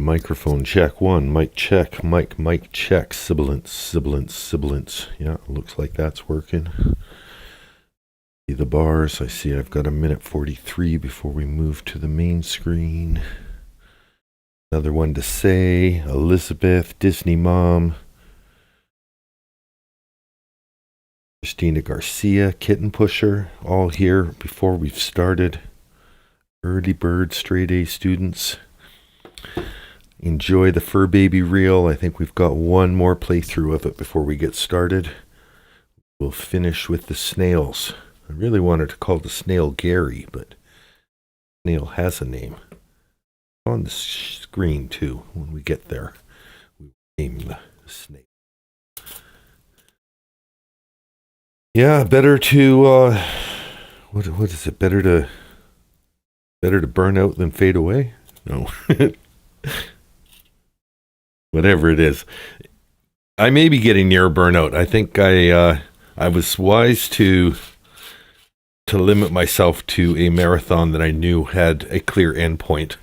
microphone check one, mic check, mic check, sibilance. Yeah, looks like that's working. See the bars. I see I've got a minute 43 before we move to the main screen. Another one to say, Elizabeth, Disney Mom, Christina Garcia, Kitten Pusher, all here before we've started. Early bird straight A students. Enjoy the fur baby reel. I think we've got one more playthrough of it before we get started. We'll finish with the snails. I really wanted to call the snail Gary, but snail has a name. On the screen too, when we get there. We name the snake. Yeah, better to what is it? Better to burn out than fade away? No. Whatever it is. I may be getting near burnout. I think I was wise to limit myself to a marathon that I knew had a clear endpoint.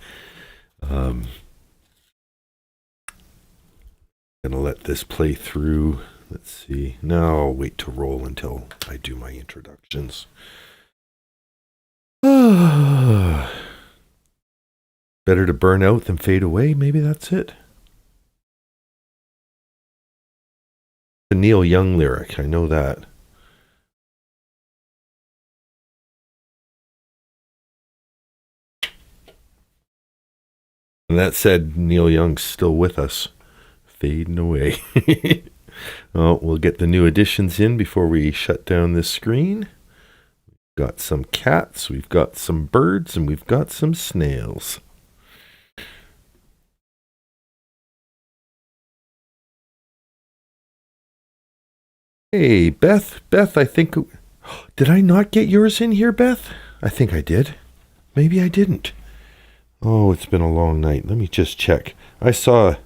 Gonna let this play through. Let's see. No, I'll wait to roll until I do my introductions. Better to burn out than fade away. Maybe that's it. The Neil Young lyric. I know that. And that said, Neil Young's still with us. Fading away. Oh, we'll get the new additions in before we shut down this screen. We've got some cats, we've got some birds, and we've got some snails. Hey, Beth, I think... Did I not get yours in here, Beth? I think I did. Maybe I didn't. Oh, it's been a long night. Let me just check. I saw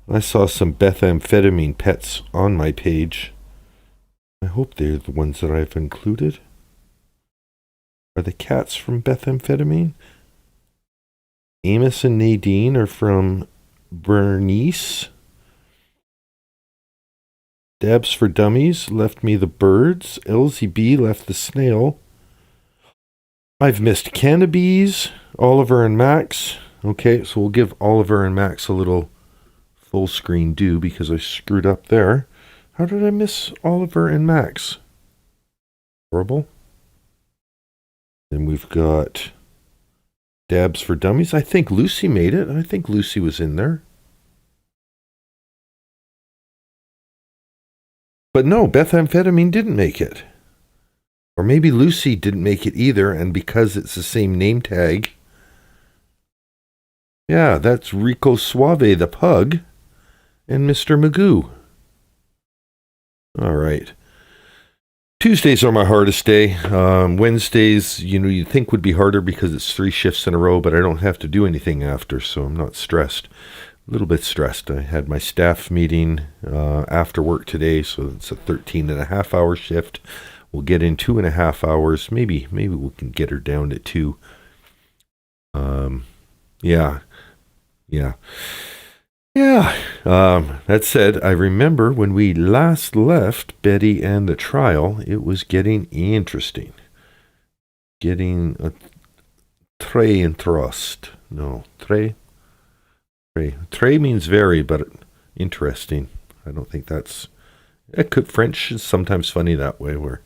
some methamphetamine pets on my page. I hope they're the ones that I've included. Are the cats from methamphetamine? Amos and Nadine are from Bernice. Dabs for Dummies left me the birds. Elsie B left the snail. I've missed Cannabis, Oliver and Max. Okay, so we'll give Oliver and Max a little full screen do because I screwed up there. How did I miss Oliver and Max? Horrible. Then we've got Dabs for Dummies. I think Lucy made it. I think Lucy was in there. But no, methamphetamine didn't make it. Or maybe Lucy didn't make it either, and because it's the same name tag. Yeah, that's Rico Suave the pug and Mr. Magoo. All right. Tuesdays are my hardest day. Wednesdays, you'd think would be harder because it's 3 shifts in a row, but I don't have to do anything after, so I'm not stressed. A little bit stressed. I had my staff meeting after work today, so it's a 13.5-hour shift. We'll get in 2.5 hours. Maybe we can get her down to 2. Yeah. That said, I remember when we last left Betty and the trial, it was getting interesting. Getting a très interest. No, très. Très means very, but interesting. I don't think that's... French is sometimes funny that way, where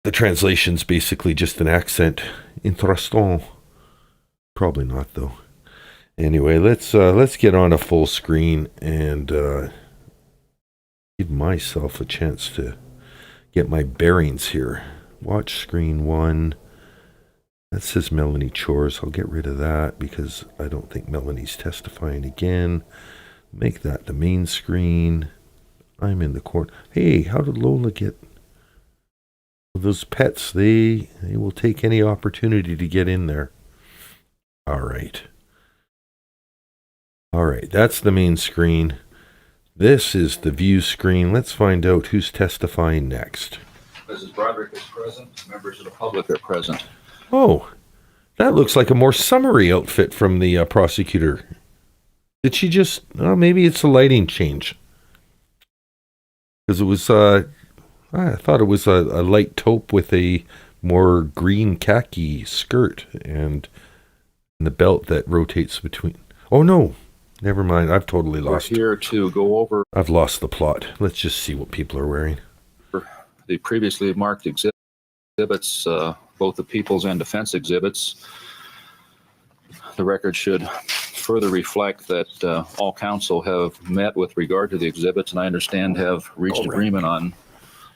the translation's basically just an accent. Interesting. Probably not, though. Anyway, let's get on a full screen and give myself a chance to get my bearings here. Watch screen 1. That says Melanie Chores. I'll get rid of that because I don't think Melanie's testifying again. Make that the main screen. I'm in the corner. Hey, how did Lola get those pets? They will take any opportunity to get in there. All right, that's the main screen. This is the view screen. Let's find out who's testifying next. Mrs. Broderick is present. Members of the public are present. Oh, That looks like a more summary outfit from the prosecutor. Did she just... Oh, maybe it's a lighting change. Because it was... I thought it was a light taupe with a more green khaki skirt and the belt that rotates between... Oh, no. Never mind. I've totally lost. We're here to go over... I've lost the plot. Let's just see what people are wearing. The previously marked exhibits, both the people's and defense exhibits. The record should further reflect that all counsel have met with regard to the exhibits, and I understand have reached agreement on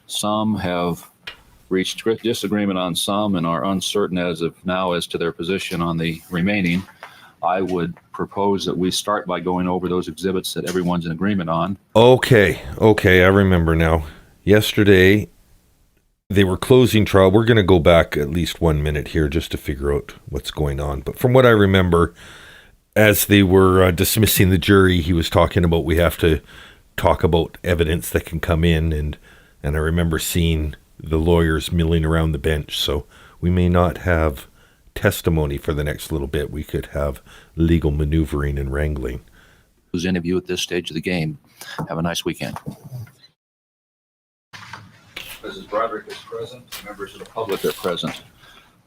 some, have reached disagreement on some, and are uncertain as of now as to their position on the remaining. I would propose that we start by going over those exhibits that everyone's in agreement on. Okay, I remember now. Yesterday, they were closing trial. We're going to go back at least 1 minute here just to figure out what's going on. But from what I remember, as they were dismissing the jury, he was talking about we have to talk about evidence that can come in. And I remember seeing the lawyers milling around the bench. So we may not have testimony for the next little bit. We could have legal maneuvering and wrangling. Who's any of you at this stage of the game? Have a nice weekend. Mrs. Broderick is present. Members of the public are present.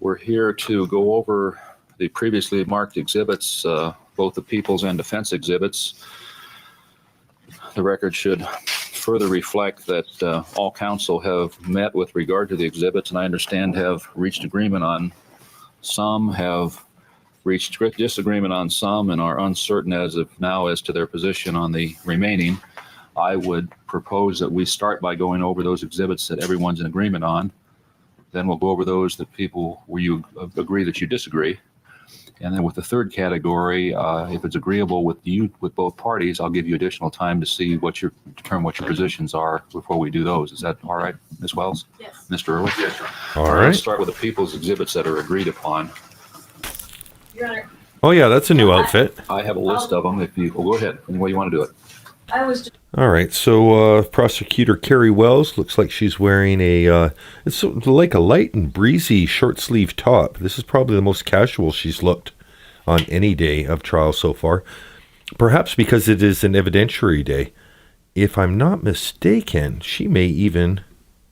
We're here to go over the previously marked exhibits, both the people's and defense exhibits. The record should further reflect that all counsel have met with regard to the exhibits, and I understand have reached agreement on some, have reached disagreement on some, and are uncertain as of now as to their position on the remaining. I would propose that we start by going over those exhibits that everyone's in agreement on. Then we'll go over those that people where you agree that you disagree. And then with the third category, if it's agreeable with you, with both parties, I'll give you additional time to see determine what your positions are before we do those. Is that all right, Ms. Wells? Yes. Mr. Early? Yes, sir. All right. Let's start with the people's exhibits that are agreed upon. Your Honor, Oh, yeah, that's a new outfit. I have a list of them. If you, well, go ahead. Any way you want to do it. I was just All right, so Prosecutor Carrie Wells looks like she's wearing it's like a light and breezy short sleeve top. This is probably the most casual she's looked on any day of trial so far, perhaps because it is an evidentiary day. If I'm not mistaken, she may even,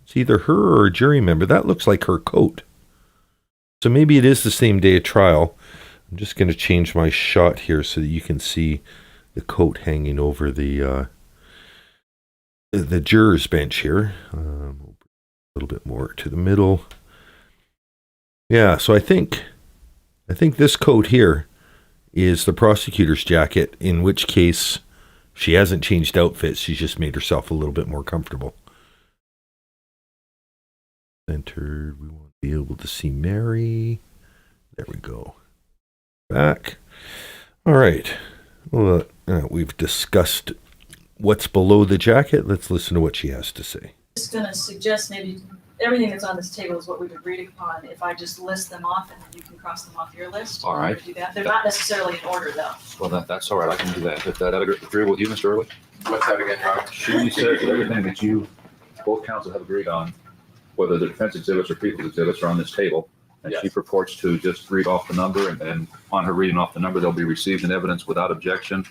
it's either her or a jury member. That looks like her coat. So maybe it is the same day of trial. I'm just going to change my shot here so that you can see the coat hanging over the juror's bench here. A little bit more to the middle. Yeah, so I think this coat here is the prosecutor's jacket, in which case she hasn't changed outfits. She's just made herself a little bit more comfortable. Centered. We want to be able to see Mary. There we go. Back. All right. Well, we've discussed what's below the jacket. Let's listen to what she has to say. just going to suggest maybe everything that's on this table is what we've agreed upon. If I just list them off and then you can cross them off your list. All right. Do that. They're not necessarily in order though. Well, that's all right. I can do that. If that agreeable with you, Mr. Early? What's that again, Rob? She says everything that you, both counsel have agreed on, whether the defense exhibits or people's exhibits are on this table. And she Yes. purports to just read off the number, and then upon her reading off the number, they'll be received in evidence without objection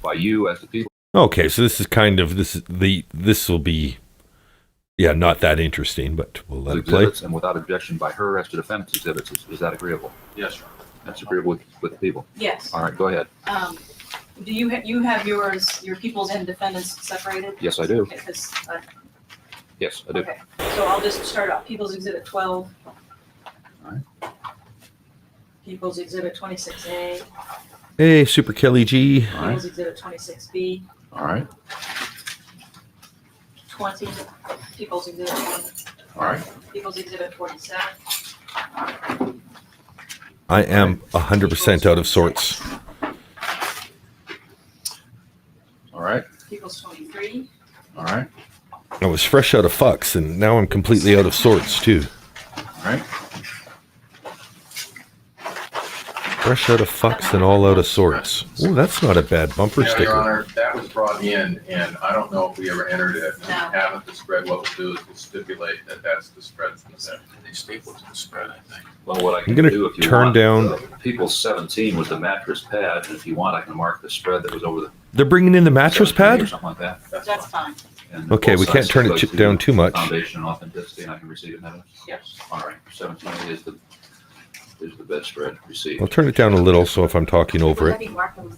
by you as the people. Okay, so this will be, not that interesting, but we'll let it play. Exhibits and without objection by her as to defendant's exhibits. Is that agreeable? Yes, sir. That's agreeable with the people. Yes. All right, go ahead. Do you have your people's and defendants separated? Yes, I do. Okay, 'cause, Yes, I do. okay, so I'll just start off. People's Exhibit 12. All right. People's Exhibit 26A. Hey, Super Kelly G. All right. People's Exhibit 26B. All right. 20. People's Exhibit 20. All right. People's Exhibit 47. I am 100% out of sorts. All right. People's 23. All right. I was fresh out of fucks, and now I'm completely out of sorts, too. All right. Fresh out of fucks and all out of sorts. Oh, that's not a bad bumper Yeah, sticker. Your Honor, that was brought in, and I don't know if we ever entered it. If we haven't, the spread, what we'll do is we'll stipulate that that's the spread from the set. They stapled to the spread, I think. Well, what I I'm can gonna do if you turn want, down- People's 17 was the mattress pad. If you want, I can mark the spread that was over the. They're bringing in the mattress 17 Or pad? something like that. That's fine. And Okay, both we can't sides turn it stipulate down too much. Foundation and authenticity, and I can receive it in evidence. Yes. All right, 17 is the bed spread received. I'll turn it down a little so if I'm talking over it. Yeah, mark and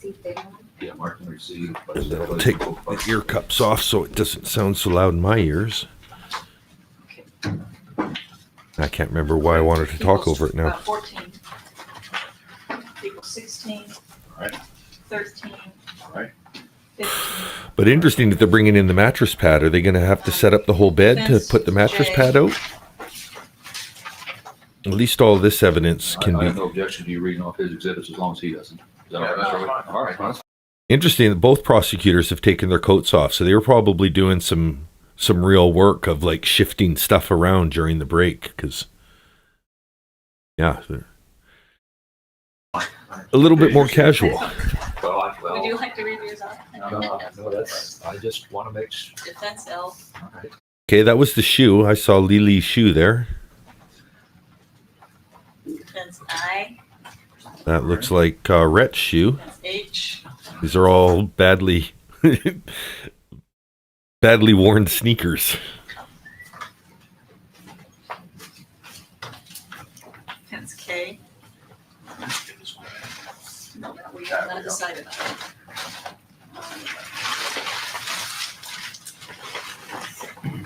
receive. And then I'll take the ear cups off so it doesn't sound so loud in my ears. I can't remember why I wanted to talk over it now. 14. Equals 16. All right. 13. All right. 15. But interesting that they're bringing in the mattress pad. Are they going to have to set up the whole bed to put the mattress pad out? At least all this evidence can I have be... no objection to you reading off his exhibits as long as he doesn't. Is that all Yeah, right, that's Mr. Rowley? fine. All right, well, that's Interesting that both prosecutors have taken their coats off, so they were probably doing some real work of like shifting stuff around during the break, because yeah, they're a little bit more casual. Would you like to read yours out? No, that's, I just want to make sure. Defense L. All right. Okay, that was the shoe. I saw Lily's shoe there. Defense I. That looks like Rhett's shoe. Defense H. These are all badly worn sneakers. Defense K. No, we have not decided on it.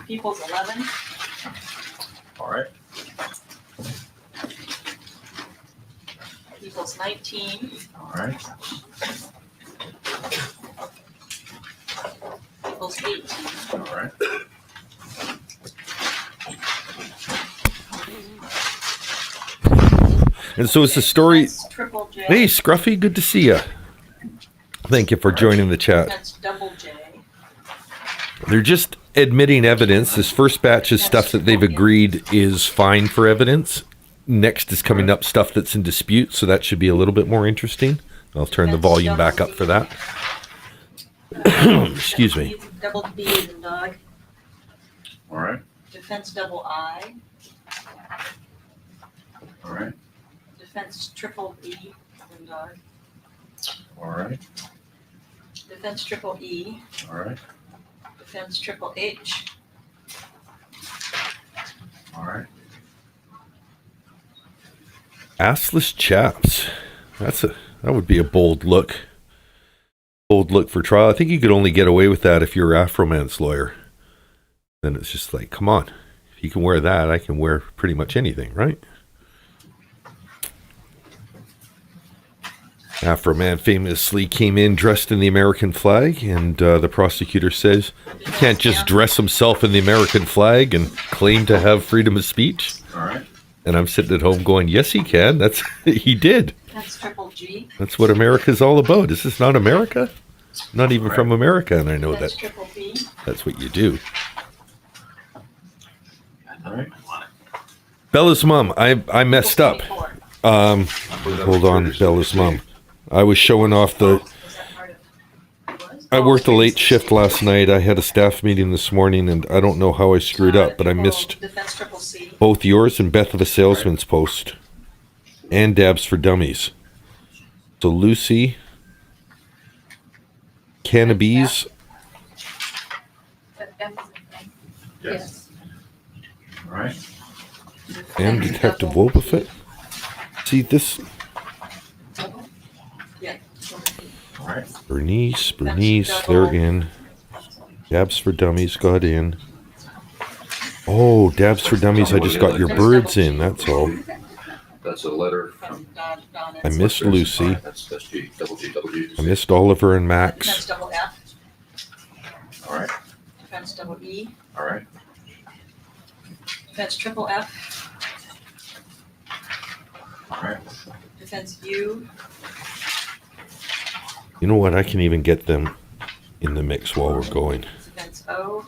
People's 11. All right. People's 19. All right. People's 18. All right. And so it's the story. Defense Triple J. Hey, Scruffy, good to see you. Thank you for joining the chat. Defense Double J. They're just admitting evidence. This first batch is stuff that they've agreed is fine for evidence. Next is coming up stuff that's in dispute, so that should be a little bit more interesting. I'll turn the volume back up for that. Excuse me. Double B is in dog. All right. Defense Double I. All right. Defense Triple E in dog. All right. Defense Triple E. All right. Defense Triple H. All right. Assless chaps. That would be a bold look. Bold look for trial. I think you could only get away with that if you're Afroman's lawyer. Then it's just like, come on. If you can wear that, I can wear pretty much anything, right? Afroman famously came in dressed in the American flag, and the prosecutor says he can't just dress himself in the American flag and claim to have freedom of speech. All right. And I'm sitting at home going, yes, he can. That's he did. Defense Triple G. That's what America's all about. Is this not America? Not even from America, and I know Defense that Triple B. that's what you do. All right. Bella's mom, I messed up. 24. Hold on, Bella's mom. I was showing off the... Was that part of it? Was? I worked a late shift last night. I had a staff meeting this morning, and I don't know how I screwed up, but I missed Defense Triple C. both yours and Beth of a Salesman's post. And Dabs for Dummies. So Lucy, Cannabis, Yes. All right. and Detective Wobbuffet. See this... Yeah. All right. Bernice, they're in. Dabs for Dummies got in. Oh, Dabs for Dummies, I just got your birds in, that's all. That's a letter From from. Don I missed Lucy. That's G, double G, double G. I missed Oliver and Defense Max. Double F. All right. Defense Double E. All right. Defense Triple F. All right. Defense U. You know what, I can even get them in the mix while we're going. Defense O.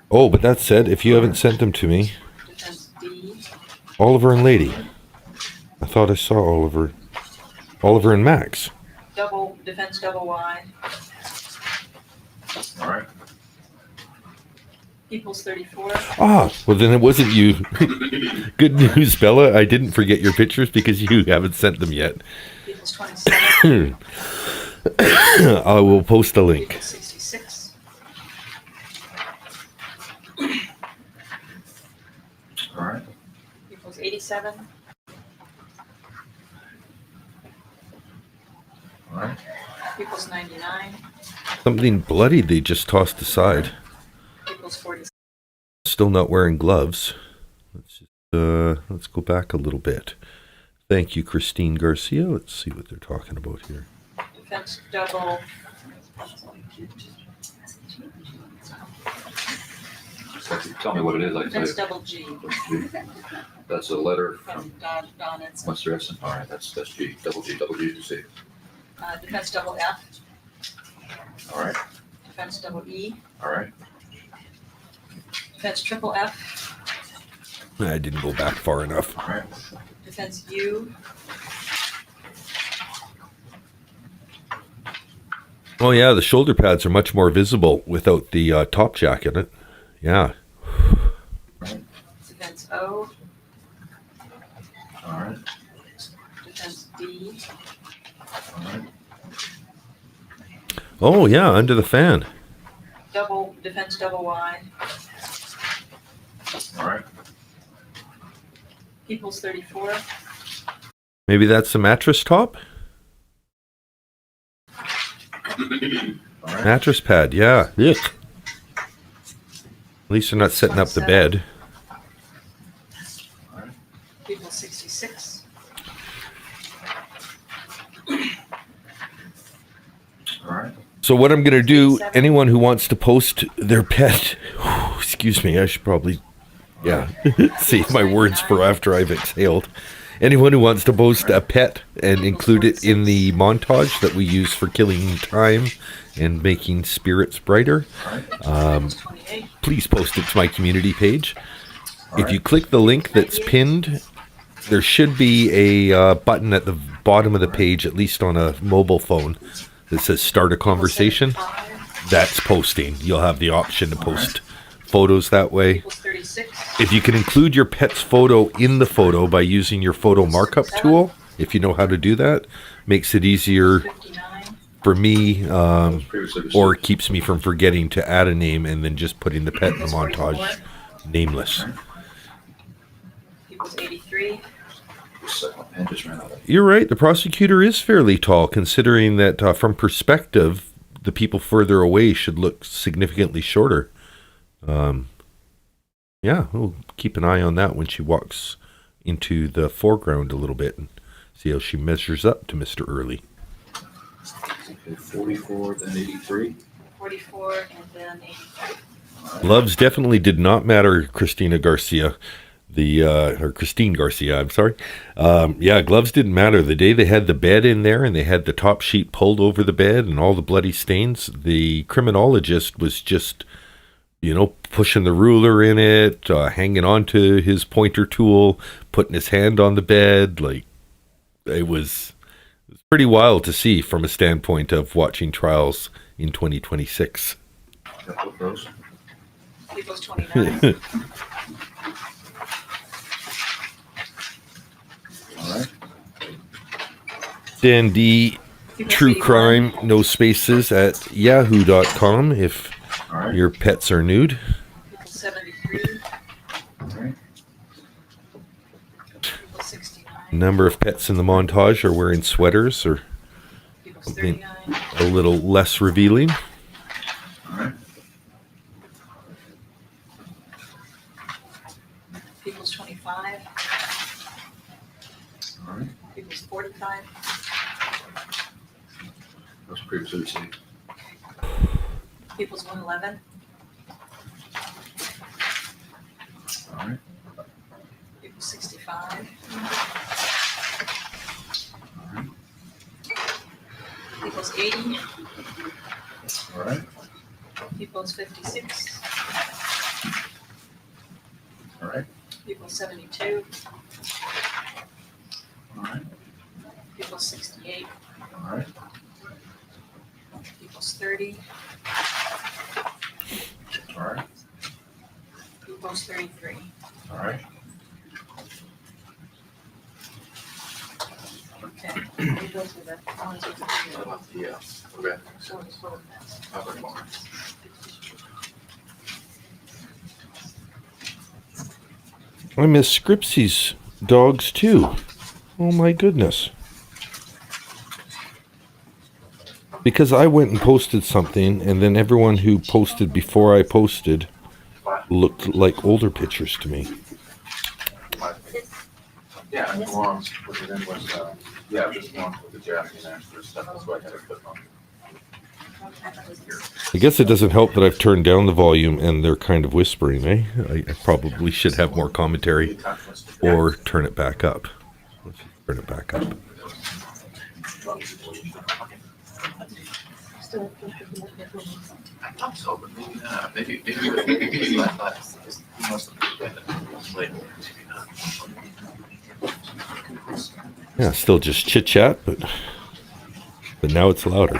Oh, but that said, if you haven't sent them to me, Defense D. Oliver and Lady. I thought I saw Oliver. Oliver and Max. Defense double Y. All right. People's 34. Ah, well then it wasn't you. Good news, Bella. I didn't forget your pictures because you haven't sent them yet. People's 27. I will post a link. People's 66. All right. People's 87. All right. People's 99. Something bloody they just tossed aside. People's 40. Still not wearing gloves. Let's go back a little bit. Thank you, Christine Garcia. Let's see what they're talking about here. Defense double. Tell me what it is, I tell Defense you. double G. That's a letter From from Don Edson. Mr. Edson. All right, that's G, double G to C. Defense double F. All right. Defense double E. All right. Defense triple F. I didn't go back far enough. All right. Defense U. Oh yeah, the shoulder pads are much more visible without the top jack in it. Yeah. Defense O. All right. Defense D. All right. Oh yeah, under the fan. Defense double Y. All right. People's 34. Maybe that's the mattress top? All right. Mattress pad, yeah. Yuck. At least they're not setting up the bed. All right. People's 66. All right. So what I'm going to do, anyone who wants to post their pet, excuse me, I should probably, save my words for after I've exhaled. Anyone who wants to post a pet and include it in the montage that we use for killing time and making spirits brighter, People's 28. please post it to my community page. If you click the link that's pinned, there should be a button at the bottom of the page, at least on a mobile phone, that says start a conversation. 75. That's posting. You'll have the option to post photos that way. People's 36. If you can include your pet's photo in the photo by using your photo markup tool, if you know how to do that, makes it easier 59. for me, Previously received. or keeps me from forgetting to add a name and then just putting the pet in the People's montage 44. nameless. People's 83. Just a second, my pen just ran out of. You're right. The prosecutor is fairly tall, considering that from perspective, the people further away should look significantly shorter. Yeah, we'll keep an eye on that when she walks into the foreground a little bit and see how she measures up to Mr. Early. Okay, 44, then 83. 44 and then 83. Gloves definitely did not matter, Christina Garcia. Or Christine Garcia, I'm sorry. Yeah, gloves didn't matter. The day they had the bed in there and they had the top sheet pulled over the bed and all the bloody stains, the criminologist was just, pushing the ruler in it, hanging on to his pointer tool, putting his hand on the bed. Like, it was pretty wild to see from a standpoint of watching trials in 2026. Couple of those. People's 29. All right. Dan D, People's True 81. Crime, no spaces at yahoo.com if All right. your pets are nude. People's 73. All right. People's 69. Number of pets in the montage are wearing sweaters or People's something 39. a little less revealing. All right. People's 25. All right. People's 45. Those previously received. People's 111. All right. People's 65. All right. People's 80. All right. People's 56. All right. People's 72. All right. People's People's 68, All right. People's 30, All right. People's 33. All right. Okay, we go through the ones with the What about the red? sort of mess. Other one. I miss Scripsy's dogs too. Oh my goodness. Because I went and posted something, and then everyone who posted before I posted looked like older pictures to me. Yeah, and the ones with it in was, yeah, this one with the Japanese extra stuff, that's why I had to put on. I guess it doesn't help that I've turned down the volume and they're kind of whispering, eh? I probably should have more commentary or turn it back up. Let's turn it back up. I thought so, but maybe not. Maybe I thought he must have been late. Yeah, still just chit chat, but now it's louder.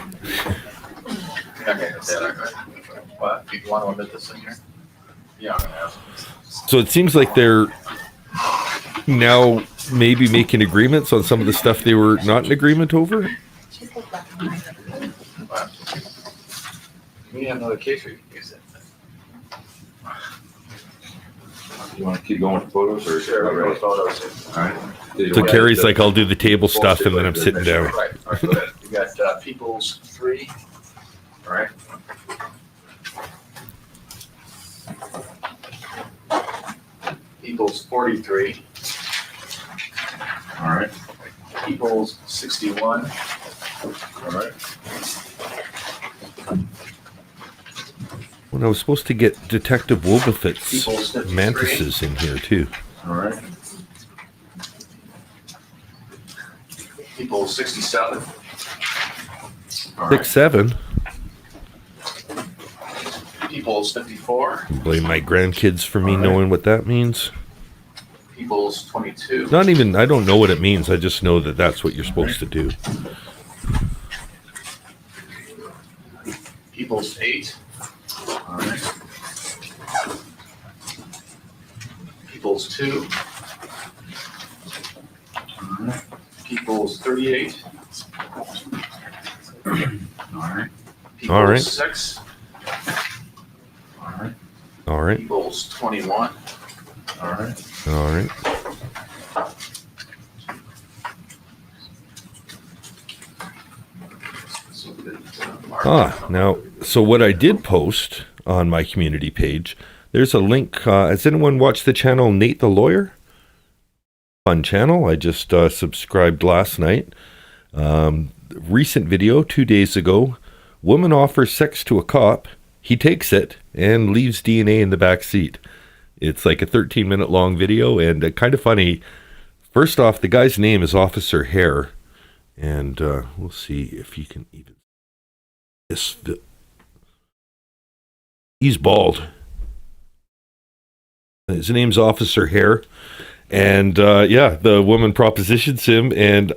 Okay, that's it, okay. What, do you want to omit this in here? Yeah, I'm gonna ask. So it seems like they're now maybe making agreements on some of the stuff they were not in agreement over. What? We have another case where you can use it. You want to keep going with photos or? Sure, I'll go with photos. All right. So Carrie's like, I'll do the table stuff and then I'm sitting down. Right, all right, go ahead. You got People's 3, all right? People's 43. All right. People's 61. All right. When I was supposed to get Detective Wolbefit's People's 53. mantises in here too. All right. People's 67. All right. 6'7". People's 54. Blame my grandkids for me knowing what that means. People's 22. Not even, I don't know what it means. I just know that that's what you're supposed to do. People's 8. All right. People's 2. All right. People's 38. All right. People's All right. 6. All right. All right. People's 21. All right. All right. So good. Now, so what I did post on my community page, there's a link. Has anyone watched the channel Nate the Lawyer? Fun channel. I just subscribed last night. Recent video 2 days ago. Woman offers sex to a cop. He takes it and leaves DNA in the back seat. It's like a 13-minute long video and kind of funny. First off, the guy's name is Officer Hare. And we'll see if you can even... He's bald. His name's Officer Hare. And yeah, the woman propositions him, and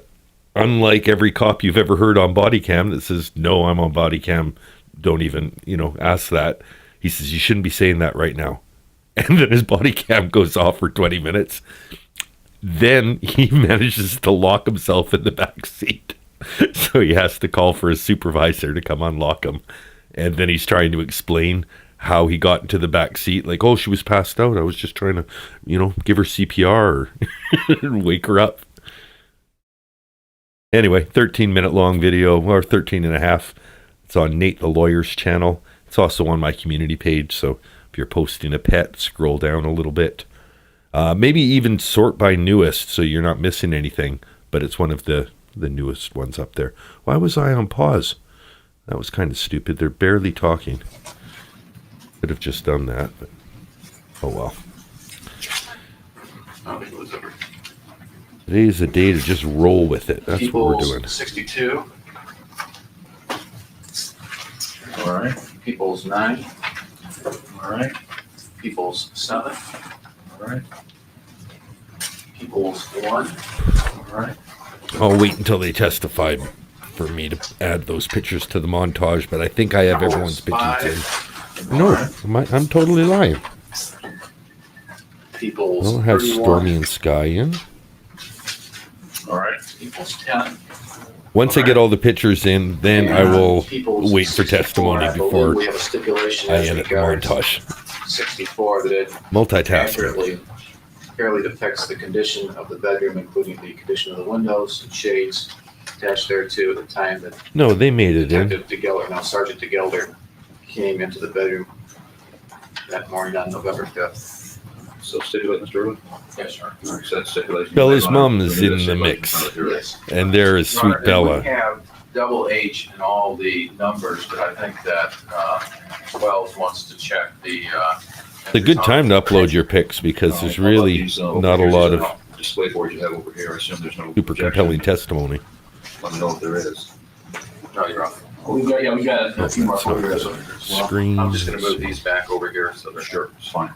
unlike every cop you've ever heard on body cam that says, no, I'm on body cam, don't even, ask that. He says, you shouldn't be saying that right now. And then his body cam goes off for 20 minutes. Then he manages to lock himself in the back seat. So he has to call for his supervisor to come unlock him. And then he's trying to explain how he got into the back seat. Like, oh, she was passed out. I was just trying to, give her CPR or wake her up. Anyway, 13-minute long video, or 13 and a half. It's on Nate the Lawyer's channel. It's also on my community page. So if you're posting a pet, scroll down a little bit. Maybe even sort by newest so you're not missing anything. But it's one of the newest ones up there. Why was I on pause? That was kind of stupid. They're barely talking. Could have just done that, but oh well. Today is the day to just roll with it. That's what we're doing. 62. All right. People's 9. All right. People's 7. All right. People's 1. All right. I'll wait until they testify for me to add those pictures to the montage, but I think I have everyone's pictures in. No, I'm totally lying. People's I'll have 31. Stormy and Sky in. All right. People's 10. Once I get all the pictures in, then I will People's wait for 64, testimony I believe before we have a stipulation I as edit the regards montage. 64 that it Multitasking. accurately, fairly depicts the condition of the bedroom, including the condition of the windows and shades attached thereto at the time that No, they made it in. Detective DeGelder, now Sergeant DeGelder, came into the bedroom that morning on November 5th. So stipulate, Mr. Irwin? Yes, sir. All right, so that's stipulation. Bella's Mr. mom is in the Stipulation mix. on the jury. Yes. And there is Your Honor, sweet Bella. We have double H in all the numbers, but I think that Wells wants to check the. It's a good time to upload your pics because there's really not a lot of Display board you have over here, I assume there's no. super projection. compelling testimony. Let me know if there is. No, you're off. We got a few more That's not photographs good. over here as well. Screens. I'm just gonna move these back over here so they're Sure, it's fine.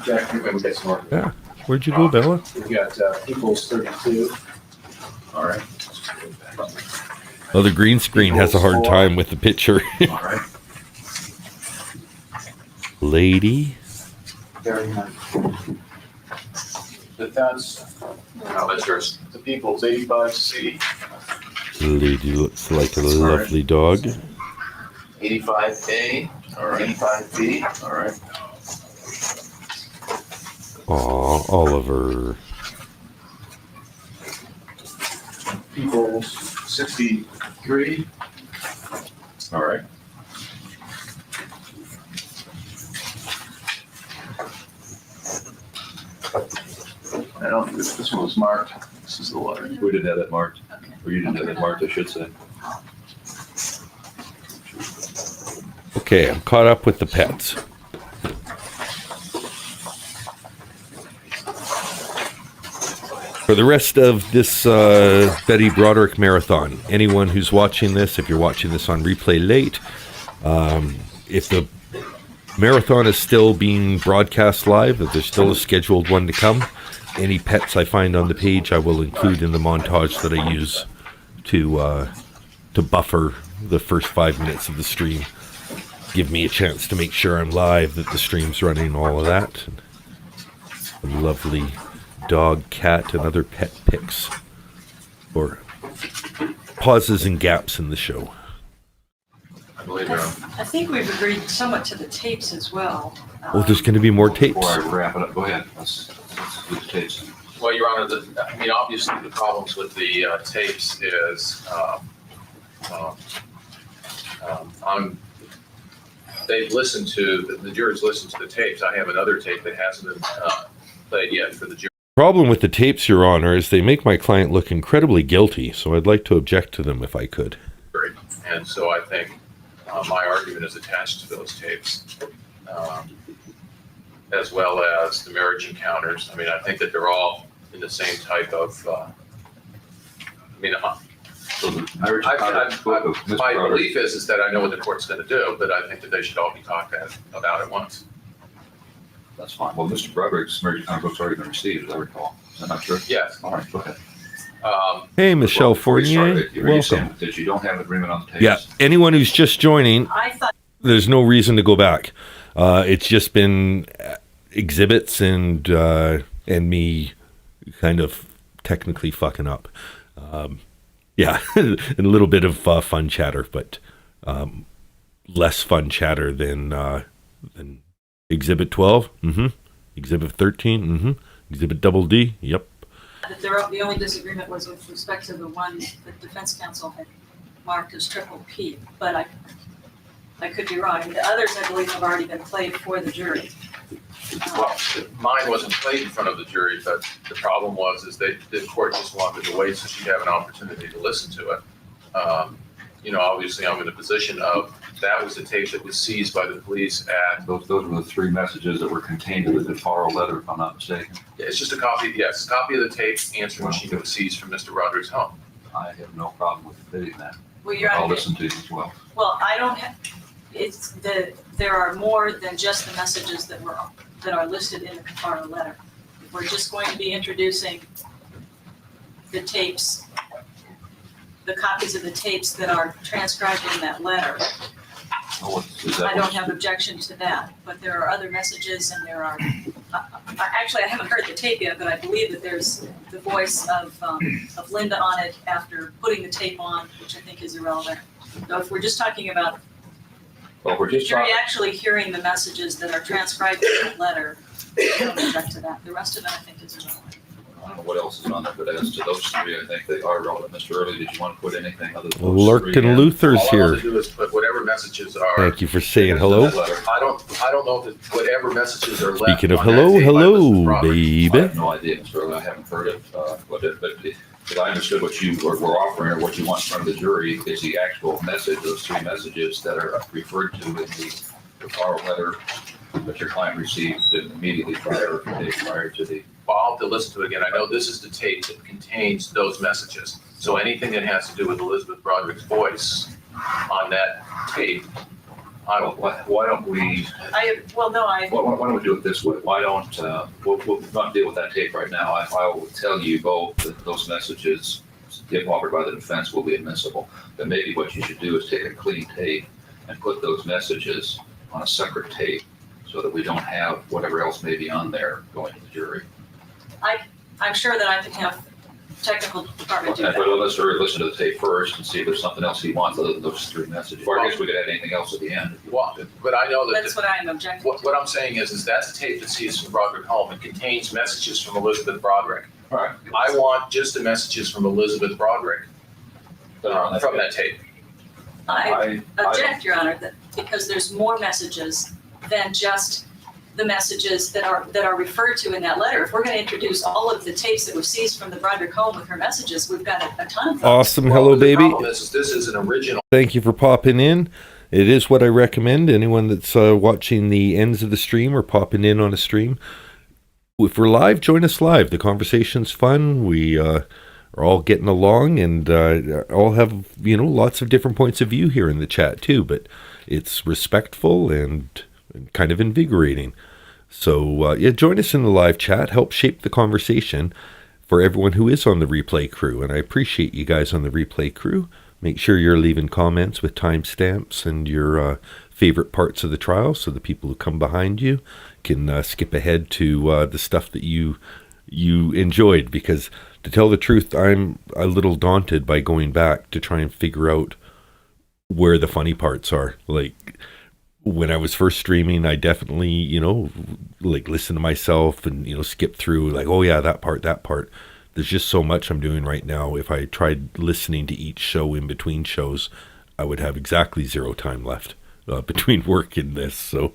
Jack, you're gonna get some more. Yeah. Where'd you go, Bella? We got People's 32. All right. Oh, the green screen has a hard time with the picture. All right. Lady. 39. Defense. No, that's yours. The People's 85C. Lady looks like a lovely dog. 85A. All right. 85B. All right. Aw, Oliver. People's 63. All right. I don't think this one was marked. This is the letter. We didn't have that marked, Okay. or you didn't have that marked, I should say. Okay, I'm caught up with the pets. For the rest of this Betty Broderick marathon, anyone who's watching this, if you're watching this on replay late, if the marathon is still being broadcast live, if there's still a scheduled one to come, any pets I find on the page I will include in the montage that I use to buffer the first 5 minutes of the stream. Give me a chance to make sure I'm live, that the stream's running, all of that. A lovely dog, cat, and other pet pics, or pauses and gaps in the show. I believe you're on. I think we've agreed somewhat to the tapes as well. Oh, there's going to be more tapes. Before I wrap it up, go ahead. Let's do the tapes. Well, Your Honor, obviously the problems with the tapes is they've listened to, the jurors listened to the tapes. I have another tape that hasn't been played yet for the jury. Problem with the tapes, Your Honor, is they make my client look incredibly guilty, so I'd like to object to them if I could. And so I think my argument is attached to those tapes, as well as the marriage encounters. I think that they're all in the same type of, So the marriage my Broderick. belief is that I know what the court's going to do, but I think that they should all be talked about at once. That's fine. Well, Mr. Broderick's marriage contract's already been received, as I recall. Is that not true? Yes. All right, go ahead. Hey, Michelle Before we start, Fournier, are you welcome. saying that you don't have agreement on the tapes? Yeah, anyone who's just joining, I thought, there's no reason to go back. It's just been exhibits and me kind of technically fucking up. Yeah, and a little bit of fun chatter, but less fun chatter than Exhibit 12. Mm-hmm. Exhibit 13. Mm-hmm. Exhibit Double D. Yep. that the only disagreement was with respect to the one that defense counsel had marked as triple P, but I could be wrong. The others, I believe, have already been played for the jury. Well, mine wasn't played in front of the jury, but the problem was the court just wanted to wait so she'd have an opportunity to listen to it. Obviously I'm in a position of, that was the tape that was seized by the police at. Those were the three messages that were contained in the deferral letter, if I'm not mistaken. It's just a copy of the tape answering machine that was seized from Mr. Broderick's home. I have no problem with admitting that. Well, you're I'll on listen to you as well. Well, I don't have, there are more than just the messages that are listed in the Caparo letter. If we're just going to be introducing the tapes, the copies of the tapes that are transcribed in that letter. I don't have objection to that, but there are other messages and there are, actually, I haven't heard the tape yet, but I believe that there's the voice of Linda on it after putting the tape on, which I think is irrelevant. So if we're just talking about Well, we're the just jury talking, actually hearing the messages that are transcribed in that letter, I don't object to that. The rest of it, I think, is irrelevant. I don't know what else is on there, but as to those three, I think they are relevant. Mr. Early, did you want to put anything other than those Lurked three and in? Luther's All I here. want to do is put whatever messages are. Thank you for saying Into hello. that letter? I don't know if it's whatever messages are left. Speaking of on that hello, tape by hello, Elizabeth Broderick. I baby. have no idea, Mr. Early. I haven't heard it, but I understood what you were offering or what you want from the jury is the actual message, those three messages that are referred to in the file letter that your client received immediately prior to the. Well, I'll have to listen to it again. I know this is the tape that contains those messages. So anything that has to do with Elizabeth Broderick's voice on that tape, I will. Why don't we? Why Why don't we do it this way? Why don't we'll not deal with that tape right now. I will tell you both that those messages, if offered by the defense, will be admissible. Then maybe what you should do is take a clean tape and put those messages on a separate tape so that we don't have whatever else may be on there going to the jury. I'm sure that I can have technical department do But that. let's listen to the tape first and see if there's something else he wants other than those three messages. Or I guess we could add anything else at the end if you want to. but I know that That's what I'm objecting to. what I'm saying is that's a tape that sees from Broderick home. It contains messages from Elizabeth Broderick. All right. I want just the messages from Elizabeth Broderick from that tape. I object, Your Honor, that because there's more messages than just the messages that are referred to in that letter. If we're going to introduce all of the tapes that were seized from the Broderick home with her messages, we've got a ton of them. Awesome. Well, Hello, the baby. problem is this is an original. Thank you for popping in. It is what I recommend. Anyone that's watching the ends of the stream or popping in on a stream, if we're live, join us live. The conversation's fun. We are all getting along and all have, lots of different points of view here in the chat too, but it's respectful and kind of invigorating. So join us in the live chat. Help shape the conversation for everyone who is on the replay crew. And I appreciate you guys on the replay crew. Make sure you're leaving comments with timestamps and your favorite parts of the trial so the people who come behind you can skip ahead to the stuff that you enjoyed. Because to tell the truth, I'm a little daunted by going back to try and figure out where the funny parts are. Like, when I was first streaming, I definitely, listen to myself and, skip through like, oh yeah, that part. There's just so much I'm doing right now. If I tried listening to each show in between shows, I would have exactly 0 time left between work and this. So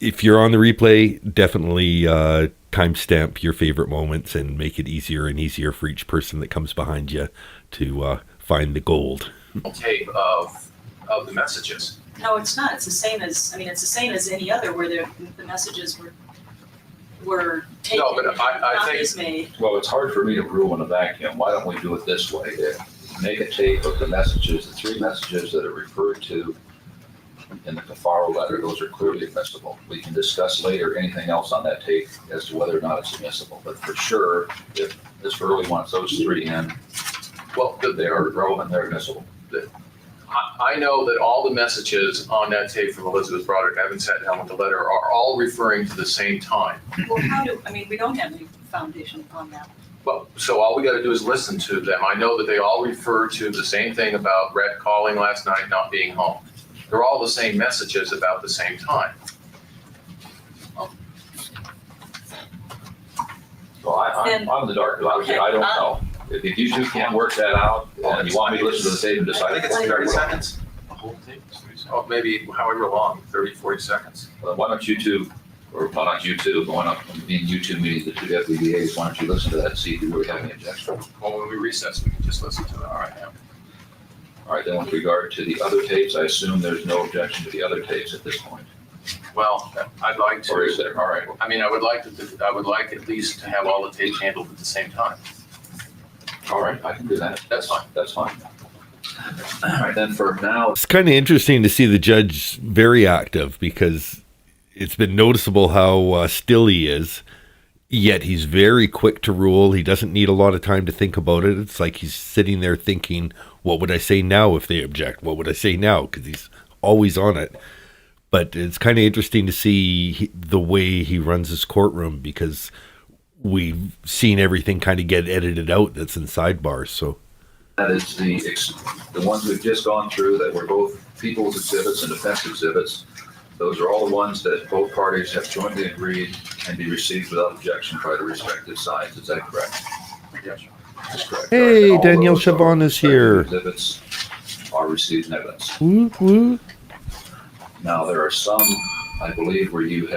if you're on the replay, definitely timestamp your favorite moments and make it easier and easier for each person that comes behind you to find the gold. Tape of the messages. No, it's not. It's the same as any other where the messages were taken. No, but I copies think made. Well, it's hard for me to rule in a vacuum. Why don't we do it this way? Make a tape of the messages, the three messages that are referred to in the Cafaro letter. Those are clearly admissible. We can discuss later anything else on that tape as to whether or not it's admissible. But for sure, if Ms. Hurley wants those three in, well, they are relevant, they're admissible. I know that all the messages on that tape from Elizabeth Broderick, I haven't sat down with the letter, are all referring to the same time. Well, we don't have any foundation on that. Well, so all we got to do is listen to them. I know that they all refer to the same thing about Rhett calling last night, not being home. They're all the same messages about the same time. So I'm in the dark about it. I don't know. If you two can't work that out, and you want me to listen to the tape and decide. I think it's 30 seconds. The whole tape is 30 seconds. Oh, maybe however long, 30, 40 seconds. Why don't you two, or well, not you two, but why not, being you two meeting the two FBDAs, why don't you listen to that and see if you really have any objection? Well, when we recess, we can just listen to it. All right, now. All right, then with regard to the other tapes, I assume there's no objection to the other tapes at this point. Well, I'd like Or is to, there? All right. I mean, I would like at least to have all the tapes handled at the same time. All right, I can do that. That's fine. That's fine. All right, then for now, It's kind of interesting to see the judge very active because it's been noticeable how still he is. Yet he's very quick to rule. He doesn't need a lot of time to think about it. It's like he's sitting there thinking, what would I say now if they object? What would I say now? Because he's always on it. But it's kind of interesting to see the way he runs his courtroom, because we've seen everything kind of get edited out that's in sidebars. So That is the ones we've just gone through that were both people's exhibits and defense exhibits. Those are all the ones that both parties have jointly agreed can be received without objection by the respective sides. Is that correct? Yes. That's correct. Hey, All Danielle those are Chavon is here. Exhibits are received in evidence. whoop, whoop. Now, there are some, I believe, where you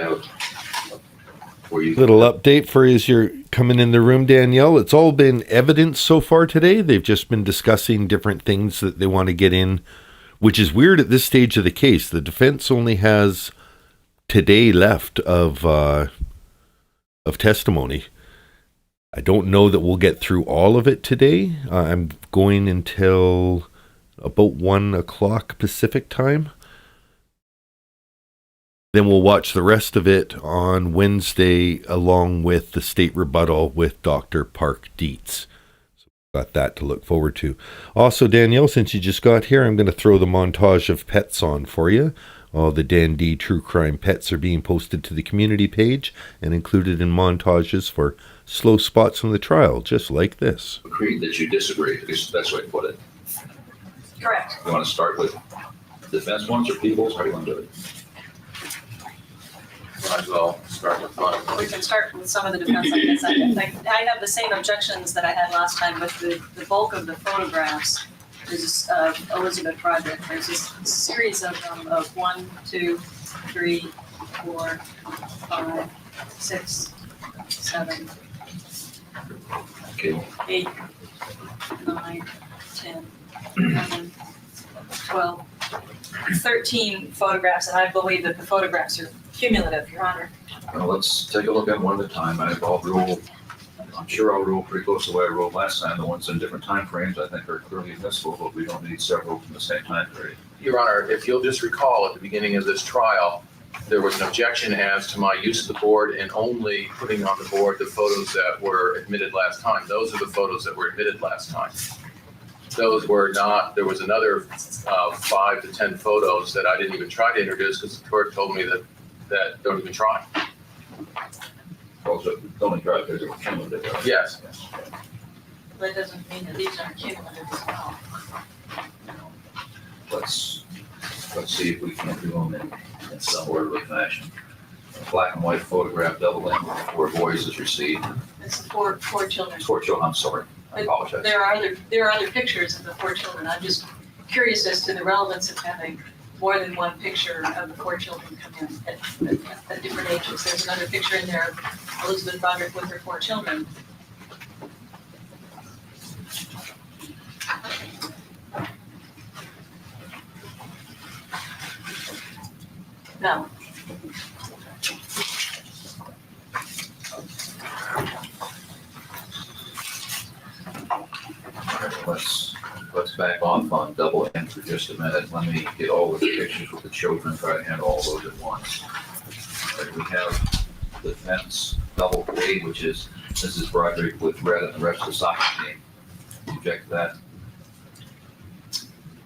Little update for as you're coming in the room, Danielle. It's all been evidence so far today. They've just been discussing different things that they want to get in, which is weird at this stage of the case. The defense only has today left of testimony. I don't know that we'll get through all of it today. I'm going until about 1 o'clock Pacific time. Then we'll watch the rest of it on Wednesday along with the state rebuttal with Dr. Park Dietz. So got that to look forward to. Also, Danielle, since you just got here, I'm going to throw the montage of pets on for you. All the Dan D True Crime pets are being posted to the community page and included in montages for slow spots from the trial, just like this. agreed that you disagree, I guess the best way to put it. Correct. You want to start with defense ones or people's? How do you want to do it? Might as well start with mine. We can start with some of the defense. I have the same objections that I had last time, but the bulk of the photographs is Elizabeth Broderick. There's this series of them of 1, 2, 3, 4, 5, 6, 7, Okay. 8, 9, 10, 11, 12, 13 photographs, and I believe that the photographs are cumulative, Your Honor. Well, let's take a look at one at a time. I'm sure I'll rule pretty close to the way I ruled last time. The ones in different time frames I think are clearly admissible, but we don't need several from the same time period. Your Honor, if you'll just recall, at the beginning of this trial, there was an objection as to my use of the board and only putting on the board the photos that were admitted last time. Those are the photos that were admitted last time. Those were not, there was another 5 to 10 photos that I didn't even try to introduce because the court told me that don't even try. Also, don't try because it was cumulative. Right? Yes. That doesn't mean that these aren't cumulative as well. Let's see if we can do them in some orderly fashion. A black and white photograph double in with 4 boys is received. It's four children. 4 children, I'm sorry. I apologize. There are other pictures of the 4 children. I'm just curious as to the relevance of having more than one picture of the 4 children come in at different ages. There's another picture in there of Elizabeth Broderick with her 4 children. No. Let's back off on double N for just a minute. Let me get all of the pictures with the children, try to handle all those at once. All right, we have the defense double A, which is Mrs. Broderick with Rhett and the rest of the soccer team. You object to that?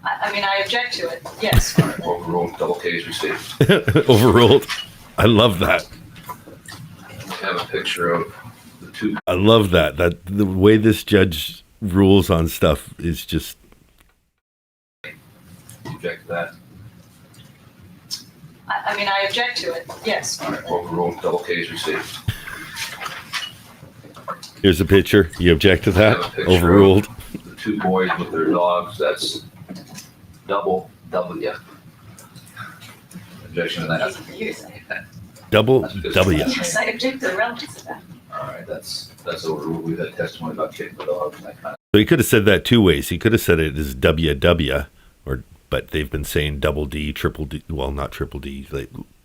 I mean, I object to it, yes. All right, overruled, double K is received. Overruled. I love that. We have a picture of the 2. I love that. That the way this judge rules on stuff is just. You object to that? I mean, I object to it, yes. All right, overruled, double K is received. Here's a picture. You object to We have a that? picture Overruled. of the 2 boys with their dogs, that's double W. Objection to that? Easy for you to say. Double W. Yes, I object to the relevance of that. All right, that's overruled. We've had testimony about kicking the dogs and that kind of. So he could have said that 2 ways. He could have said it as WW, but they've been saying double D, triple D. Well, not triple D.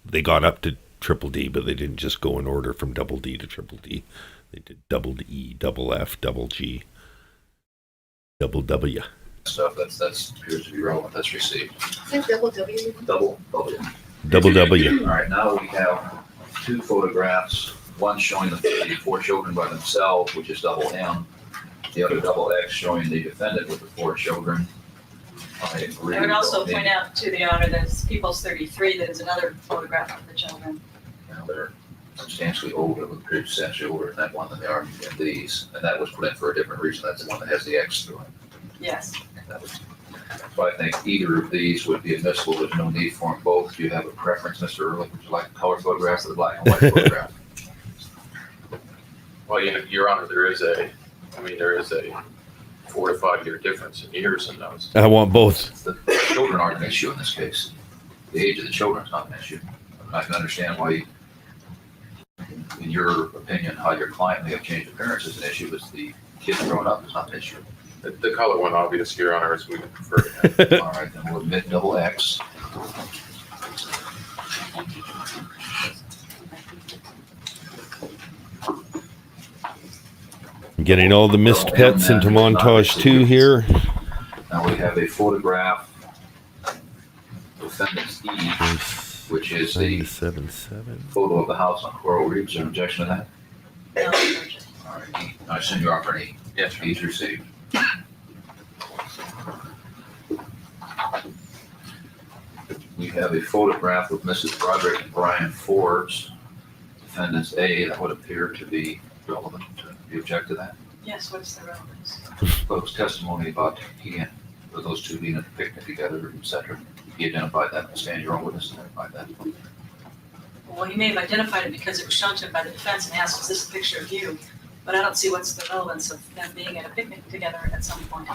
They got up to triple D, but they didn't just go in order from double D to triple D. They did double E, double F, double G, double W. Stuff that's appears to be relevant. That's received. Is it double W? Double W. Double W. All right, now we have 2 photographs one showing the 4 children by themselves, which is double M. The other double X showing the defendant with the 4 children. I agree. I would also with point out to the honor that People's 33, that is another photograph of the children. Now, they're substantially older, with a substantially older than that one than they are in these. And that was put in for a different reason. That's the one that has the X through it. Yes. That was, so I think either of these would be admissible. There's no need for them both. Do you have a preference, Mr. Ehrlich? Would you like the color photograph or the black and white photograph? Well, Your Honor, there is a 4 to 5 year difference in years in those. I want both. The children aren't an issue in this case. The age of the children is not an issue. I can understand why, in your opinion, how your client may have changed appearance is an issue, but the kids growing up is not an issue. The color one, obvious, Your Honor, as we would prefer. All right, then we'll admit double X. Getting all the missed pets into montage 2 here. Now we have a photograph, defendant's E, which is the 7-7. photo of the house on Coral Reefs. Is there an objection to that? No, All right, E. I assume you're offering E. Yes, E's received. We have a photograph of Mrs. Broderick and Brian Forbes, defendants A, that would appear to be relevant. Do you object to that? yes, what's the relevance? Folks' testimony about those two being at a picnic together, et cetera. You identified that, stand your own witness and identified that. Well, he may have identified it because it was shown to him by the defense and asked, is this a picture of you? But I don't see what's the relevance of them being at a picnic together at some point.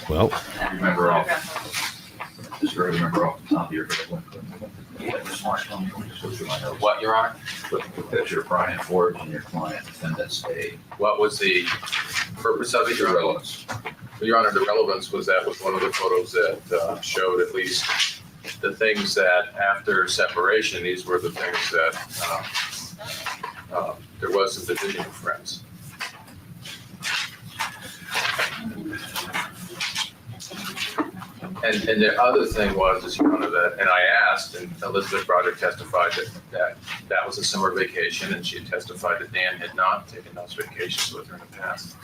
Well, That Remember all- photograph. Just remember off the top of your head. Yeah, just watch them. Just go through my notes. what, Your Honor? Put the picture of Brian Forbes and your client, defendants A. What was the purpose of it, Your Honor? Relevance. Your Honor, the relevance was that was one of the photos that showed at least the things that after separation, these were the things that there was some division of friends. And the other thing was, is, Your Honor, that, and I asked, and Elizabeth Broderick testified that was a summer vacation, and she had testified that Dan had not taken those vacations with her in the past.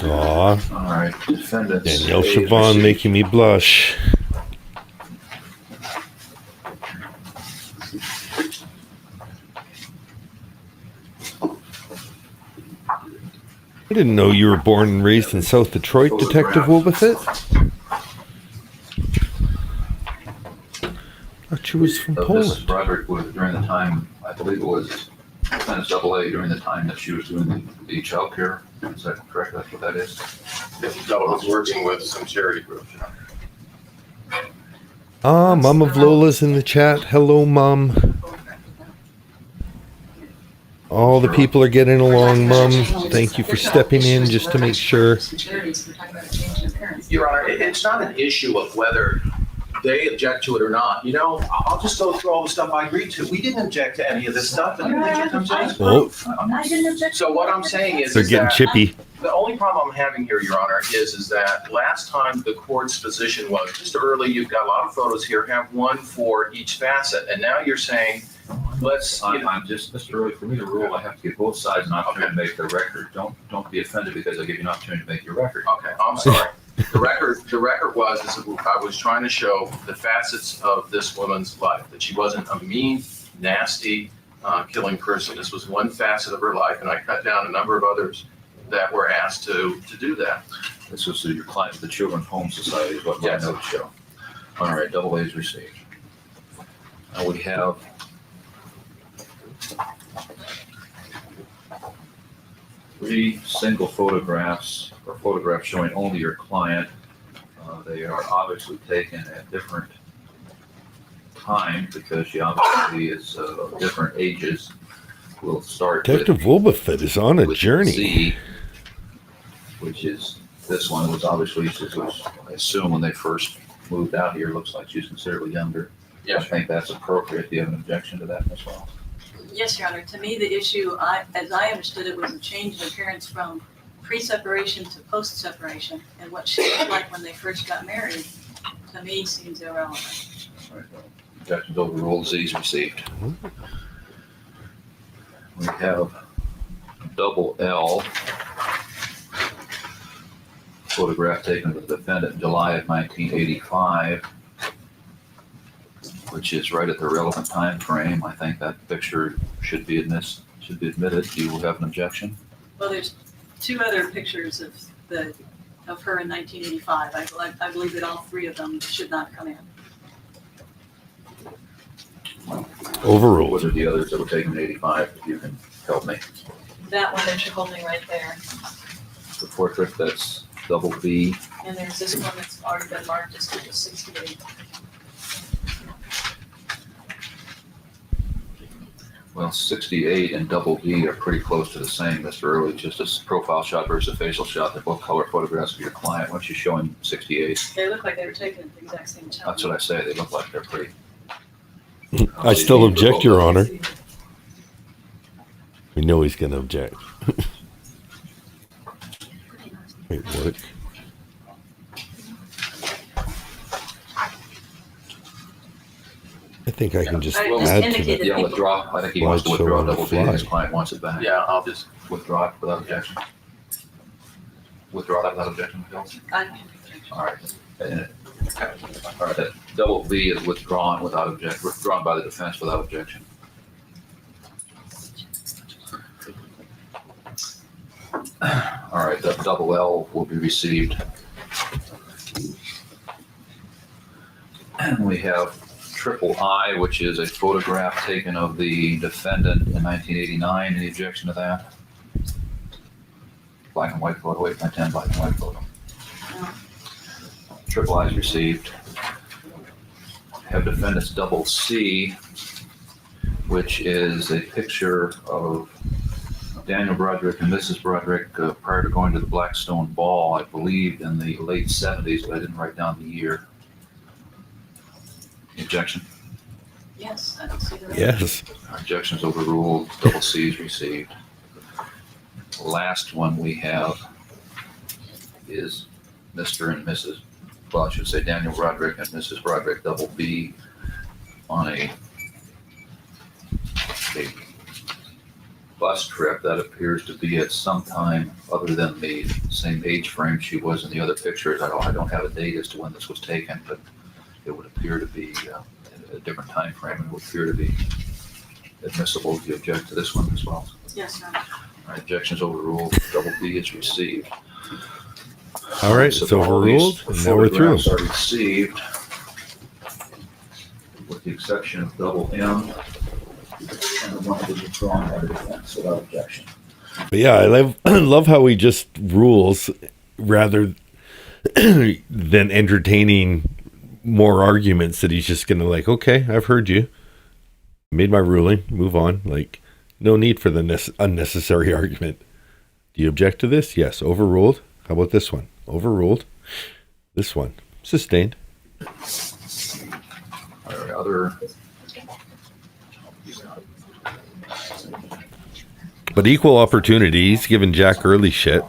aw, All right, defendants. Danielle A is Siobhan received. making me blush. I didn't know you were born and raised in South Detroit, Detective Wolbethit. Thought you was from Mrs. Poland. Broderick was during the time, I believe it was defendants AA during the time that she was doing the child care. Is that correct? That's what that is? No, I was working with some charity groups. Ah, Mom of Lola's in the chat. Hello, Mom. All the people are getting along, Mom. Thank you for stepping in just to make sure. Securities, we're talking about a change in appearance. Your Honor, it's not an issue of whether they object to it or not. You know, I'll just go through all the stuff I agreed to. We didn't object to any of this stuff, and it comes in as Oh, proof. I didn't object. So what I'm saying is they're is getting that chippy. the only problem I'm having here, Your Honor, is that last time the court's position was, Mr. Early, you've got a lot of photos here, have one for each facet, and now you're saying, let's, you know, I'm just, Mr. Early, for me to rule, I have to give both sides an opportunity to make their record. Don't be offended because I give you an opportunity to make your record. okay, I'm sorry. The record was, is that I was trying to show the facets of this woman's life, that she wasn't a mean, nasty, killing person. This was one facet of her life, and I cut down a number of others that were asked to do that. This was your client with the Children's Home Society is what my Yes. notes show. All right, double A's received. Now we have three single photographs, or photographs showing only your client. They are obviously taken at different times because she obviously is of different ages. We'll start with Detective Wolbethit is on a with journey. Z, which is this one was obviously, I assume when they first moved out here, looks like she's considerably younger. I Yes, think that's appropriate. Do you have an objection to that as well? Yes, Your Honor. To me, the issue, as I understood it, was a change in appearance from pre-separation to post-separation. And what she looked like when they first got married, to me, seems irrelevant. All right, objections overruled, Z's received. We have double L, photograph taken of the defendant in July of 1985, which is right at the relevant time frame. I think that picture should be admitted. Do you have an objection? Well, there's two other pictures of her in 1985. I believe that all three of them should not come in. Overruled. What are the others that were taken in 85? If you can help me. That one that you're holding right there. The portrait, that's double B. And there's this one that's already been marked as 68. Well, 68 and double B are pretty close to the same, Mr. Early. Just a profile shot versus a facial shot. They're both color photographs of your client. Why don't you show him 68? They look like they were taken at the exact same time. That's what I say. They look like they're pretty. I still object, Your Honor. We know he's going to object. Wait, what? I think I can just I just add to indicated- that. Yeah, withdraw. I think he wants to withdraw Slideshow on the double B. His fly. client wants it back. yeah, I'll just, Withdraw it without objection. Withdraw that without objection, Bill. All right. And- All right, that double B is withdrawn without objection, withdrawn by the defense without objection. All right, that double L will be received. And we have triple I, which is a photograph taken of the defendant in 1989. Any objection to that? Black and white photo, 8x10 black and white photo. Triple I is received. Have defendant's double C, which is a picture of Daniel Broderick and Mrs. Broderick prior to going to the Blackstone Ball, I believe in the late 70s, but I didn't write down the year. Objection? Yes, I don't see the. Yes. Objections overruled, double C is received. The last one we have is Mr. and Mrs., well, I should say Daniel Broderick and Mrs. Broderick, double B, on a bus trip that appears to be at some time other than the same age frame she was in the other pictures. I don't have a date as to when this was taken, but it would appear to be a different time frame and would appear to be admissible. Do you object to this one as well? Yes, Your Honor. All right, objections overruled, double B is received. All right, So it's all these overruled, and now we're through. photographs are received, with the exception of double M, and the one that was withdrawn by the defense without objection. But yeah, I love how he just rules rather than entertaining more arguments that he's just going to like, okay, I've heard you. Made my ruling, move on. Like, no need for the unnecessary argument. Do you object to this? Yes, overruled. How about this one? Overruled. This one, sustained. All right, other, But equal opportunity, he's giving Jack early shit.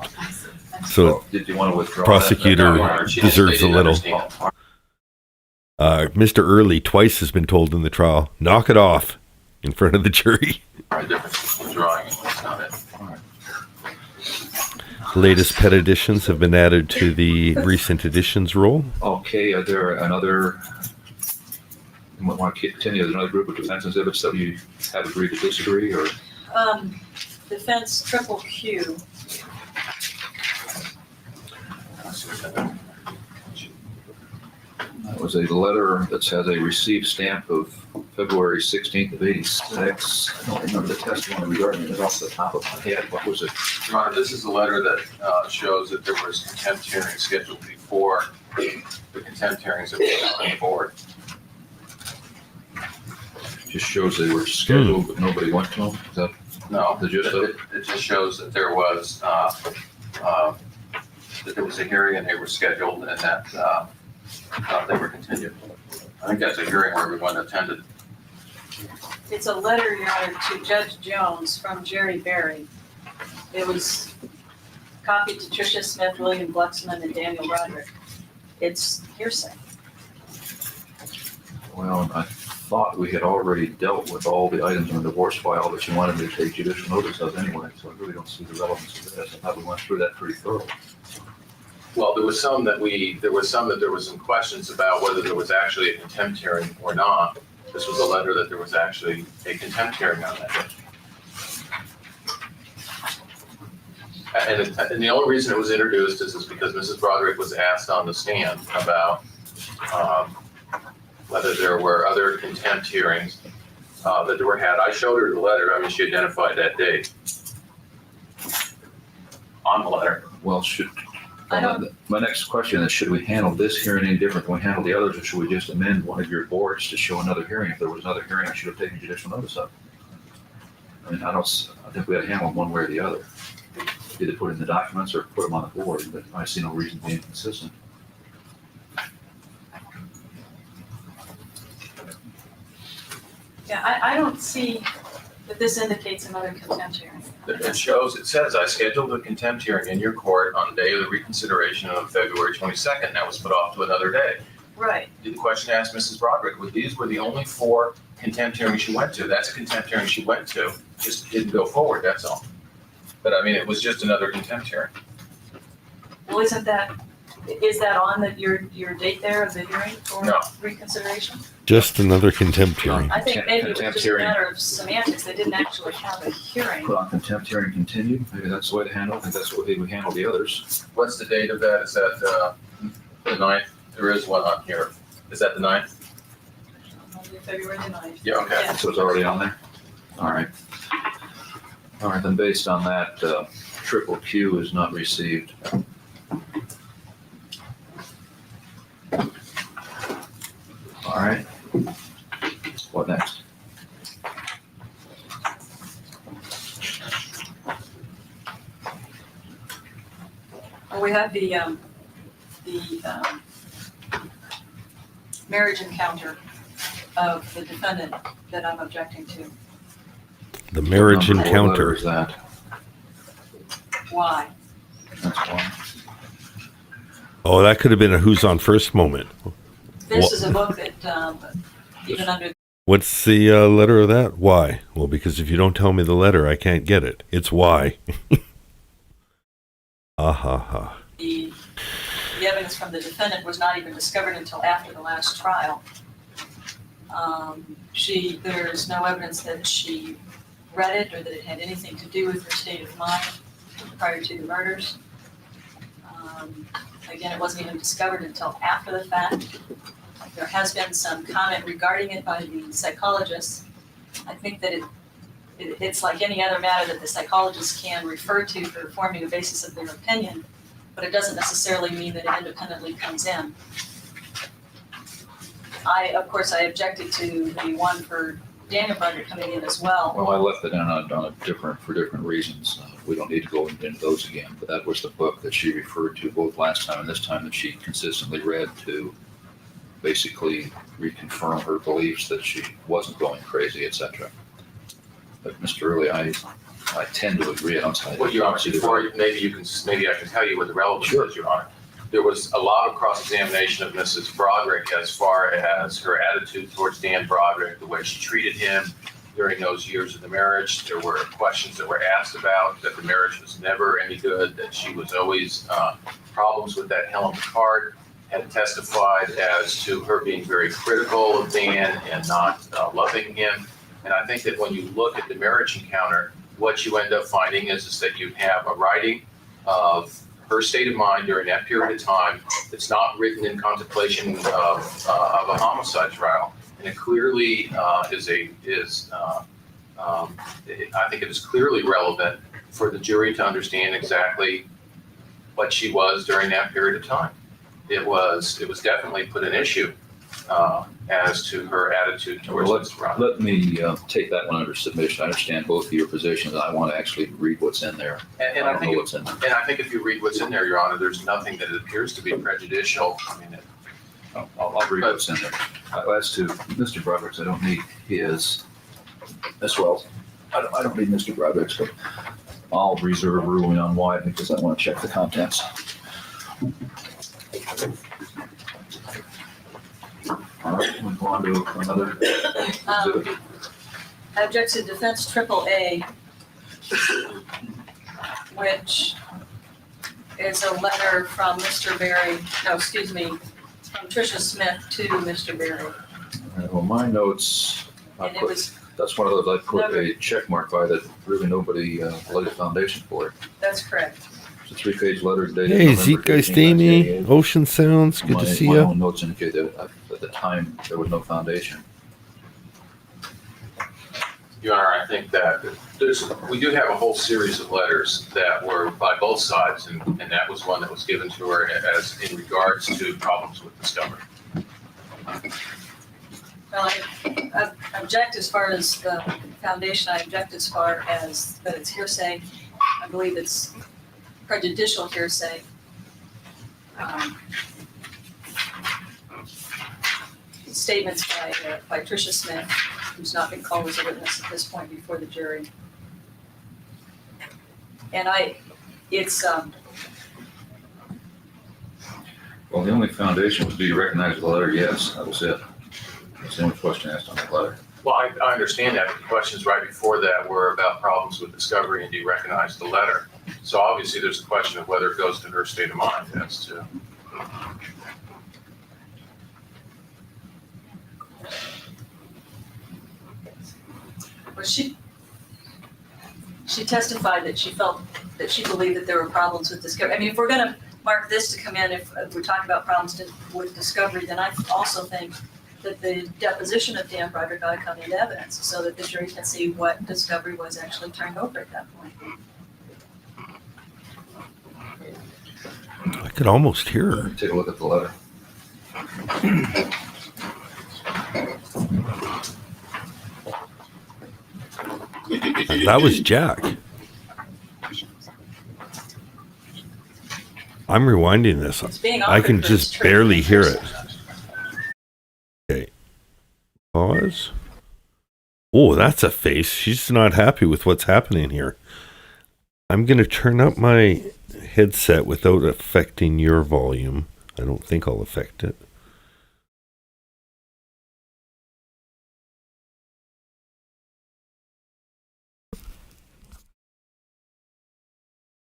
So did you want to withdraw? prosecutor that? She deserves a didn't little. understand. Mr. Early twice has been told in the trial, knock it off in front of the jury. The difference between withdrawing and that's not it. Latest pet editions have been added to the recent editions roll. Okay, are there another, you want to continue, there's another group of defense exhibits that you have agreed to disagree, or? Defense triple Q. That was a letter that has a received stamp of February 16th of 86. I don't remember the testimony regarding it. It's off the top of my head. What was it? Your Honor, this is a letter that shows that there was contempt hearing scheduled before the contempt hearings that were on board. Just shows they were scheduled, but nobody went to them. Is that No, The gist of it? it just shows that there was that there was a hearing and they were scheduled and that they were continued. I think that's a hearing where everyone attended. It's a letter, Your Honor, to Judge Jones from Jerry Berry. It was copied to Tricia Smith, William Glucksman, and Daniel Broderick. It's hearsay. Well, I thought we had already dealt with all the items in the divorce file that you wanted me to take judicial notice of anyway, so I really don't see the relevance of this. I thought we went through that pretty thoroughly. Well, there was some that there was some questions about whether there was actually a contempt hearing or not. This was a letter that there was actually a contempt hearing on that day. And the only reason it was introduced is because Mrs. Broderick was asked on the stand about whether there were other contempt hearings that were had. I showed her the letter. I mean, she identified that date on the letter. Well, my next question is, should we handle this hearing any different than we handle the others, or should we just amend one of your boards to show another hearing? If there was another hearing, I should have taken judicial notice of. I mean, I think we had to handle them one way or the other. Either put in the documents or put them on the board, but I see no reason to be inconsistent. Yeah, I don't see that this indicates another contempt hearing. It says, I scheduled a contempt hearing in your court on the day of the reconsideration on February 22nd. That was put off to another day. Right. The question asked Mrs. Broderick, these were the only 4 contempt hearings she went to. That's a contempt hearing she went to. Just didn't go forward, that's all. But I mean, it was just another contempt hearing. Well, is that on your date there of the hearing for No. reconsideration? Just another contempt hearing. I think maybe it was Contempt just a hearing. matter of semantics. They didn't actually have a hearing. Put on contempt hearing continued. Maybe that's the way to handle it. I think that's the way we handle the others. What's the date of that? Is that the 9th? There is one on here. Is that the 9th? Monday, February the 9th. Yeah, okay. Yeah. So it's already on there? All right. All right, then based on that, triple Q is not received. All right. What next? Well, we have the marriage encounter of the defendant that I'm objecting to. The marriage What letter encounter. is that? Why? That's one. Oh, that could have been a who's on first moment. This Wha- is a book that even under What's the letter of that? Why? Well, because if you don't tell me the letter, I can't get it. It's why. the evidence from the defendant was not even discovered until after the last trial. There's no evidence that she read it or that it had anything to do with her state of mind prior to the murders. Again, it wasn't even discovered until after the fact. There has been some comment regarding it by the psychologist. I think that it's like any other matter that the psychologist can refer to for forming a basis of their opinion, but it doesn't necessarily mean that it independently comes in. Of course, I objected to the one for Daniel Broderick coming in as well. Well, I left it on for different reasons. We don't need to go into those again, but that was the book that she referred to both last time and this time that she consistently read to basically reconfirm her beliefs that she wasn't going crazy, etc. But Mr. Early, I tend to agree. I don't say. Well, Your Honor, maybe I can tell you what the relevance is, Your Honor. There was a lot of cross-examination of Mrs. Broderick as far as her attitude towards Dan Broderick, the way she treated him during those years of the marriage. There were questions that were asked about that the marriage was never any good, that she was always problems with that Helen Picard, had testified as to her being very critical of Dan and not loving him. And I think that when you look at the marriage encounter, what you end up finding is that you have a writing of her state of mind during that period of time that's not written in contemplation of a homicide trial. And it clearly I think it is clearly relevant for the jury to understand exactly what she was during that period of time. It was definitely put an issue as to her attitude towards Well, Mr. Roderick. let me take that one under submission. I understand both of your positions. I want to actually read what's in there. And I I don't think, know what's in there. and I think if you read what's in there, Your Honor, there's nothing that appears to be prejudicial. I mean, I'll read what's in there. As to Mr. Broderick's, I don't need his as well. I don't need Mr. Broderick's, but I'll reserve ruling on why, because I want to check the contents. All right, we'll go on to another exhibit. I object to defense AAA, which is a letter from Mr. Berry, no, excuse me, from Tricia Smith to Mr. Berry. All right, well, my notes, And it was, that's one of those I put a check mark by that really nobody laid a foundation for it. that's correct. It's a 3-page letter dated Hey, November Zeke, guys, 15th, Damie, 1988. Ocean Sounds, good to see My you. own notes indicate that at the time, there was no foundation. Your Honor, I think that we do have a whole series of letters that were by both sides, and that was one that was given to her as in regards to problems with discovery. Well, I object as far as the foundation, I object as far as that it's hearsay. I believe it's prejudicial hearsay. Statements by Tricia Smith, who's not been called as a witness at this point before the jury. And it's, Well, the only foundation was, do you recognize the letter? Yes, that was it. That's the only question asked on that letter. Well, I understand that, but the questions right before that were about problems with discovery and do you recognize the letter? So obviously, there's a question of whether it goes to her state of mind as to. well, she testified that she felt, that she believed that there were problems with discovery. I mean, if we're gonna mark this to come in, if we're talking about problems with discovery, then I also think that the deposition of Dan Broderick ought to come into evidence so that the jury can see what discovery was actually turned over at that point. I could almost hear her. Take a look at the letter. That was Jack. I'm rewinding this. It's being I can offered for its just truth. barely hear it. Okay. Pause. Oh, that's a face. She's not happy with what's happening here. I'm going to turn up my headset without affecting your volume. I don't think I'll affect it.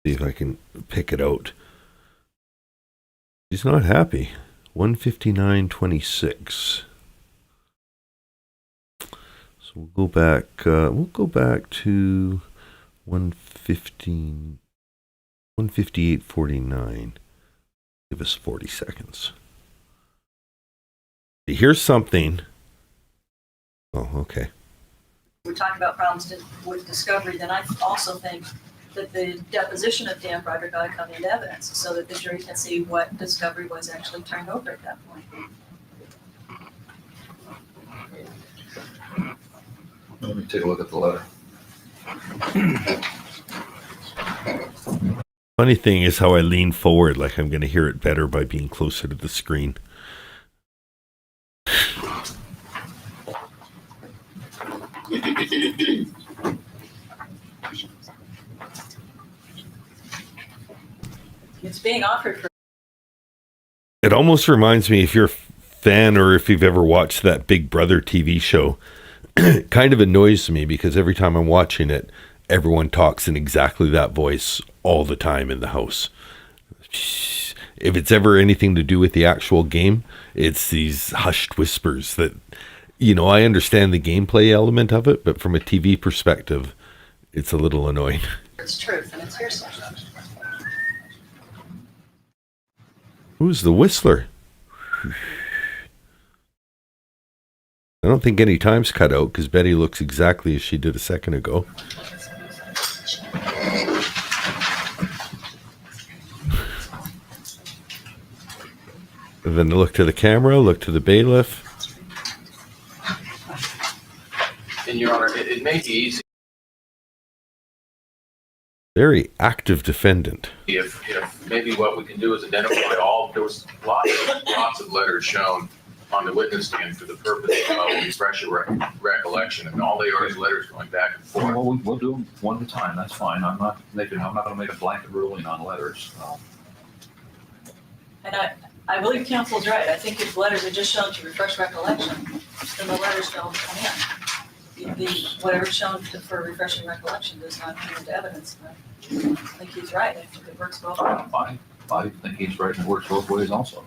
See if I can pick it out. She's not happy. 159.26. So we'll go back. We'll go back to 115. 158.49. Give us 40 seconds. Here's something. Oh, okay. We're talking about problems with discovery, then I also think that the deposition of Dan Broderick ought to come into evidence so that the jury can see what discovery was actually turned over at that point. Let me take a look at the letter. Funny thing is how I lean forward like I'm going to hear it better by being closer to the screen. It's being offered for. It almost reminds me, if you're a fan or if you've ever watched that Big Brother TV show, it kind of annoys me because every time I'm watching it, everyone talks in exactly that voice all the time in the house. If it's ever anything to do with the actual game, it's these hushed whispers that, you know, I understand the gameplay element of it, but from a TV perspective, it's a little annoying. It's truth and it's hearsay. Who's the whistler? I don't think any time's cut out because Betty looks exactly as she did a second ago. Then look to the camera, look to the bailiff. And Your Honor, it may be easy Very active defendant. if maybe what we can do is identify all, there was lots of letters shown on the witness stand for the purpose of refresher recollection, and all they are is letters going back and forth. Well, we'll do them one at a time, that's fine. I'm not gonna make a blanket ruling on letters. And I believe counsel's right. I think if letters are just shown to refresh recollection, then the letters don't come in. Whatever's shown for refreshing recollection does not come into evidence. But I think he's right. I think it works both ways. I think he's right and it works both ways also.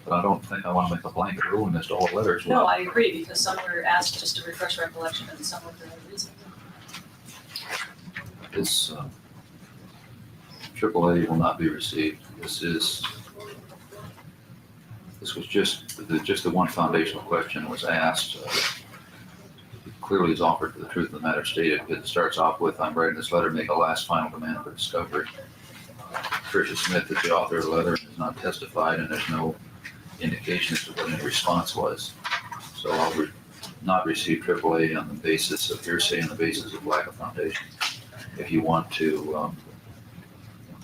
But I don't think I want to make a blanket ruling as to all letters. No, I agree, because some were asked just to refresh recollection and some were for no reason. This AAA will not be received. This was just the one foundational question that was asked. Clearly is offered for the truth of the matter stated. It starts off with, I'm writing this letter, make a last final demand for discovery. Tricia Smith is the author of the letter, has not testified, and there's no indication as to what any response was. So I'll not receive AAA on the basis of hearsay and the basis of lack of foundation. If you want to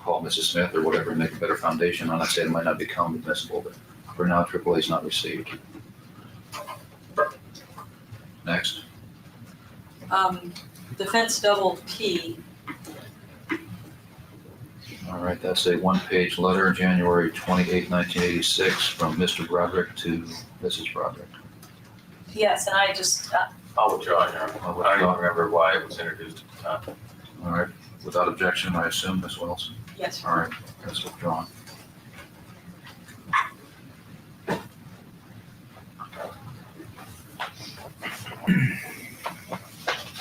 call Mrs. Smith or whatever and make a better foundation, I'm not saying it might not become admissible, but for now, AAA is not received. Next. Defense double P. All right, that's a one-page letter, January 28, 1986, from Mr. Broderick to Mrs. Broderick. Yes, and I just, I'll withdraw, Your Honor. I don't remember why it was introduced at the time. All right, without objection, I assume, Ms. Wilson? yes. All right, that's withdrawn.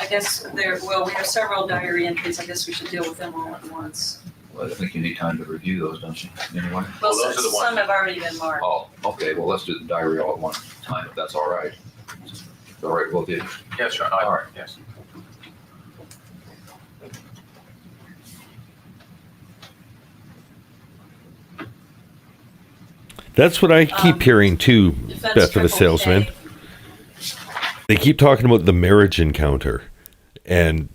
I guess we have several diary entries. I guess we should deal with them all at once. Well, I think you need time to review those, don't you, anyway? Well, those are the some have already been marked. Oh, okay, well, let's do the diary all at one time, if that's all right. All right, we'll do. Yes, Your Honor. All right. Yes. That's what I keep hearing too, Defense Beth of a triple salesman. K. They keep talking about the marriage encounter. And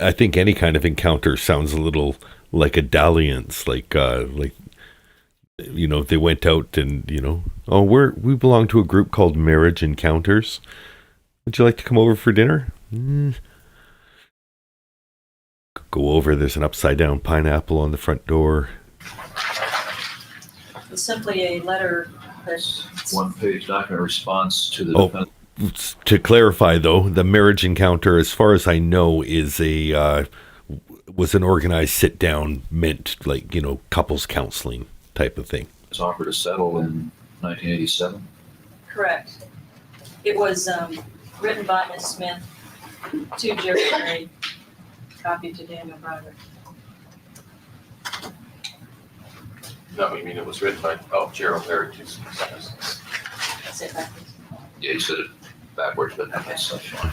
I think any kind of encounter sounds a little like a dalliance, like you know, they went out and, you know, oh, we belong to a group called Marriage Encounters. Would you like to come over for dinner? Go over, there's an upside down pineapple on the front door. It's simply a letter that's One-page document response to the Oh. defense. To clarify, though, the marriage encounter, as far as I know, is was an organized sit-down, meant like, you know, couples counseling type of thing. Was offered to settle in 1987. correct. It was written by Ms. Smith to Jerry Perry, copied to Daniel Broderick. No, you mean it was written by, Gerald Perry. That's it backwards. Yeah, you said it backwards, but that's fine.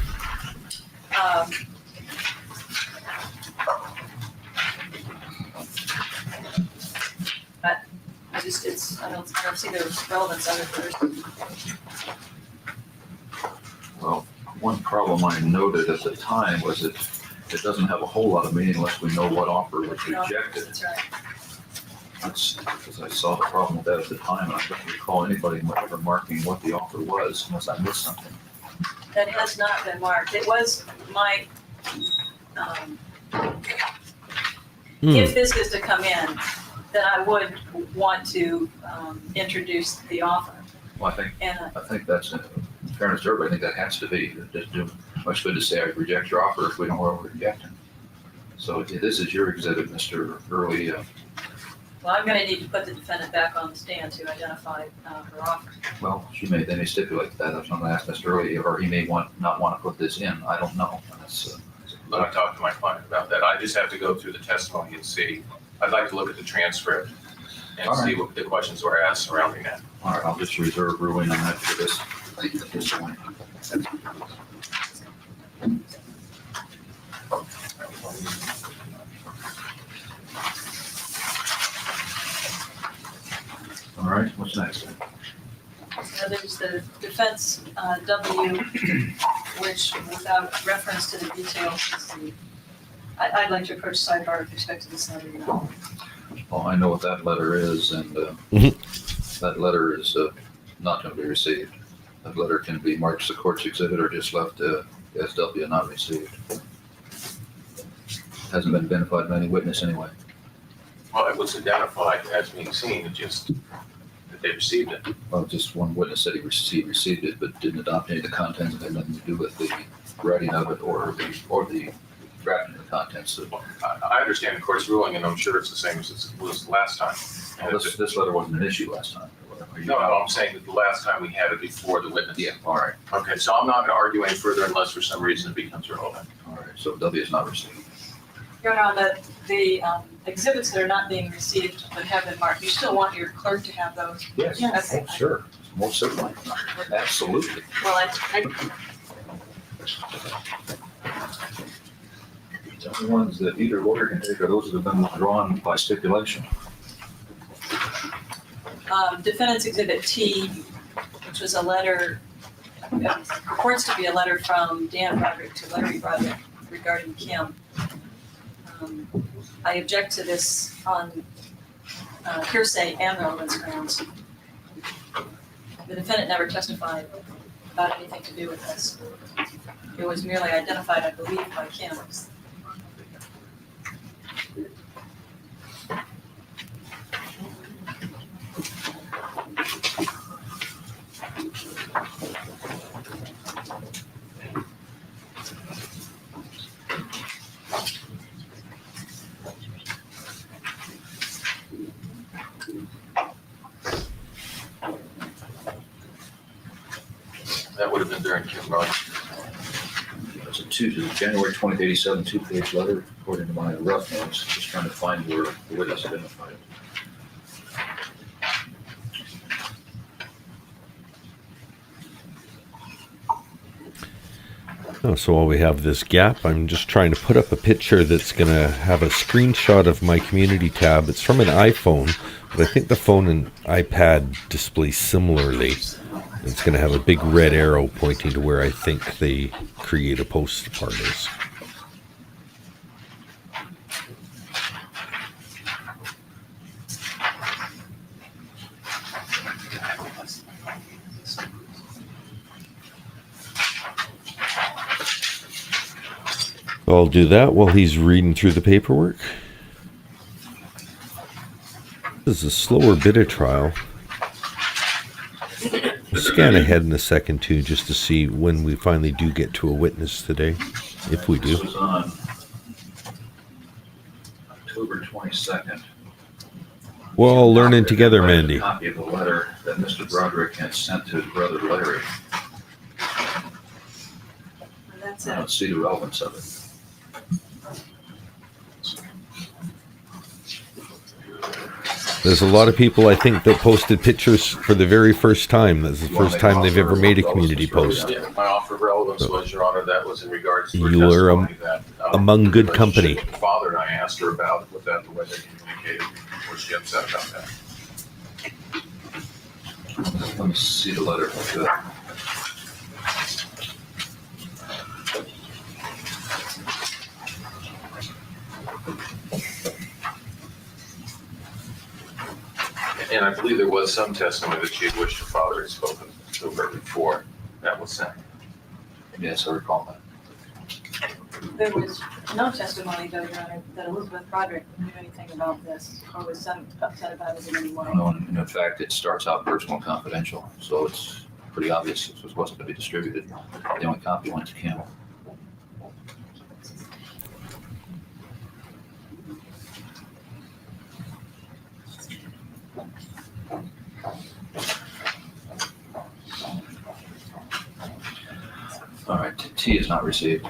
I don't see the relevance of it first. Well, one problem I noted at the time was that it doesn't have a whole lot of meaning unless we know what offer was No, rejected. that's right. That's because I saw the problem with that at the time, and I don't recall anybody ever marking what the offer was unless I missed something. That has not been marked. It was my, if this is to come in, then I would want to introduce the offer. Well, And I think that's, in fairness to everybody, I think that has to be. It doesn't do much good to say I reject your offer if we don't know what we're rejecting. So this is your exhibit, Mr. Early. well, I'm gonna need to put the defendant back on the stand to identify her offer. Well, she may then stipulate that. That's what I'm going to ask Mr. Early, or he may not want to put this in. I don't know. That's, But I talked to my client about that. I just have to go through the testimony and see. I'd like to look at the transcript and All right. see what the questions were asked surrounding that. all right, I'll just reserve ruling on that for this point. All right, what's next? the defense W, which without reference to the details, is I'd like to approach sidebar with respect to this letter. Well, I know what that letter is, and that letter is not going to be received. That letter can be marked as a court's exhibit or just left as W not received. Hasn't been identified by any witness anyway. Well, it was identified as being seen, it just, that they received it. Well, just one witness said he received it, but didn't adopt any of the contents. It had nothing to do with the writing of it or the drafting of the contents. So, I understand the court's ruling, and I'm sure it's the same as it was last time. And this letter wasn't an issue last time. No, I'm saying that the last time we had it before the witness. Yeah, all right. Okay, so I'm not going to argue any further unless for some reason it becomes relevant. All right, so W is not received. Your Honor, the exhibits that are not being received but have been marked, you still want your clerk to have those? Yes. Yes. Oh, sure. Most certainly. Absolutely. Well, The only ones that either lawyer can take are those that have been withdrawn by stipulation. Defendant's Exhibit T, which was a letter, purports to be a letter from Dan Broderick to Larry Broderick regarding Kim. I object to this on hearsay and relevance grounds. The defendant never testified about anything to do with this. It was merely identified, I believe, by Kim. That would have been during Kim Rogers. It's a January 20th, 87, two-page letter, according to my rough notes. Just trying to find where the witness identified it. Oh, so while we have this gap, I'm just trying to put up a picture that's going to have a screenshot of my community tab. It's from an iPhone, but I think the phone and iPad display similarly. It's going to have a big red arrow pointing to where I think the create a post part is. I'll do that while he's reading through the paperwork. This is a slower bit of trial. I'll scan ahead in a second too, just to see when we finally do get to a witness today, if we do. This was on October 22nd. We're all learning together, Mandy. A copy of the letter that Mr. Broderick had sent to his brother Larry. And that's I it. don't see the relevance of it. There's a lot of people, I think, that posted pictures for the very first time. That's the first time they've ever made a community post. Yeah, my offer of relevance was, Your Honor, that was in regards to her You were testimony that, among good company. relationship with the father and I asked her about with that, the way they communicated, was she upset about that? Let me see the letter. Good. And I believe there was some testimony that she had wished her father had spoken to her before that was sent. Yes, I recall that. There was no testimony, though, Your Honor, that Elizabeth Broderick knew anything about this or was upset about it in any way. No, and in fact, it starts out personal and confidential, so it's pretty obvious this wasn't to be distributed. The only copy went to Kim. All right, T is not received.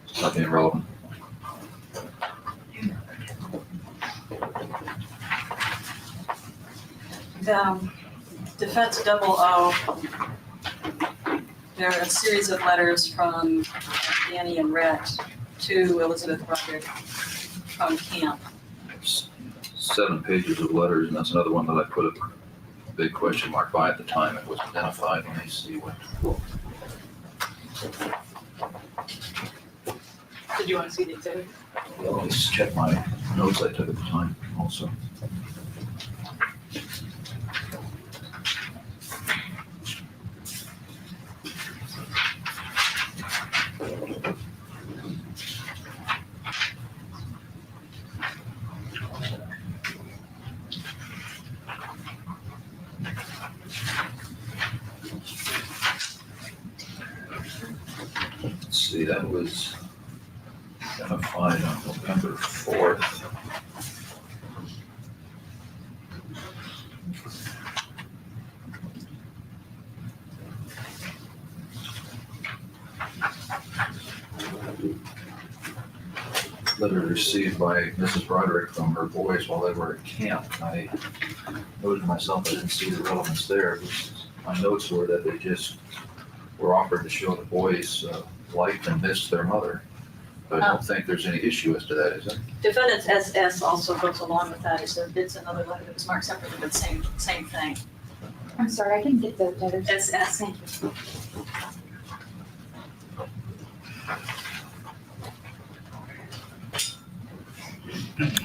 It's not being relevant. Defense double O, there are a series of letters from Danny and Rhett to Elizabeth Broderick from camp. It's 7 pages of letters, and that's another one that I put big question mark by at the time it was identified. Let me see what. Did you want to see the exhibit? Well, let's check my notes I took at the time also. Let's see, that was identified on November 4th. Letter received by Mrs. Broderick from her boys while they were at camp. I noted to myself I didn't see the relevance there. My notes were that they just were offered to show the boys liked and missed their mother. But I don't think there's any issue as to that, is there? Defendant's SS also goes along with that. It's another letter that was marked separately, but same thing. I'm sorry, I didn't get the letters. SS. Thank you.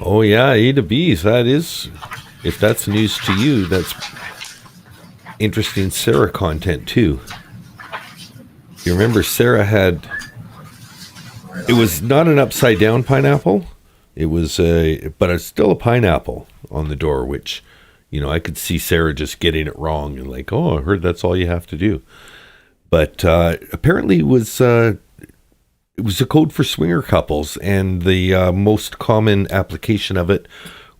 Oh yeah, A to B's. That is, if that's news to you, that's interesting Sarah content too. You remember Sarah had, it was not an upside down pineapple. It was but it's still a pineapple on the door, which, you know, I could see Sarah just getting it wrong and like, oh, I heard that's all you have to do. But apparently it was a code for swinger couples, and the most common application of it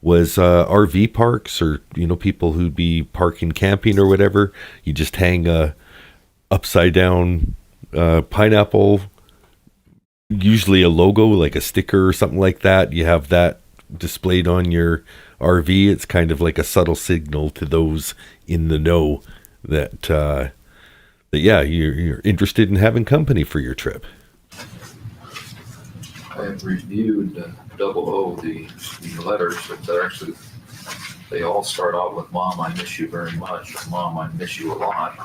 was RV parks, or, you know, people who'd be parking, camping or whatever. You just hang a upside down pineapple, usually a logo like a sticker or something like that. You have that displayed on your RV. It's kind of like a subtle signal to those in the know that yeah, you're interested in having company for your trip. I have reviewed double O, the letters, but they're actually, they all start out with Mom, I miss you very much, or Mom, I miss you a lot.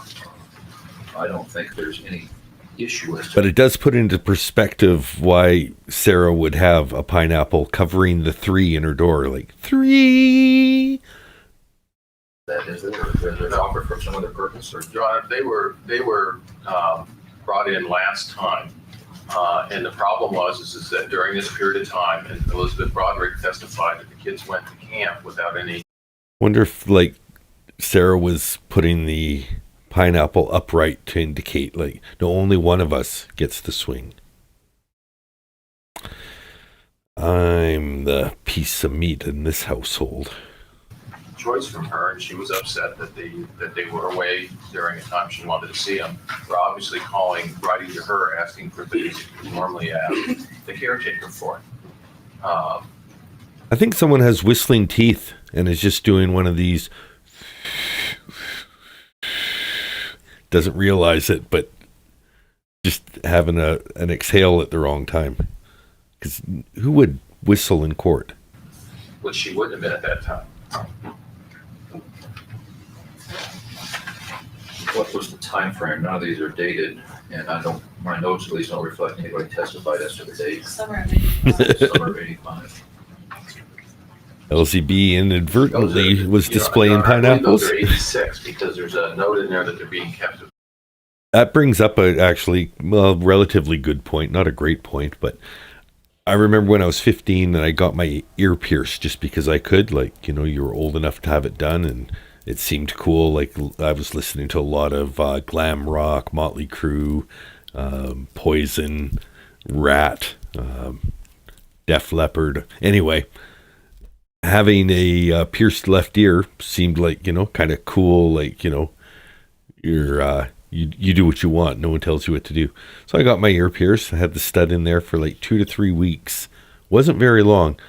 I don't think there's any issue as to. But it does put into perspective why Sarah would have a pineapple covering the 3 in her door, like 3. That is, they're offered for some other purpose, or John, they were brought in last time. And the problem is that during this period of time, and Elizabeth Broderick testified that the kids went to camp without any. Wonder if, like, Sarah was putting the pineapple upright to indicate, like, no, only one of us gets to swing. I'm the piece of meat in this household. Choice from her, and she was upset that they were away during a time she wanted to see them. We're obviously writing to her, asking for things we normally ask the caretaker for. I think someone has whistling teeth and is just doing one of these, doesn't realize it, but just having an exhale at the wrong time. Because who would whistle in court? Which she wouldn't have been at that time. what was the time frame? None of these are dated, and my notes at least don't reflect anybody testified as to the date. Summer of 85. Summer of 85. LCB inadvertently was displaying I believe pineapples. those are 86 because there's a note in there that they're being kept. That brings up a actually, well, relatively good point. Not a great point, but I remember when I was 15 and I got my ear pierced just because I could. Like, you know, you were old enough to have it done and it seemed cool. Like, I was listening to a lot of glam rock, Motley Crue, Poison, Rat, Def Leppard. Anyway, having a pierced left ear seemed like, you know, kind of cool. Like, you know, you're you do what you want. No one tells you what to do. So I got my ear pierced. I had the stud in there for like 2 to 3 weeks. Wasn't very long.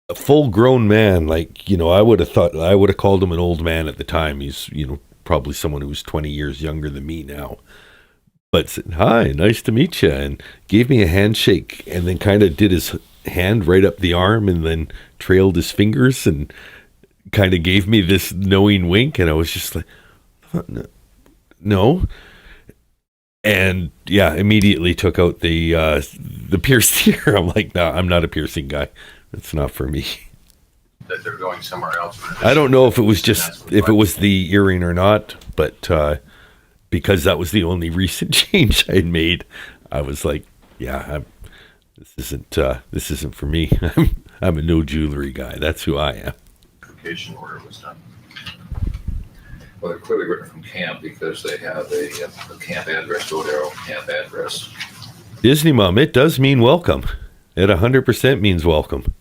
A full grown man, like, you know, I would have called him an old man at the time. He's, you know, probably someone who was 20 years younger than me now. But said, "Hi, nice to meet you," and gave me a handshake and then kind of did his hand right up the arm and then trailed his fingers and kind of gave me this knowing wink, and I was just like, no. And yeah, immediately took out the pierced ear. I'm like, no, I'm not a piercing guy. That's not for me. That they're going somewhere else. I don't know if it was just if it was the earring or not, but because that was the only recent change I had made, I was like, yeah, this isn't for me. I'm a no jewelry guy. That's who I am. Application order was done. Well, they're clearly written from camp because they have a camp address, Bodero camp address. Disney Mom, it does mean welcome. It 100% means welcome.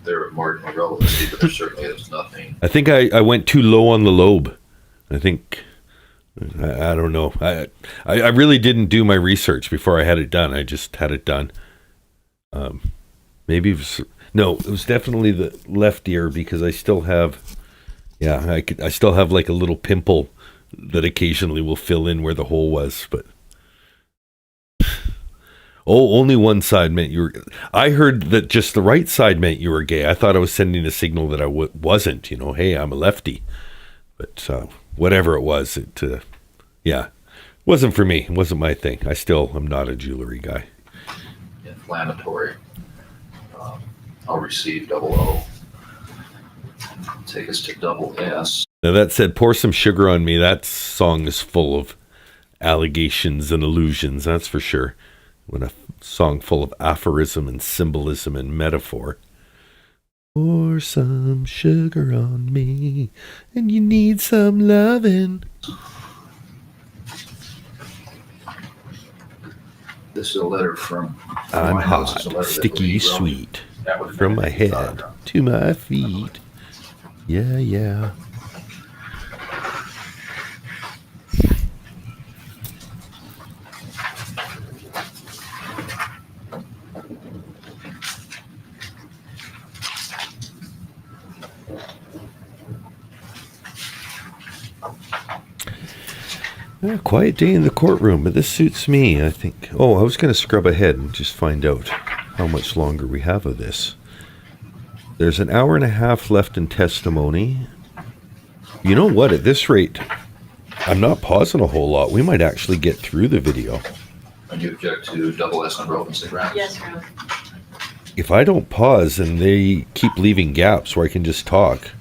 They're marginal relevancy, but there certainly is nothing. I think I went too low on the lobe. I think, I don't know. I really didn't do my research before I had it done. I just had it done. Maybe it was definitely the left ear because I still have, I still have like a little pimple that occasionally will fill in where the hole was, but only one side meant you were. I heard that just the right side meant you were gay. I thought I was sending a signal that I wasn't, hey, I'm a lefty. But whatever it was, it wasn't for me. It wasn't my thing. I still am not a jewelry guy. Inflammatory. I'll receive O. Take us to double S. Now that said, Pour Some Sugar on Me. That song is full of allegations and allusions, that's for sure. When a song full of aphorism and symbolism and metaphor. Pour some sugar on me, and you need some lovin'. This is a letter from I'm my house. It's a hot, letter that sticky, was wrote. sweet, That would have from been my head to my feet. Yeah. Yeah, quiet day in the courtroom, but this suits me, I think. Oh, I was going to scrub ahead and just find out how much longer we have of this. There's an hour and a half left in testimony. You know what? At this rate, I'm not pausing a whole lot. We might actually get through the video. And you object to double S on relevancy grounds? Yes, really. If I don't pause and they keep leaving gaps where I can just talk.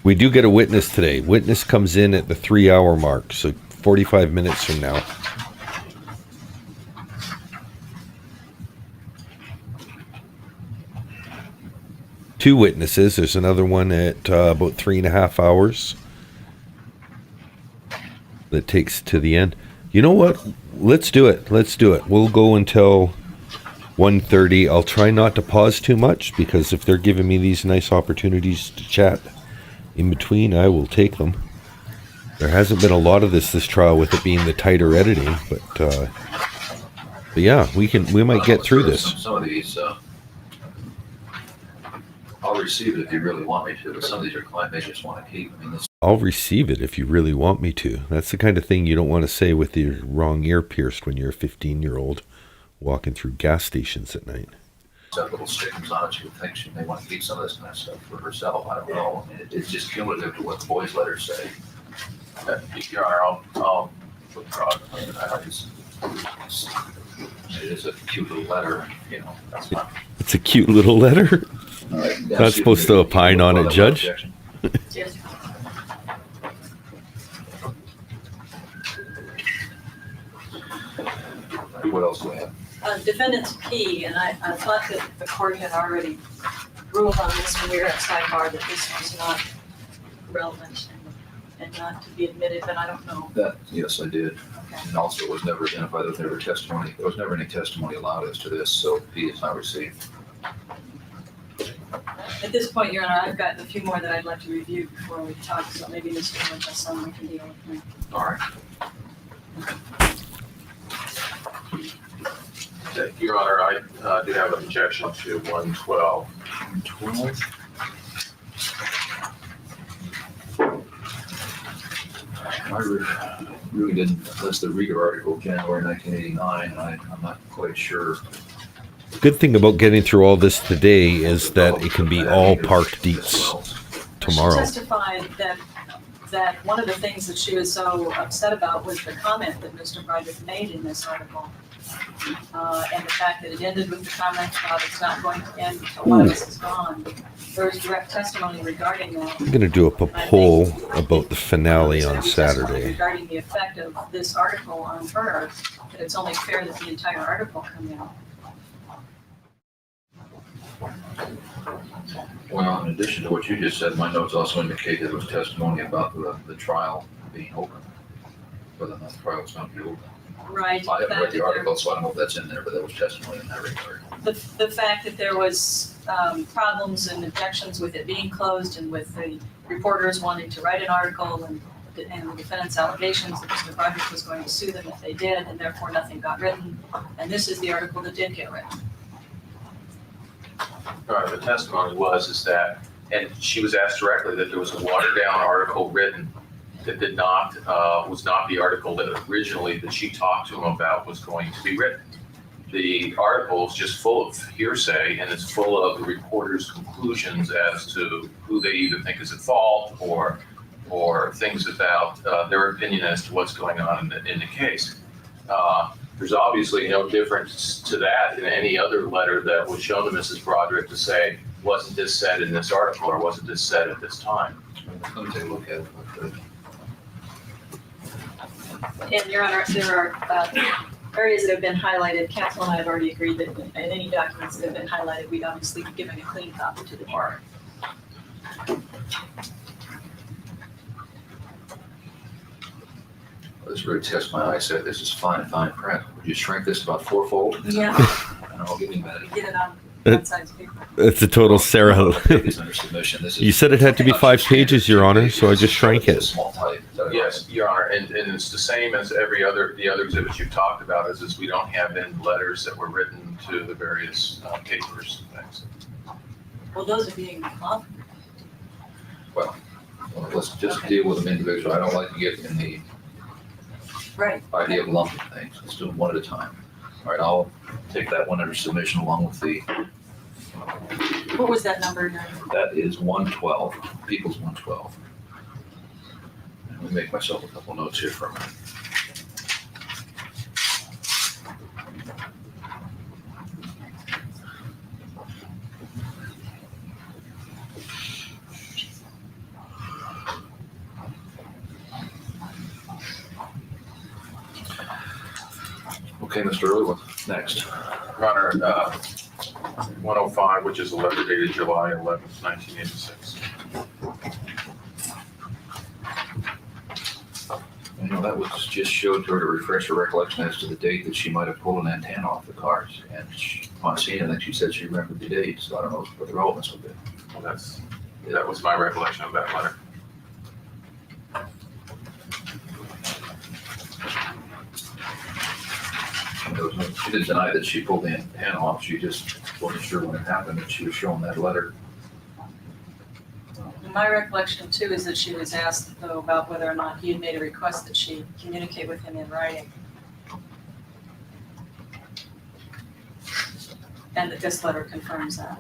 We do get a witness today. Witness comes in at the 3-hour mark, so 45 minutes from now. Two witnesses. There's another one at about 3.5 hours. That takes to the end. You know what? Let's do it. We'll go until 1:30. I'll try not to pause too much because if they're giving me these nice opportunities to chat in between, I will take them. There hasn't been a lot of this trial with it being the tighter editing, but yeah, we might get through this. Some of these, I'll receive it if you really want me to, but some of these your client may just want to keep. I mean, this. I'll receive it if you really want me to. That's the kind of thing you don't want to say with your wrong ear pierced when you're a 15-year-old walking through gas stations at night. Got little stickers on it. She would think she may want to keep some of this kind of stuff for herself. I don't know. I mean, it's just cumulative to what the boys' letters say. Your Honor, I'll withdraw. It is a cute little letter, that's fine. It's a cute little letter. All right. Not supposed to opine on it, Judge. Yes. What else do we have? Defendant's P, and I thought that the court had already ruled on this when we were at sidebar that this was not relevant and not to be admitted, but I don't know. That, yes, I did. Okay. And also it was never identified, there was never any testimony allowed as to this, so P is not received. At this point, Your Honor, I've got a few more that I'd like to review before we talk, so maybe Mr. Lopez can deal with me. All right. Your Honor, I do have an objection to 112. 12. I really didn't list the Reader article, January 1989. I'm not quite sure Good thing about getting through all this today is that it can be all parked deets She tomorrow. testified that one of the things that she was so upset about was the comment that Mr. Broderick made in this article. And the fact that it ended with the comment about it's not going to end until one of us is gone. There was direct testimony regarding that. I'm going to do up a poll about the finale on Saturday. Regarding the effect of this article on her, that it's only fair that the entire article come out. Well, in addition to what you just said, my notes also indicate that there was testimony about the trial being open, whether or not the trial was going to be open. Right. I haven't read the article, so I don't know if that's in there, but there was testimony in that regard. The fact that there was problems and objections with it being closed and with the reporters wanting to write an article and the defendant's allegations that Mr. Broderick was going to sue them if they did, and therefore nothing got written. And this is the article that did get written. The testimony is that, and she was asked directly that there was a watered down article written that did not, was not the article that originally that she talked to him about was going to be written. The article is just full of hearsay and it's full of the reporter's conclusions as to who they either think is at fault or things about their opinion as to what's going on in the case. There's obviously no difference to that in any other letter that was shown to Mrs. Broderick to say, wasn't this said in this article or wasn't this said at this time? Let me take a look at it. And Your Honor, there are areas that have been highlighted. Counsel and I have already agreed that in any documents that have been highlighted, we'd obviously be giving a clean copy to the bar. This really tests my eyesight. This is fine print. Would you shrink this about fourfold? Yeah. And I'll give you that. Get it on one side's paper. It's a total Sarah. It's under submission. This is- You said it had to be 5 pages, Your Honor, so I just shrank it. Small type. Is that right? Yes, Your Honor, and it's the same as the other exhibits you've talked about is we don't have in letters that were written to the various papers and things. Well, those are being offered. Well, let's just deal with them individually. I don't like to get in the Right. idea of lumping things. Let's do them one at a time. All right, I'll take that one under submission along with the, What was that number? Your Honor? that is 112, People's 112. Let me make myself a couple notes here for a minute. Okay, Mr. Early, what's next? Your Honor, 105, which is a letter dated July 11th, 1986. You know, that was just showed to her to refresh her recollection as to the date that she might have pulled an antenna off the cars. And upon seeing it, I think she said she remembered the date, so I don't know what the relevance would be. Well, that was my recollection of that letter. She didn't deny that she pulled the antenna off, she just wasn't sure when it happened, and she was showing that letter. My recollection too is that she was asked though about whether or not he had made a request that she communicate with him in writing. And that this letter confirms that.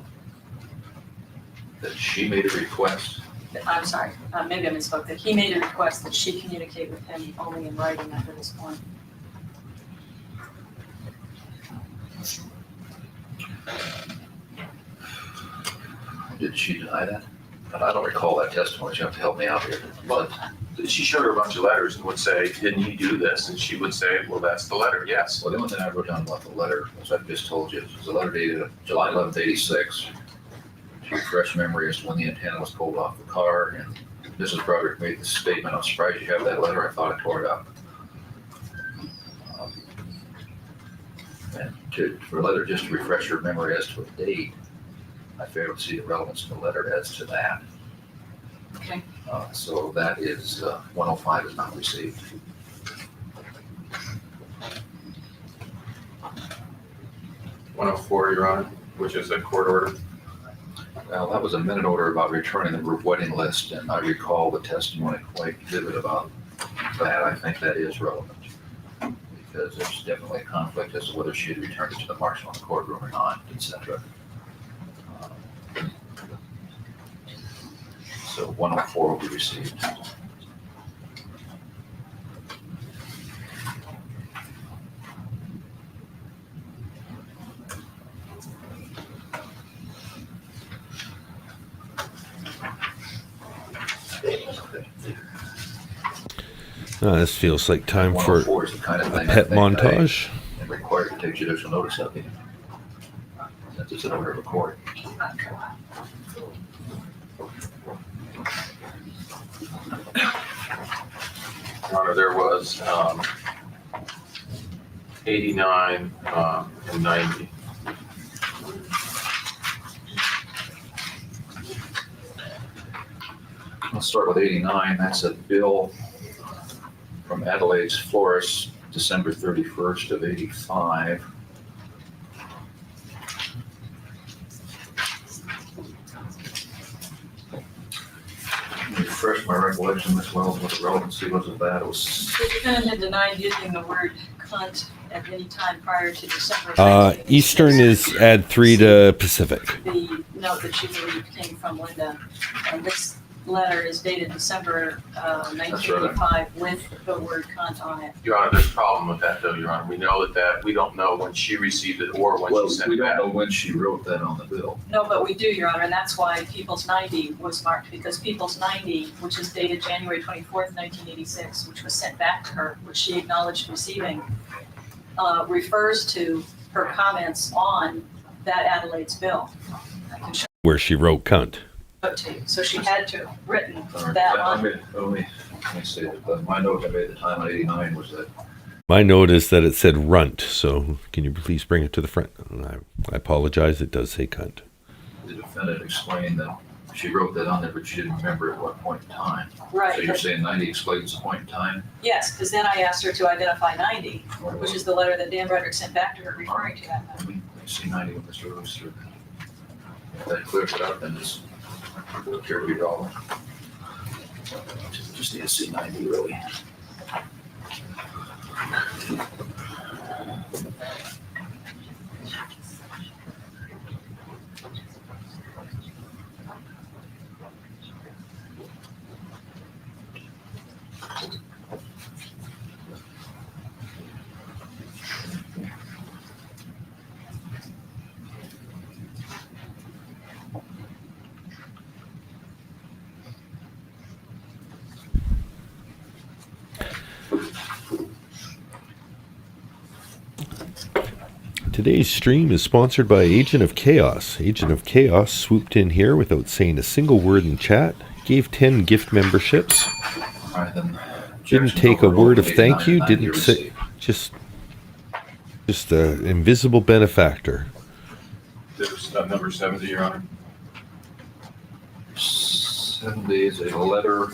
That she made a request. I'm sorry, maybe I misspoke, that he made a request that she communicate with him only in writing at this point. Did she deny that? And I don't recall that testimony, you have to help me out here. Well, she showed her a bunch of letters and would say, didn't he do this? And she would say, well, that's the letter, yes. Well, the only thing I wrote down about the letter, as I just told you, is a letter dated July 11th, 86. To refresh memory as to when the antenna was pulled off the car, and Mrs. Broderick made the statement, I'm surprised you have that letter, I thought I tore it up. And for a letter just to refresh her memory as to a date, I fail to see the relevance of the letter as to that. Okay. So that is 105 is not received. .104, Your Honor, which is a court order. Well, that was a minute order about returning the group wedding list, and I recall the testimony quite vivid about that. I think that is relevant. because there's definitely a conflict as to whether she had returned it to the marshal in the courtroom or not, etc. So 104 will be received. This feels like time for 104 is the kind of a thing I pet think montage. I am required to take judicial notice of it. Since it's an order of a court. Your Honor, there was 89 and 90. Let's start with 89. That's a bill from Adelaide's Florist, December 31st of 85. Refresh my recollection as well as what the relevancy was of that. It was The defendant had denied using the word cunt at any time prior to December. of Eastern 1986. is add 3 to Pacific. The note that she believed came from Linda. And this letter is dated December 1985 with the word cunt on it. Your Honor, there's a problem with that though, Your Honor. We know that we don't know when she received it or when well, she sent we it don't back. know when she wrote that on the bill. No, but we do, Your Honor, and that's why People's 90 was marked, because People's 90, which is dated January 24th, 1986, which was sent back to her, which she acknowledged receiving, refers to her comments on that Adelaide's bill. I can show Where she wrote cunt. it to you. So she had to have written All right, that let on. me say that my note I made at the time on 89 was that My note is that it said runt, so can you please bring it to the front? And I apologize, it does say cunt. the defendant explained that she wrote that on there, but she didn't remember at what point in time. Right. So you're saying 90 explains the point in time? Yes, because then I asked her to identify 90, which is the letter that Dan Broderick sent back to her referring to that. Let me see 90 when Mr. Rose through. If that clears it up, then it's appear to be relevant. Just need to see 90 really. Today's stream is sponsored by Agent of Chaos. Agent of Chaos swooped in here without saying a single word in chat, gave 10 gift memberships, All right, then. didn't take a word of thank you, didn't say, just an invisible benefactor. There's number 70, Your Honor. 70 is a letter,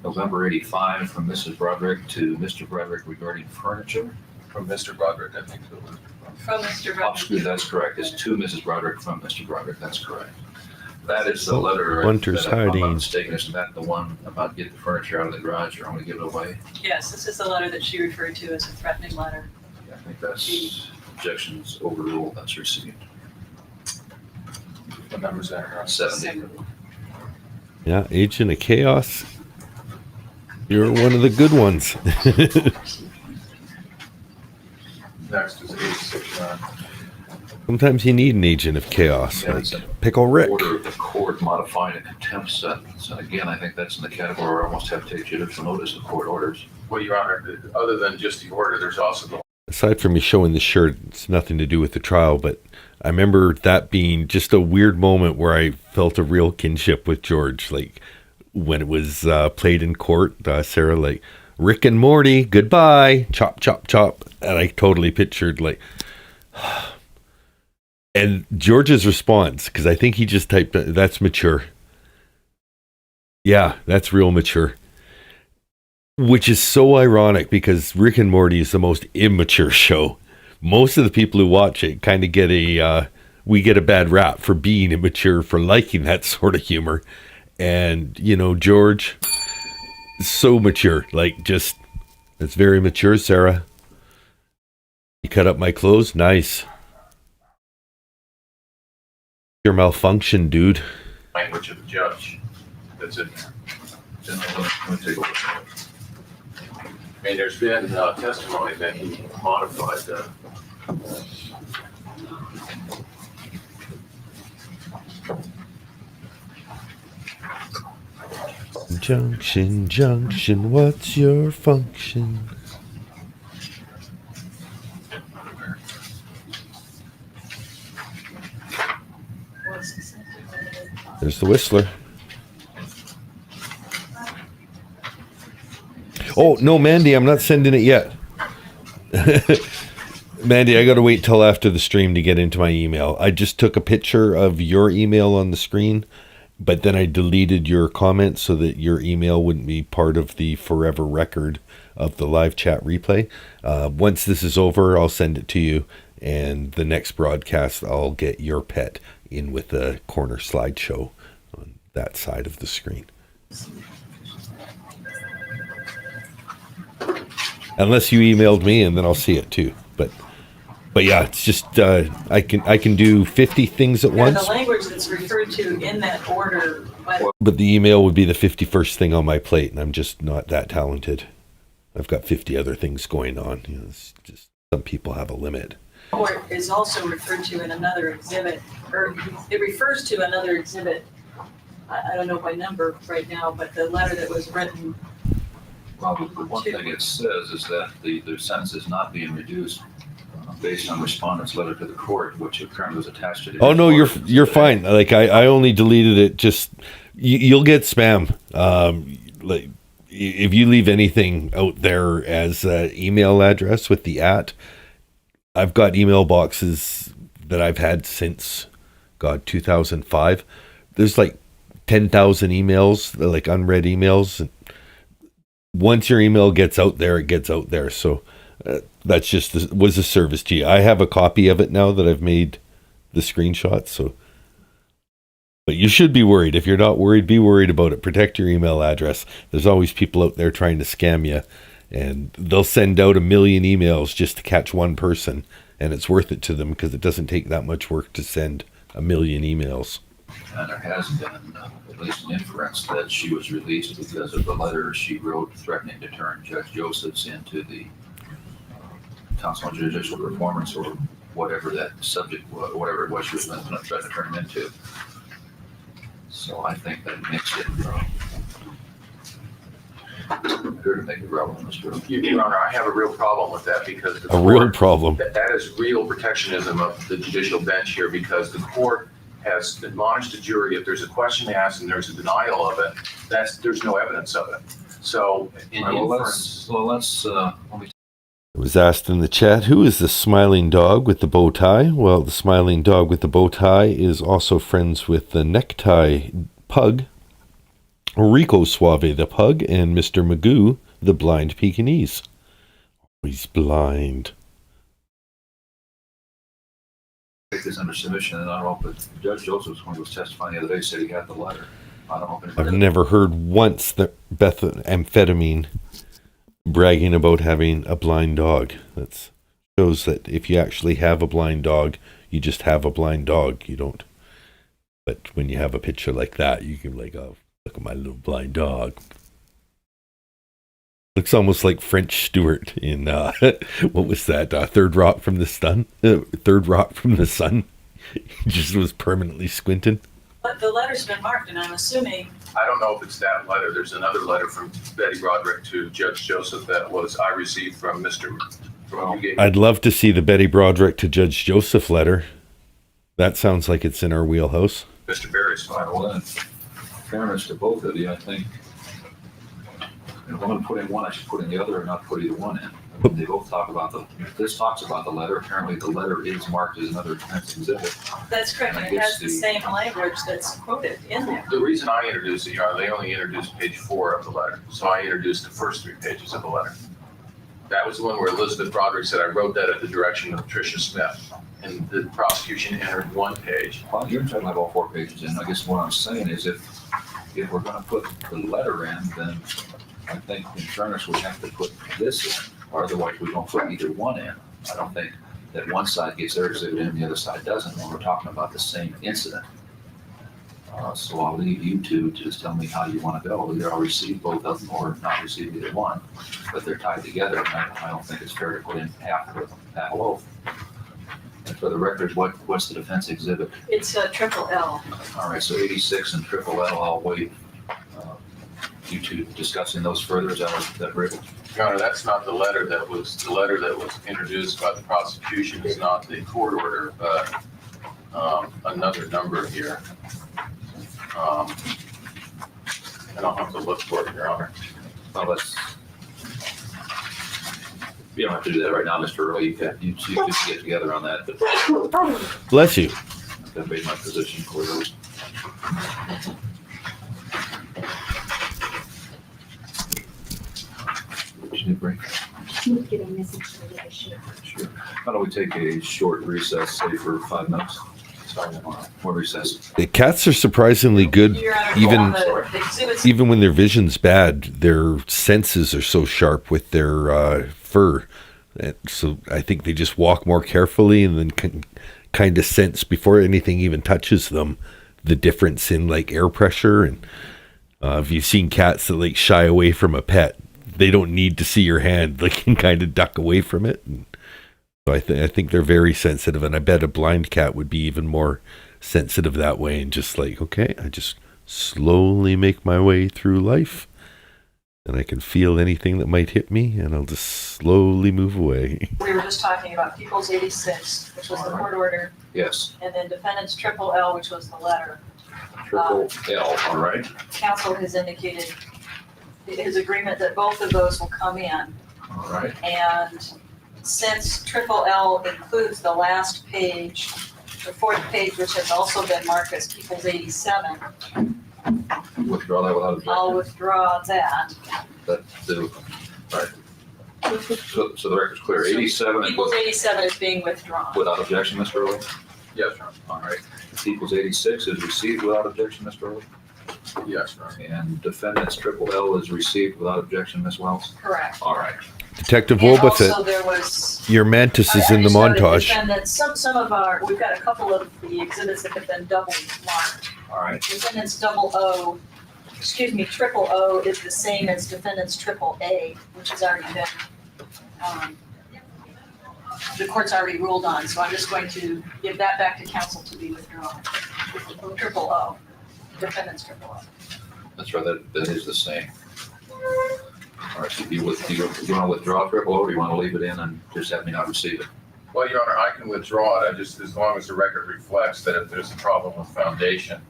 November 85, from Mrs. Broderick to Mr. Broderick regarding furniture. From Mr. Broderick, I think it was. From Mr. Oh, Broderick. excuse me, that's correct. It's to Mrs. Broderick from Mr. Broderick. That's correct. That is the letter. Hunter's that if I'm not hiding. mistaken, isn't that the one about get the furniture out of the garage or I'm going to give it away? Yes, this is the letter that she referred to as a threatening letter. I think that's objections overruled. That's received. What number's that, Your Honor? 70. Yeah, Agent of Chaos. You're one of the good ones. Next is 86, Your Honor. Sometimes you need an Agent of Chaos, Yeah, like it's an Pickle Rick. Order of the court modifying a contempt sentence. And again, I think that's in the category where I almost have to take judicial notice of court orders. Well, Your Honor, other than just the order, there's also the Aside from me showing the shirt, it's nothing to do with the trial, but I remember that being just a weird moment where I felt a real kinship with George, like when it was played in court. Sarah, like, Rick and Morty, goodbye, chop, chop, chop. And I totally pictured, like, and George's response, because I think he just typed, that's mature. Yeah, that's real mature. Which is so ironic because Rick and Morty is the most immature show. Most of the people who watch it kind of get we get a bad rap for being immature, for liking that sort of humor. And, you know, George, so mature, like just, it's very mature, Sarah. You cut up my clothes? Nice. Your malfunction, dude. Language of the judge that's in there. Let me take a look at it. I mean, there's been testimony that he modified that. Junction, junction, what's your function? There's the Whistler. Oh, no, Mandy, I'm not sending it yet. Mandy, I got to wait till after the stream to get into my email. I just took a picture of your email on the screen, but then I deleted your comments so that your email wouldn't be part of the forever record of the live chat replay. Once this is over, I'll send it to you, and the next broadcast, I'll get your pet in with the corner slideshow on that side of the screen. Unless you emailed me, and then I'll see it too. But yeah, it's just I can do 50 things at once. The language that's referred to in that order. But the email would be the 51st thing on my plate, and I'm just not that talented. I've got 50 other things going on. You know, it's just some people have a limit. Or is also referred to in another exhibit, or it refers to another exhibit. I don't know by number right now, but the letter that was written. Well, the one thing it says is that the sentence is not being reduced based on respondent's letter to the court, which apparently was attached to the. Oh no, you're fine. Like I only deleted it. Just you'll get spam. Like if you leave anything out there as an email address with the @ I've got email boxes that I've had since 2005. There's like 10,000 emails, like unread emails. Once your email gets out there, it gets out there. So that's just was a service to you. I have a copy of it now that I've made the screenshots. So, but you should be worried. If you're not worried, be worried about it. Protect your email address. There's always people out there trying to scam you, and they'll send out 1 million emails just to catch one person, and it's worth it to them because it doesn't take that much work to send 1 million emails. And there has been at least an inference that she was released because of the letter she wrote threatening to turn Judge Josephs into the Council on Judicial Performance or whatever that subject was, whatever it was she was going to try to turn him into. So I think that makes it here to make it relevant, Mr. Your Honor, I have a real problem with that because A real problem. that is real protectionism of the judicial bench here because the court has admonished the jury if there's a question asked and there's a denial of it, there's no evidence of it. So in inference. It was asked in the chat, who is the smiling dog with the bow tie? Well, the smiling dog with the bow tie is also friends with the necktie pug, Rico Suave the pug, and Mr. Magoo the blind Pekingese. Oh, he's blind. Take this under submission, and I don't know if Judge Josephs, when he was testifying the other day, said he had the letter. I don't know if I've never heard once that methamphetamine bragging about having a blind dog. That shows that if you actually have a blind dog, you just have a blind dog. You don't. But when you have a picture like that, you can be like, oh, look at my little blind dog. Looks almost like French Stewart in what was that? Third Rock from the Sun. Third Rock from the Sun. He just was permanently squinting. But the letter's been marked, and I'm assuming. I don't know if it's that letter. There's another letter from Betty Broderick to Judge Joseph that I received from Mr. I'd love to see the Betty Broderick to Judge Joseph letter. That sounds like it's in our wheelhouse. Mr. Barry's file. Well, in fairness to both of you, I think if I'm going to put in one, I should put in the other and not put either one in. I mean, they both talk about this talks about the letter. Apparently the letter is marked as another defense exhibit. That's correct, and it has the same language that's quoted in there. The reason I introduced it, Your Honor, they only introduced page 4 of the letter. So I introduced the first 3 pages of the letter. That was the one where Elizabeth Broderick said, I wrote that at the direction of Tricia Smith. And the prosecution entered 1 page. Well, you're entitled to have all 4 pages in. I guess what I'm saying is if we're going to put the letter in, then I think in fairness we have to put this in, or otherwise we don't put either one in. I don't think that one side gets their exhibit in and the other side doesn't when we're talking about the same incident. So I'll leave you two to just tell me how you want to go. Either I'll receive both of them or not receive either one, but they're tied together. And I don't think it's fair to put in half of both. And for the record, what's the defense exhibit? It's a triple L. All right, so 86 and triple L, I'll wait. You two discussing those further, is that right? Your Honor, that's not the letter that was introduced by the prosecution, is not the court order, but another number here. And I'll have to look for it, Your Honor. Well, you don't have to do that right now, Mr. Earl. You could get together on that, but Bless you. I've made my position clear. Break. Sure. How don't we take a short recess, say for 5 minutes? More recess. The cats are surprisingly good, Your Honor, even on the exhibits, even when their vision's bad. Their senses are so sharp with their fur. And so I think they just walk more carefully and then can kind of sense before anything even touches them the difference in like air pressure. And if you've seen cats that like shy away from a pet, they don't need to see your hand. They can kind of duck away from it. And so I think they're very sensitive. And I bet a blind cat would be even more sensitive that way. And just like, okay, I just slowly make my way through life. And I can feel anything that might hit me. And I'll just slowly move away. we were just talking about People's 86, which was the court order, Yes, and then defendant's triple L, which was the letter. triple L, all right. Counsel has indicated his agreement that both of those will come in. All right. And since triple L includes the last page, the fourth page, which has also been marked as People's 87, Withdraw that without objection. I'll withdraw that. All right. So the record's clear. 87 People's 87 is being withdrawn. without objection, Mr. Early? Yes, Your Honor. All right. People's 86 is received without objection, Mr. Early? Yes, Your Honor. And defendant's triple L is received without objection, Ms. Wells? Correct. All right. Detective And Wolbethit, also there was. your mantis is I in the just noted montage. Defendants, some of our, we've got a couple of the exhibits that have been double marked. All right. Defendant's triple O is the same as defendant's triple A, which has already been, the court's already ruled on, so I'm just going to give that back to counsel to be withdrawn. Triple O, defendant's triple O. That's right. That is the same. All right. So do you want to withdraw triple O or do you want to leave it in and just have me not receive it? Well, Your Honor, I can withdraw it, as long as the record reflects that if there's a problem with foundation,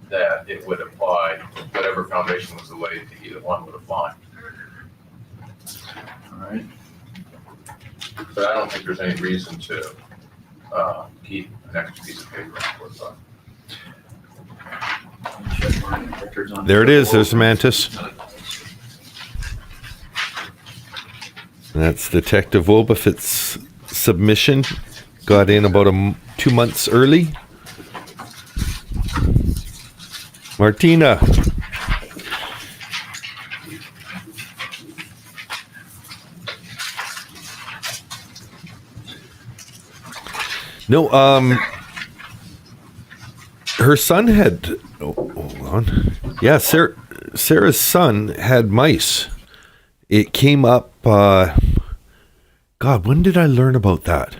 that it would apply, whatever foundation was the way to either one would apply. All right. But I don't think there's any reason to keep an extra piece of paper on the court file. Check my records on There it is. triple O. There's the mantis. That's Detective Wolbethit's submission. Got in about 2 months early. Martina. No, her son had, hold on. Yeah, Sarah's son had mice. It came up, God, when did I learn about that?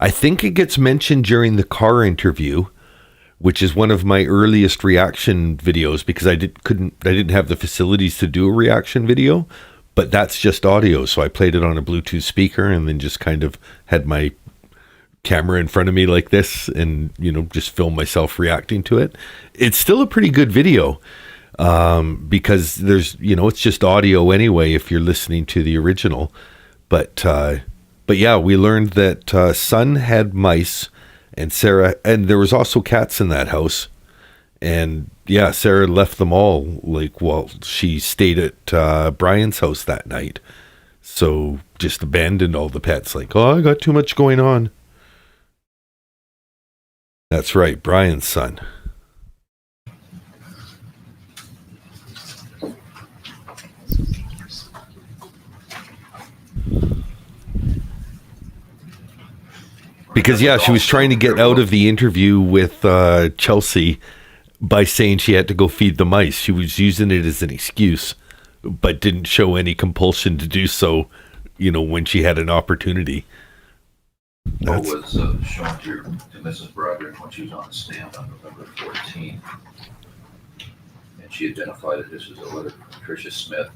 I think it gets mentioned during the car interview, which is one of my earliest reaction videos because I didn't have the facilities to do a reaction video, but that's just audio. So I played it on a Bluetooth speaker and then just kind of had my camera in front of me like this and, just film myself reacting to it. It's still a pretty good video because there's, it's just audio anyway if you're listening to the original. But yeah, we learned that son had mice. And Sarah, and there was also cats in that house. And yeah, Sarah left them all while she stayed at Brian's house that night. So just abandoned all the pets I got too much going on. That's right, Brian's son. Because, yeah, she was trying to get out of the interview with Chelsea by saying she had to go feed the mice. She was using it as an excuse, but didn't show any compulsion to do so, when she had an opportunity. What was shown to Mrs. Broderick when she was on the stand on November 14th? And she identified that this was a letter from Patricia Smith.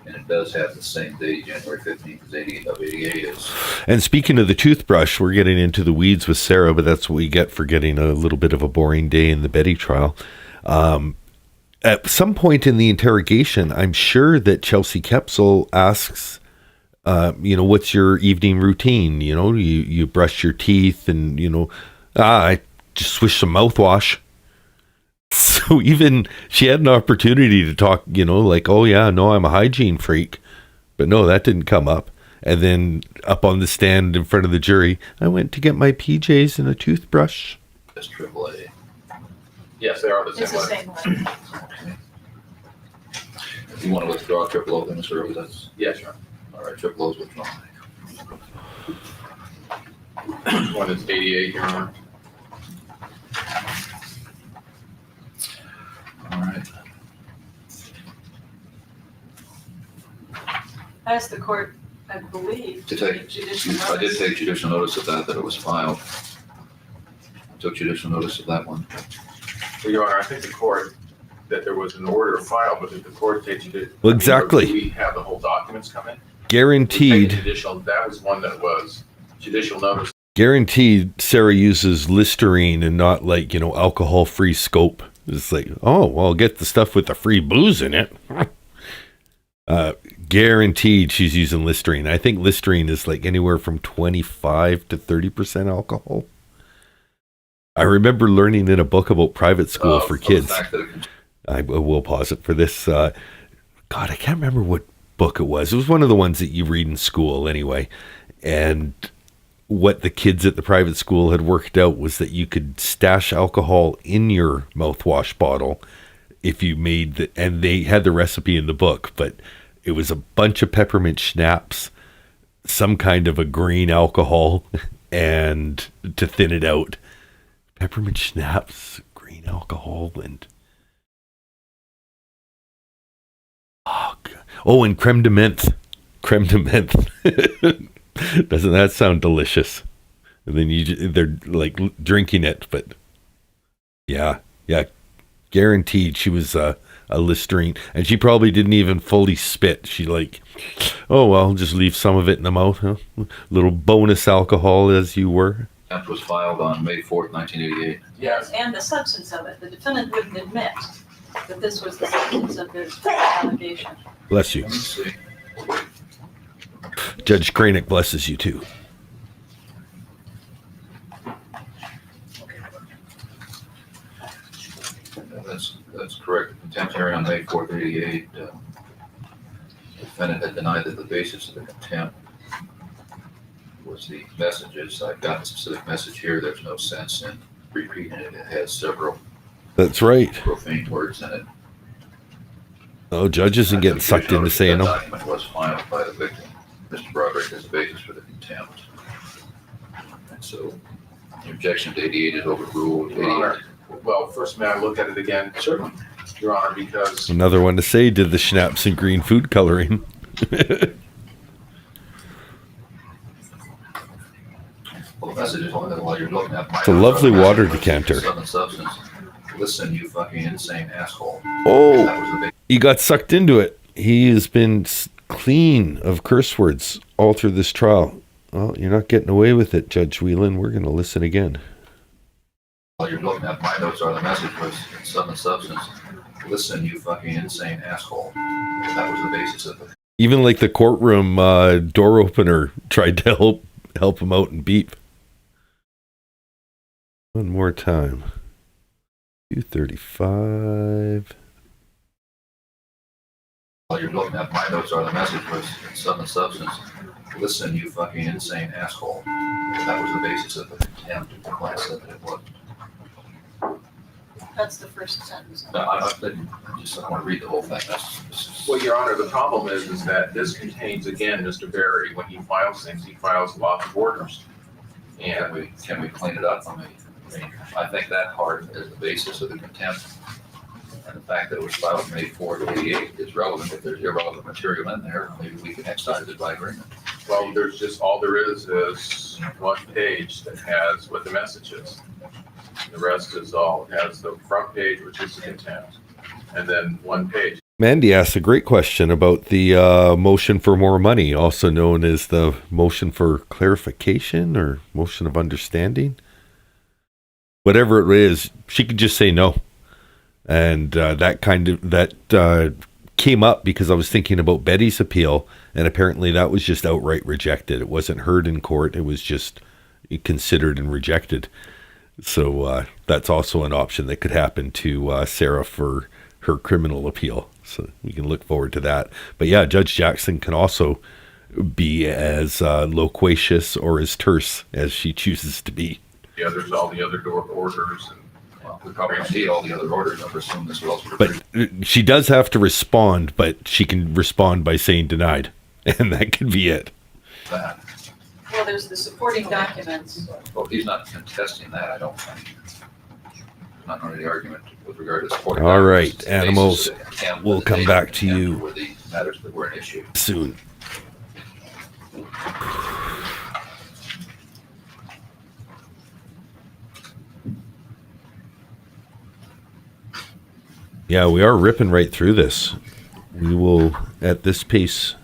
And it does have the same date, January 15th, as 88 is. And speaking of the toothbrush, we're getting into the weeds with Sarah, but that's what we get for getting a little bit of a boring day in the Betty trial. At some point in the interrogation, I'm sure that Chelsea Kepsel asks, what's your evening routine? You brush your teeth and, I just swish some mouthwash. So even she had an opportunity to talk, oh yeah, no, I'm a hygiene freak. But no, that didn't come up. And then up on the stand in front of the jury, I went to get my PJs and a toothbrush. That's AAA. Yes, they are the It's same the letter. same one. If you want to withdraw AAA, then Mr. Rose, that's, Yes, sir. all right, AAA is withdrawn. One is 88, Your Honor. All right. I asked the court, I believe, To to take- take judicial I did notice. take judicial notice of that it was filed. I took judicial notice of that one. Well, Your Honor, I think the court, that there was an order filed, but did the court take judicial? Well, exactly. Do we have the whole documents come in? Guaranteed. That was one that was judicial notice. Guaranteed Sarah uses Listerine and not like, alcohol-free scope. It's like, oh, well, I'll get the stuff with the free booze in it. Guaranteed she's using Listerine. I think Listerine is like anywhere from 25 to 30% alcohol. I remember learning in a book about private school for kids. The fact that it I will pause it for this. God, I can't remember what book it was. It was one of the ones that you read in school anyway. And what the kids at the private school had worked out was that you could stash alcohol in your mouthwash bottle if you made the, and they had the recipe in the book, but it was a bunch of peppermint schnapps, some kind of a green alcohol, and to thin it out. Peppermint schnapps, green alcohol, and and creme de menthe. Creme de menthe. Doesn't that sound delicious? And then they're like drinking it, but yeah, guaranteed she was a Listerine, and she probably didn't even fully spit. She like, oh well, just leave some of it in the mouth, huh? Little bonus alcohol as you were. contempt was filed on May 4th, 1988. Yes. And the substance of it. The defendant wouldn't admit that this was the substance of his allegation. Bless you. Let me see. Judge Kranick blesses you too. That's correct. Contempt hearing on May 4th, 88. The defendant had denied that the basis of the contempt was the messages. I've got a specific message here. There's no sense in repeating it. It has several That's right. profane words in it. Oh, judge isn't getting sucked into saying that them. document was filed by the victim, Mr. Broderick, as a basis for the contempt. And so the objection to 88 is overruled. Your Honor, well, first may I look at it again? Certainly. Your Honor, because Another one to say, did the schnapps and green food coloring. Well, the message is only while you're looking at. It's a lovely water decanter. Southern substance. Listen, you fucking insane asshole. Oh, That was the he got sucked into it. He has been clean of curse words all through this trial. Oh, you're not getting away with it, Judge Whelan. We're going to listen again. while you're looking at my notes are the message was Southern substance. Listen, you fucking insane asshole. That was the basis of it. Even like the courtroom door opener tried to help him out and beep. One more time. 235. While you're looking at my notes are the message was Southern substance. Listen, you fucking insane asshole. That was the basis of the contempt. The client said that it was. That's the first sentence. No, I want to read the whole thing. That's well, Your Honor, the problem is that this contains, again, Mr. Berry, when he files things, he files lots of orders. And Can we clean it up? I mean, I think that part is the basis of the contempt. And the fact that it was filed May 4 to 88 is relevant. If there's irrelevant material in there, maybe we can excise it by agreement. Well, there's just, all there is one page that has what the message is. The rest is all, it has the front page, which is the contempt, and then one page. Mandy asked a great question about the motion for more money, also known as the motion for clarification or motion of understanding. Whatever it is, she could just say no. And that came up because I was thinking about Betty's appeal, and apparently that was just outright rejected. It wasn't heard in court. It was just considered and rejected. So that's also an option that could happen to Sarah for her criminal appeal. So we can look forward to that. But yeah, Judge Jackson can also be as loquacious or as terse as she chooses to be. Yeah, there's all the other orders, and Well, we probably don't see all the other orders. I presume this will also. But she does have to respond, but she can respond by saying denied. And that could be it. That. Well, there's the supporting documents. Well, he's not contesting that, I don't think. Not under the argument with regard to supporting. All documents. right, It's the animals, basis of the contempt, we'll and the come date back of to contempt you. were the matters that were an issue. Soon. Yeah, we are ripping right through this. We will, at this pace,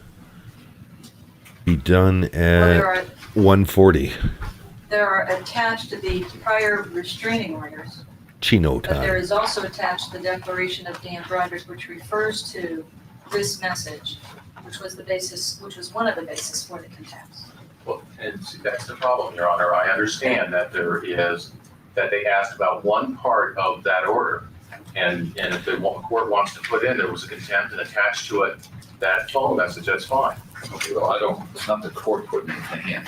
be done Well, at 1:40. there are attached to the prior restraining orders, Chino but there time. is also attached the declaration of Dan Broderick, which refers to this message, which was one of the bases for the contempt. well, and see, that's the problem, Your Honor. I understand that that they asked about one part of that order. And if the court wants to put in, there was a contempt and attached to it that phone message, that's fine. Okay, well, it's not the court putting anything in.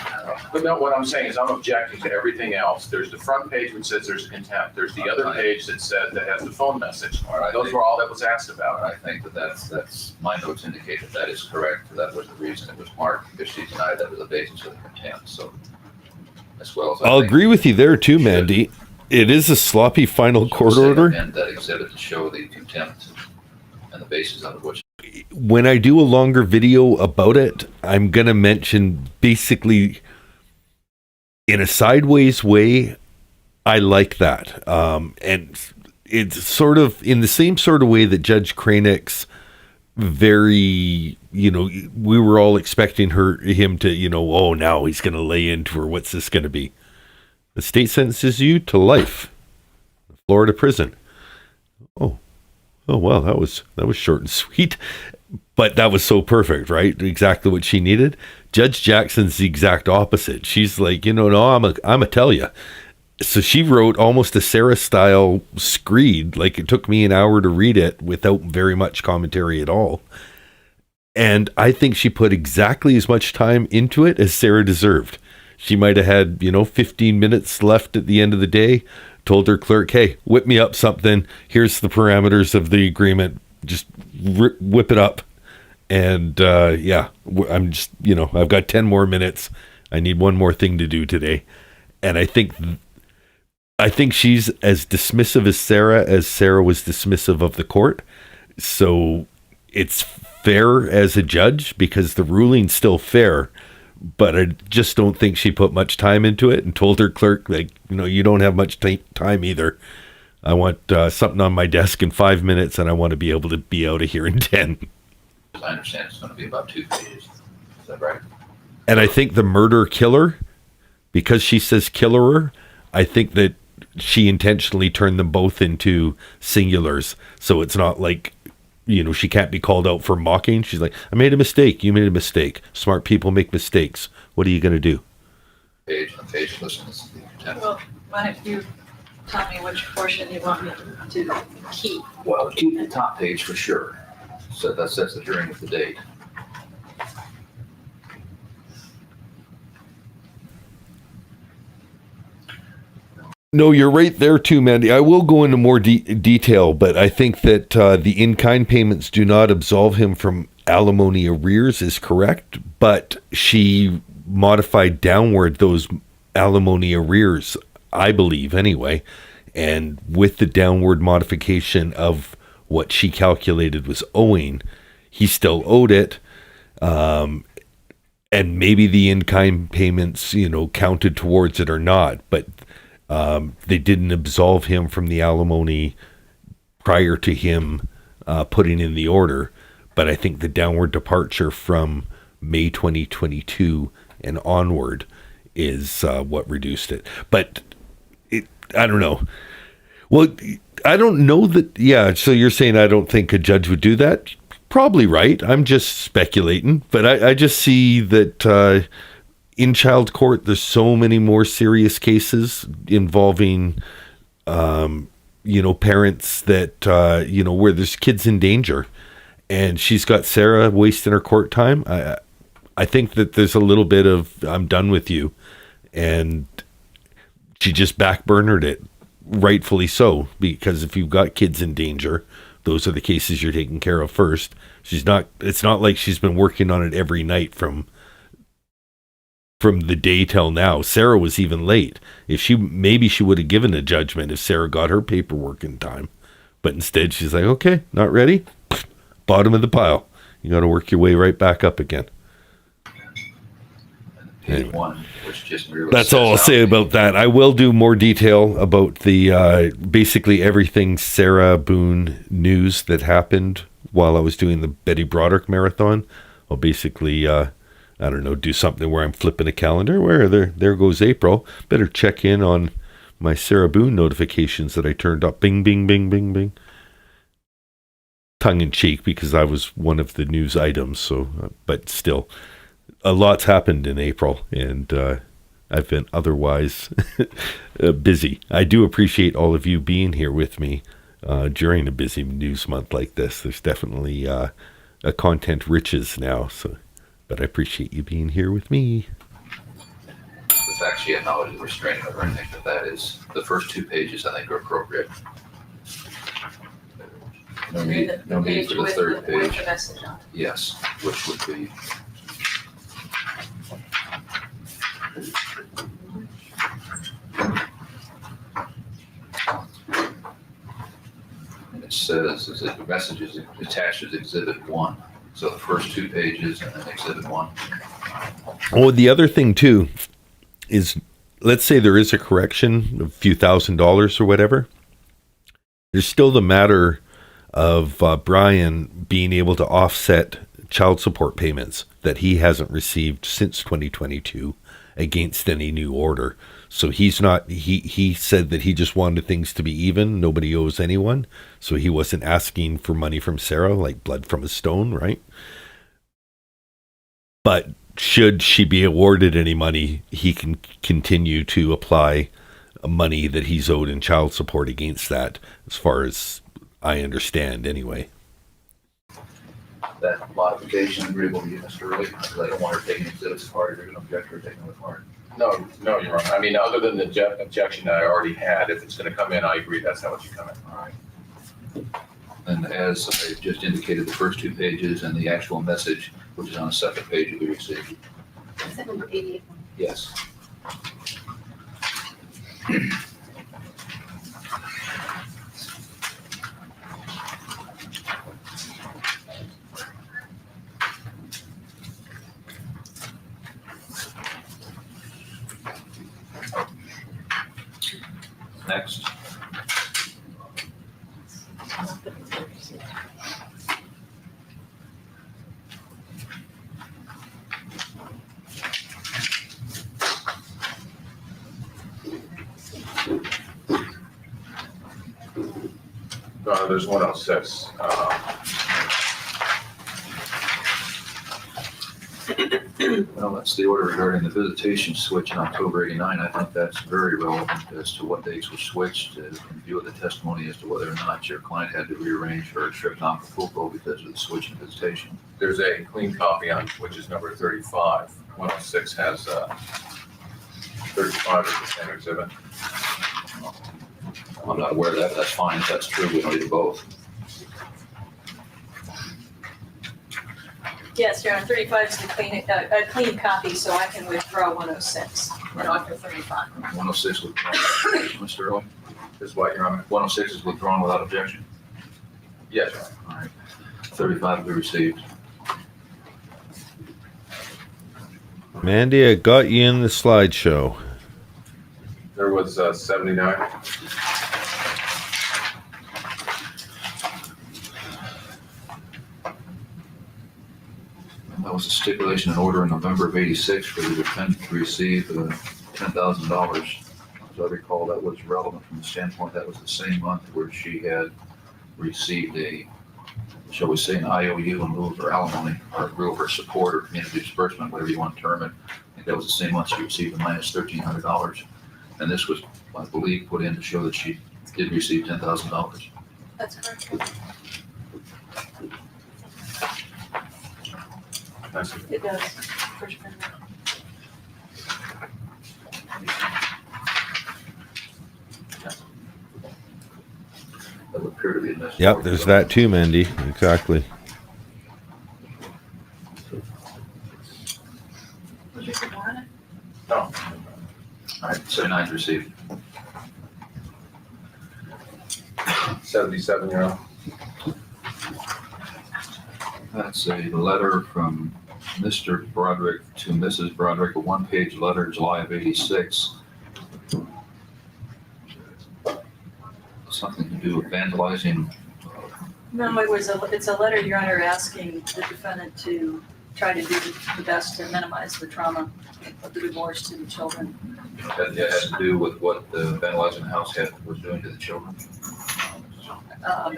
But no, what I'm saying is I'm objecting to everything else. There's the front page which says there's a contempt. There's the other page that has the phone message. All right. Those were all that was asked about. I think that's, my notes indicate that is correct. That was the reason it was marked, because she denied that was the basis of the contempt, so. As well as. I'll agree with you there too, Mandy. It is a sloppy final court order. And that exhibit to show the contempt and the basis of which. When I do a longer video about it, I'm going to mention basically in a sideways way, I like that. And it's sort of in the same sort of way that Judge Kranick's we were all expecting him to, oh, now he's going to lay into her. What's this going to be? The state sentences you to life. Florida prison. Oh wow, that was short and sweet, but that was so perfect, right? Exactly what she needed. Judge Jackson's the exact opposite. She's like, no, I'm a tell ya. So she wrote almost a Sarah style screed. Like it took me an hour to read it without very much commentary at all. And I think she put exactly as much time into it as Sarah deserved. She might have had, 15 minutes left at the end of the day. Told her clerk, hey, whip me up something. Here's the parameters of the agreement. Just whip it up. And I'm just, I've got 10 more minutes. I need one more thing to do today. And I think she's as dismissive as Sarah was dismissive of the court. So it's fair as a judge because the ruling's still fair. But I just don't think she put much time into it and told her clerk, you don't have much time either. I want something on my desk in 5 minutes, and I want to be able to be out of here in 10. As I understand, it's going to be about 2 pages. Is that right? And I think the murder killer, because she says killerer, I think that she intentionally turned them both into singulars. So it's not like, she can't be called out for mocking. She's like, I made a mistake. You made a mistake. Smart people make mistakes. What are you going to do? Page, listen, this is the contempt. Well, why don't you tell me which portion you want me to keep? Well, keep the top page for sure. So that sets the hearing with the date. No, you're right there too, Mandy. I will go into more detail, but I think that the in-kind payments do not absolve him from alimony arrears is correct, but she modified downward those alimony arrears, I believe anyway. And with the downward modification of what she calculated was owing, he still owed it. And maybe the in-kind payments, counted towards it or not, but they didn't absolve him from the alimony prior to him putting in the order. But I think the downward departure from May 2022 and onward is what reduced it. But I don't know. Well, I don't know that. Yeah. So you're saying I don't think a judge would do that? Probably right. I'm just speculating. But I just see that in child court, there's so many more serious cases involving, parents that, where there's kids in danger. And she's got Sarah wasting her court time. I think that there's a little bit of, I'm done with you. And she just backburnered it, rightfully so, because if you've got kids in danger, those are the cases you're taking care of first. It's not like she's been working on it every night from the day till now. Sarah was even late. Maybe she would have given a judgment if Sarah got her paperwork in time. But instead she's like, okay, not ready. Bottom of the pile. You got to work your way right back up again. Page 1, which just merely That's sets all I'll out say about that. I will do more detail about the basically everything Sarah Boone news that happened while I was doing the Betty Broderick marathon. I'll basically, do something where I'm flipping a calendar where there goes April. Better check in on my Sarah Boone notifications that I turned up. Bing, bing, bing, bing, bing. Tongue in cheek because I was one of the news items. So, but still, a lot's happened in April, and I've been otherwise busy. I do appreciate all of you being here with me during a busy news month like this. There's definitely a content riches now. So, but I appreciate you being here with me. It's actually a knowledge restraining order. I think that is the first 2 pages. I think are appropriate. No And need then for the with third with page. the message on it. Yes, which would be. And it says that the message is attached as Exhibit 1. So the first 2 pages and then Exhibit 1. Oh, the other thing too is, let's say there is a correction, a few $1,000s or whatever. There's still the matter of Brian being able to offset child support payments that he hasn't received since 2022 against any new order. So he's not, he said that he just wanted things to be even. Nobody owes anyone. So he wasn't asking for money from Sarah, like blood from a stone, right? But should she be awarded any money, he can continue to apply money that he's owed in child support against that, as far as I understand anyway. That modification agreeable to you, Mr. Ray? Because I don't want her taking exhibits apart. You're going to object to her taking them apart. No, Your Honor. I mean, other than the objection that I already had, if it's going to come in, I agree that's how it should come in. All right. And as I just indicated, the first 2 pages and the actual message, which is on the second page, will be received. Is that number 88? Yes. Next. There's 106. Well, that's the order regarding the visitation switch in October '89. I think that's very relevant as to what dates were switched in view of the testimony as to whether or not your client had to rearrange her trip to Acapulco because of the switch in visitation. There's a clean copy on, which is number 35. 106 has 35 is the same exhibit. I'm not aware of that, but that's fine. If that's true, we don't need both. Yes, Your Honor, 35 is the clean copy, so I can withdraw 106. Dr. 35. 106 withdrawn. Mr. Early? Is what, Your Honor? 106 is withdrawn without objection. Yes, Your Honor. All right. 35 be received. Mandy, I got you in the slideshow. There was 79. That was a stipulation and order in November of '86 for the defendant to receive $10,000. As I recall, that was relevant from the standpoint that was the same month where she had received a, shall we say, an IOU in lieu of her alimony, or in lieu of her support or community disbursement, whatever you want to term it. I think that was the same month she received a minus $1,300. And this was, I believe, put in to show that she did receive $10,000. That's correct. That's it. It does. First Amendment. That would appear to be a necessary. Yep, there's that too, Mandy. Exactly. Was you on it? No. All right, 79 is received. 77, Your Honor. That's a letter from Mr. Broderick to Mrs. Broderick, a one-page letter, July of '86. Something to do with vandalizing. No, it's a letter, Your Honor, asking the defendant to try to do the best to minimize the trauma of the divorce to the children. That had to do with what the vandalizing the house was doing to the children.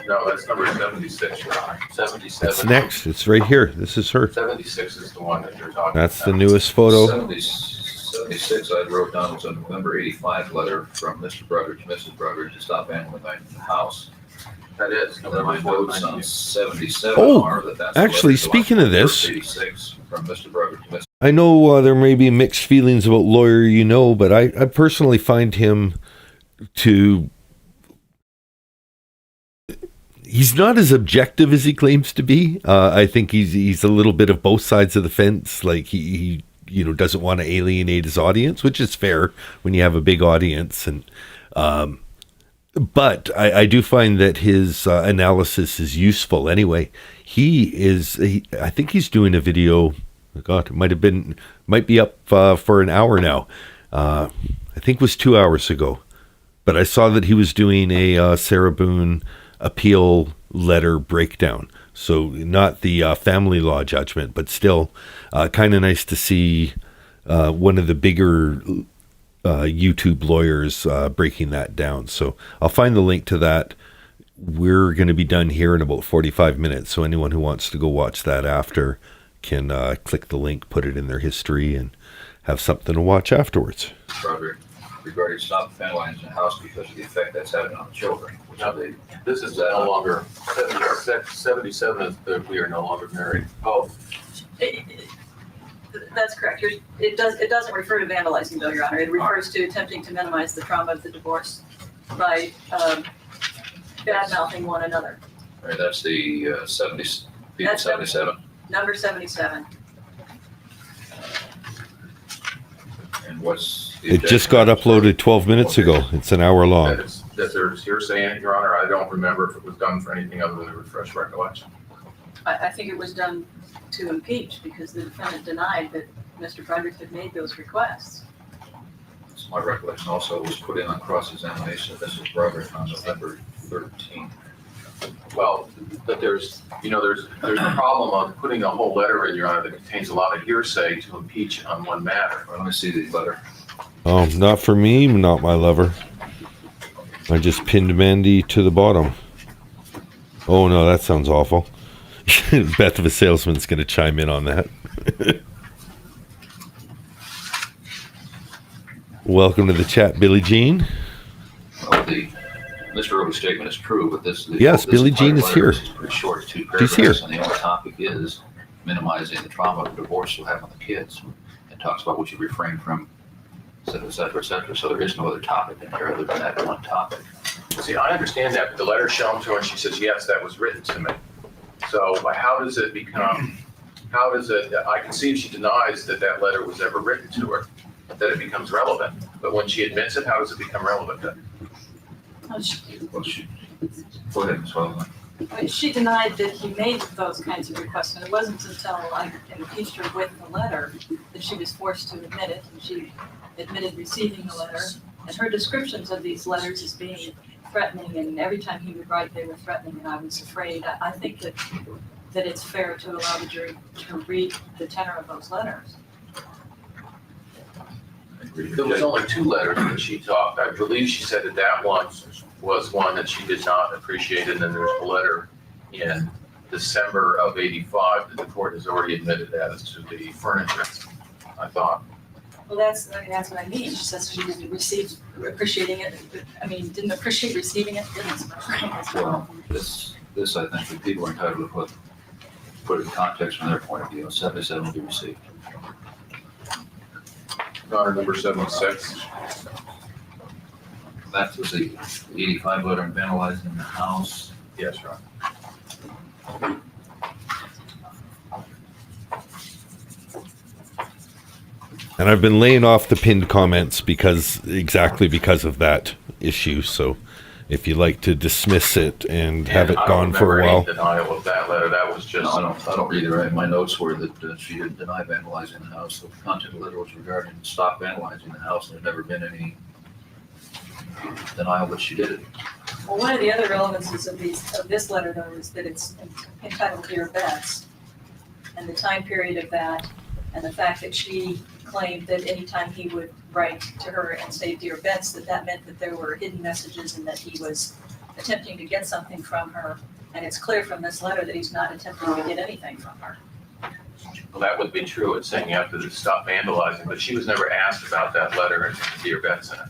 No, that's number 76, Your Honor. 77. It's next. It's right here. This is her. 76 is the one that you're talking about. That's the newest photo. 76 I wrote down was a November '85 letter from Mr. Broderick to Mrs. Broderick to stop vandalizing the house. That is And then my November notes 4th, on 77 Oh, are that's the actually, letter, July speaking of this- '86 from Mr. Broderick to Mrs. I know there may be mixed feelings about lawyer, but I personally find him to. He's not as objective as he claims to be. I think he's a little bit of both sides of the fence. Like he doesn't want to alienate his audience, which is fair when you have a big audience. And but I do find that his analysis is useful. Anyway, I think he's doing a video. God, it might be up for an hour now. I think it was 2 hours ago. But I saw that he was doing a Sarah Boone appeal letter breakdown. So not the family law judgment, but still kind of nice to see one of the bigger YouTube lawyers breaking that down. So I'll find the link to that. We're going to be done here in about 45 minutes. So anyone who wants to go watch that after can click the link, put it in their history, and have something to watch afterwards. Broderick regarding stop vandalizing the house because of the effect that's having on the children. Now, this is no longer, 77 is that we are no longer married. Oh, That's correct. It doesn't refer to vandalizing, though, Your Honor. It refers to attempting to minimize the trauma of the divorce by bad-mouthing one another. All right, that's the 70, That's 77. Number 77. And what's the It just got uploaded 12 minutes ago. It's an hour long. that there's hearsay in it, Your Honor. I don't remember if it was done for anything other than a refresh recollection. I think it was done to impeach because the defendant denied that Mr. Broderick had made those requests. So my recollection also was put in on cross-examination of Mrs. Broderick on November 13th. Well, but there's a problem on putting a whole letter in, Your Honor, that contains a lot of hearsay to impeach on one matter. Well, let me see the letter. Oh, not for me, not my lover. I just pinned Mandy to the bottom. Oh no, that sounds awful. Beth of a salesman's going to chime in on that. Welcome to the chat, Billie Jean. Well, Mr. Early's statement is true, but this. Yes, this Billie Jean is letter here. is pretty short, 2 She's paragraphs, here. and the only topic is minimizing the trauma of divorce will have on the kids. It talks about what you refrain from, et cetera, et cetera, et cetera. So there is no other topic in there other than that one topic. See, I understand that, but the letter's shown to her and she says, yes, that was written to me. So how does it, I can see if she denies that that letter was ever written to her. that it becomes relevant. But when she admits it, how does it become relevant then? Well, she- Well, go ahead, Ms. Sullivan. She denied that he made those kinds of requests, and it wasn't until I impeached her with the letter that she was forced to admit it, and she admitted receiving the letter. And her descriptions of these letters as being threatening, and every time he would write, they were threatening, and I was afraid. I think that it's fair to allow the jury to read the tenor of those letters. There was only 2 letters that she talked. I believe she said that one was one that she did not appreciate, and then there's a letter in December of '85 that the court has already admitted as to the furniture, I thought. Well, that's what I mean. She says she didn't receive appreciating it. I mean, didn't appreciate receiving it, didn't. Well, this, I think that people are entitled to put it in context from their point of view. 77 will be received. Your Honor, number 76. That was the 85 letter and vandalizing the house. Yes, Your Honor. And I've been laying off the pinned comments exactly because of that issue. So if you like to dismiss it and have it gone for a while. I don't remember any denial of that letter. That was just. No, I don't read it right. My notes were that she didn't deny vandalizing the house. The content of the letter was regarding stop vandalizing the house. There's never been any denial that she did it. Well, one of the other relevances of this letter, though, is that it's entitled Dear Bets, and the time period of that, and the fact that she claimed that anytime he would write to her and say Dear Bets, that meant that there were hidden messages and that he was attempting to get something from her. And it's clear from this letter that he's not attempting to get anything from her. Well, that would be true. It's saying you have to stop vandalizing, but she was never asked about that letter and Dear Bets in it.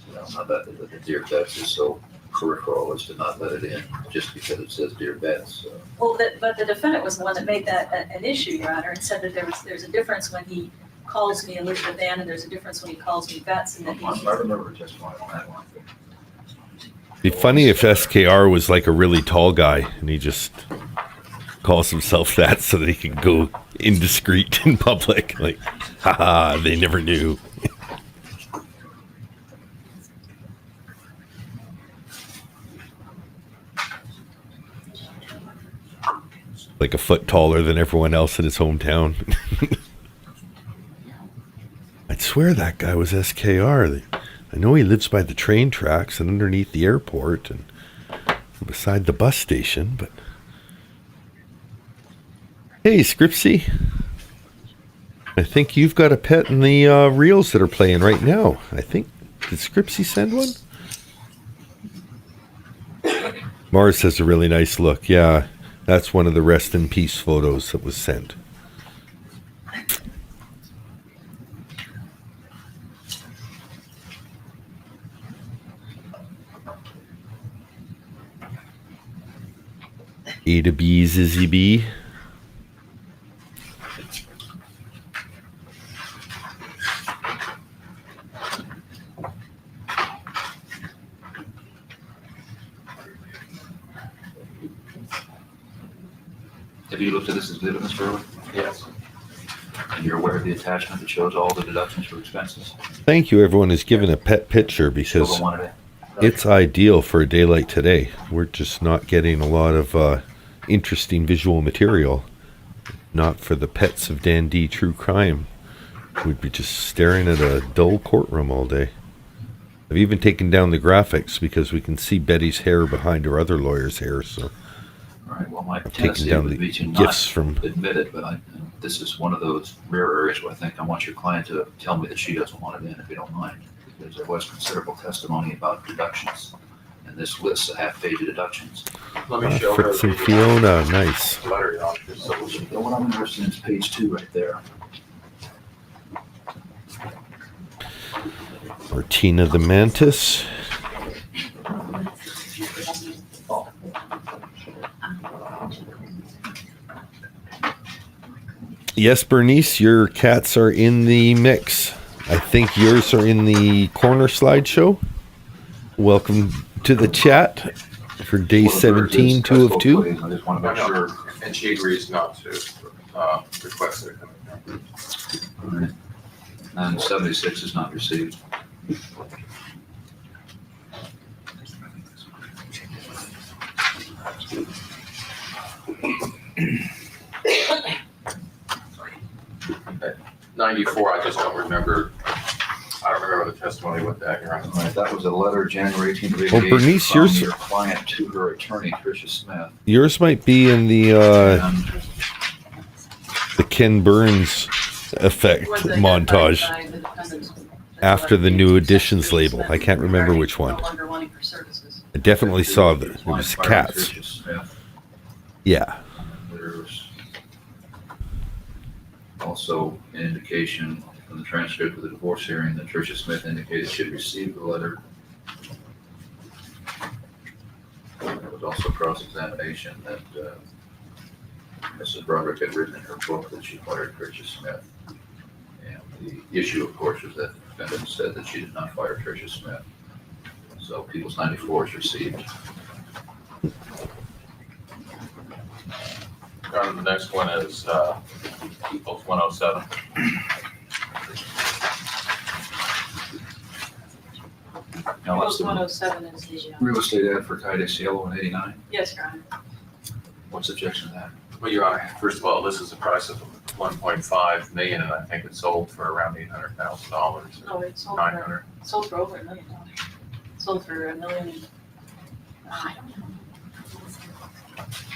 You know, not that the Dear Bets is so peripheral as to not let it in just because it says Dear Bets. Well, but the defendant was the one that made that an issue, Your Honor, and said that there's a difference when he calls me Elizabeth Ann and there's a difference when he calls me Bets, and that he. I remember her testimony on that one. It'd be funny if SKR was like a really tall guy and he just calls himself that so that he can go indiscreet in public. Like, haha, they never knew. Like a foot taller than everyone else in his hometown. I'd swear that guy was SKR. I know he lives by the train tracks and underneath the airport and beside the bus station, but... Hey, Scripsy. I think you've got a pet in the reels that are playing right now. I think... Did Scripsy send one? Mars has a really nice look. Yeah, that's one of the rest in peace photos that was sent. A to B, Zizzy B. Have you looked at this exhibit, Mr. Early? Yes. And you're aware of the attachment that shows all the deductions for expenses? Thank you, everyone has given a pet picture Still because don't want it it's ideal for a day like today. We're just not getting a lot of interesting visual material. Not for the pets of Dan D true crime. We'd be just staring at a dull courtroom all day. I've even taken down the graphics because we can see Betty's hair behind her other lawyer's hair. So All right, well, my I've taken tendency down would the be to gifts not from... admit it, but this is one of those rare areas where I think I want your client to tell me that she doesn't want it in, if you don't mind. Because there was considerable testimony about deductions, and this lists a half-page of deductions. Let me show her Fritz and the Fiona, nice. letter, Your Honor, just so she The one I'm interested in is page 2 right there. Martina the Mantis. Yes, Bernice, your cats are in the mix. I think yours are in the corner slideshow. Welcome to the chat for day Well, the bird 17, is 2 of both 2. ways. I just want to make sure. and she agrees not to. requests that are coming down. All right. And 76 is not received. At 94, I just don't remember. I don't remember the testimony with that, Your Honor. All right, that was a letter January 18th of Oh, 88 Bernice, from yours- your client to her attorney, Tricia Smith. Yours might be in the And Ken Burns effect Was montage identified by the defendant's- after the new editions label. I can't remember which one. No longer wanting for services. I definitely saw that it was cats. Tricia Smith. Yeah. There's also an indication from the transcript of the divorce hearing that Tricia Smith indicated she had received the letter. There was also cross-examination that Mrs. Broderick had written in her book that she fired Tricia Smith. And the issue, of course, was that the defendant said that she did not fire Tricia Smith. So People's 94 is received. Your Honor, the next one is People's 107. Now, that's Post the 107 is the, real estate ad for Calle Cielo in 89. yes, Your Honor. What's the objection to that? Well, Your Honor, first of all, this is a price of 1.5 million, and I think it sold for around $800,000. No, it sold 900. for over $1 million. Sold for $1 million. I don't know.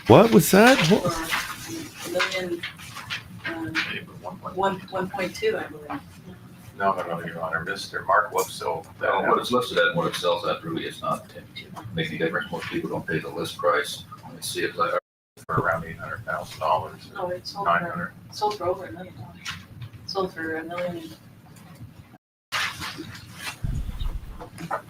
What was that? For What? $1 million, 1.2, I believe. No, Your Honor. Mr. Mark Wolf sold that. Well, what it's listed at and what it sells at really is not making a difference. Most people don't pay the list price. Let me see if I, For around $800,000. No, it sold 900. for over $1 million. Sold for $1 million.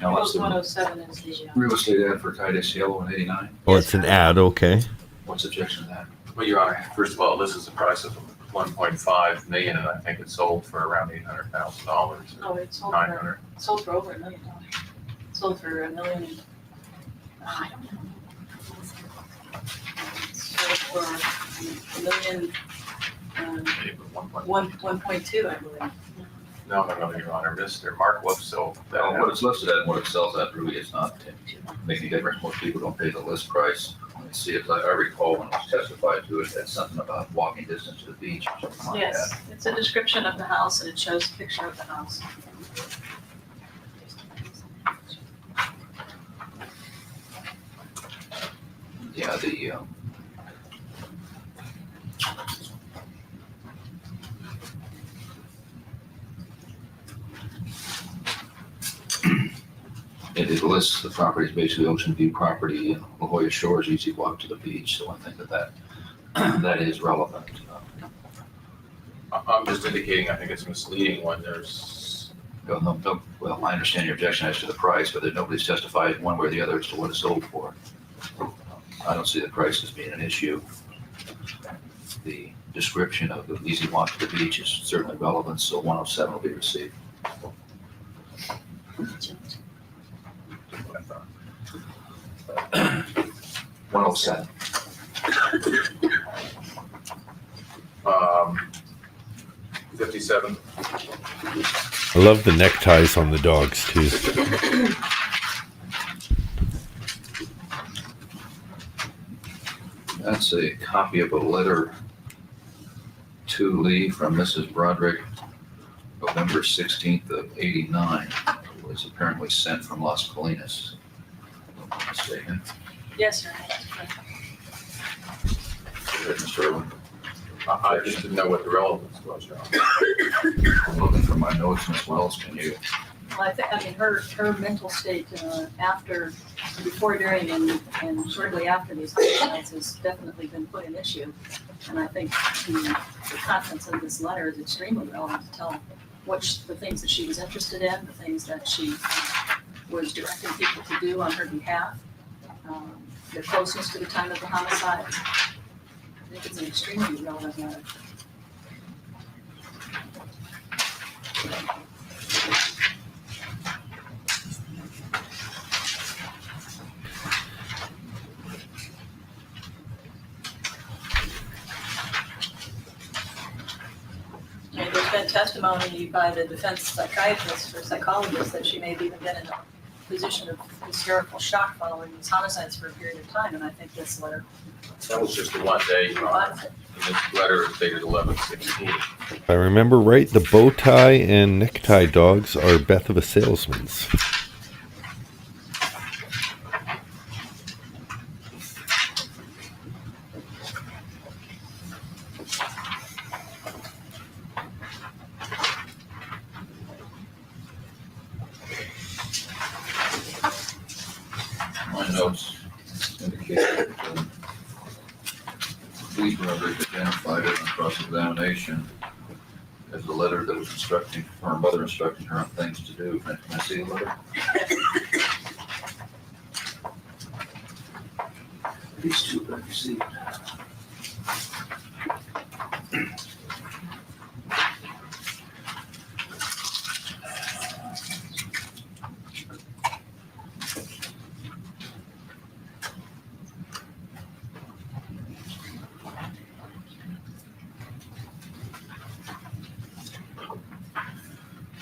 now that's Post the 107 is the, real estate ad for Calle Cielo in 89. Oh, it's an ad. Okay. What's the objection to that? Well, Your Honor, first of all, this is a price of 1.5 million, and I think it sold for around $800,000. no, it sold 900. for over $1 million. Sold for $1 million. I don't know. Sold for $1 million, 1.2, I believe. No, Your Honor. Mr. Mark Wolf sold that. Well, what it's listed at and what it sells at really is not making a difference. Most people don't pay the list price. Let me see if I recall when it was testified to it, had something about walking distance to the beach or something like Yes, that. it's a description of the house and it shows a picture of the house. Yeah, it lists the property as basically Ocean View property, La Jolla Shores, easy walk to the beach, so I think that is relevant. I'm just indicating, I think it's misleading when there's, Well, I understand your objection as to the price, but nobody's testified one way or the other as to what it's sold for. I don't see the price as being an issue. The description of the easy walk to the beach is certainly relevant, so 107 will be received. what I thought. 107. 57. I love the neckties on the dogs too. That's a copy of a letter to Lee from Mrs. Broderick, November 16th of 89. It was apparently sent from Las Colinas. If I'm not mistaken. Yes, sir. Mr. Irwin. I just didn't know what the relevance was, Your Honor. I'm looking for my notes, Ms. Wells, can you? Well, I mean, her mental state before, during, and shortly after these homicides has definitely been put in issue. And I think the contents of this letter is extremely relevant to tell the things that she was interested in, the things that she was directing people to do on her behalf, the closeness to the time of the homicide. I think it's an extremely relevant letter. been testimony by the defense psychiatrist or psychologist that she may have even been in a position of hysterical shock following these homicides for a period of time, and I think this letter That was just the one day, provides it. and this letter is dated 11/16. If I remember right, the bow tie and necktie dogs are Beth of a Salesman's. My notes indicate that Lee Broderick identified it on cross-examination as a letter that was instructing, her mother instructing her on things to do. Can I see the letter? These two have been received.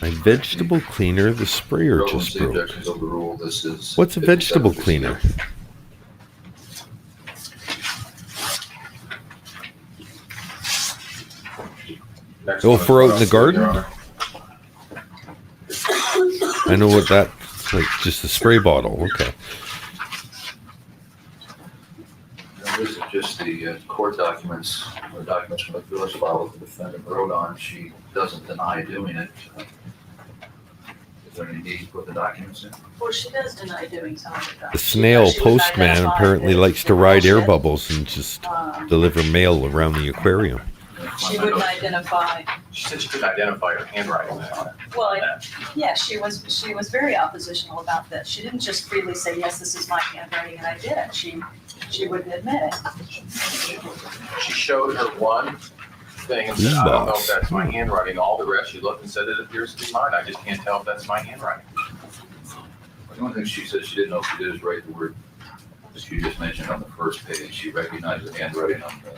My vegetable cleaner, the sprayer just Relevancy broke. objections overruled. This is. What's a vegetable cleaner? Next Oh, one for is out in the Your garden? Honor. I know what that's like, just a spray bottle. Okay. Now, this is just the court documents, or documents from the village file that the defendant wrote on. She doesn't deny doing it. Is there any need to put the documents in? Well, she does deny doing some of it. The snail postman apparently likes to ride air bubbles and just deliver mail around the aquarium. She wouldn't identify, She said she couldn't identify her handwriting on it. well, yeah, she was very oppositional about this. She didn't just freely say, yes, this is my handwriting, and I did it. She wouldn't admit it. She showed her one thing and said, I don't know if that's my handwriting. All the rest, she looked and said, it appears to be mine. I just can't tell if that's my handwriting. The only thing she said she didn't know if she did is write the word that you just mentioned on the first page. She recognized the handwriting on the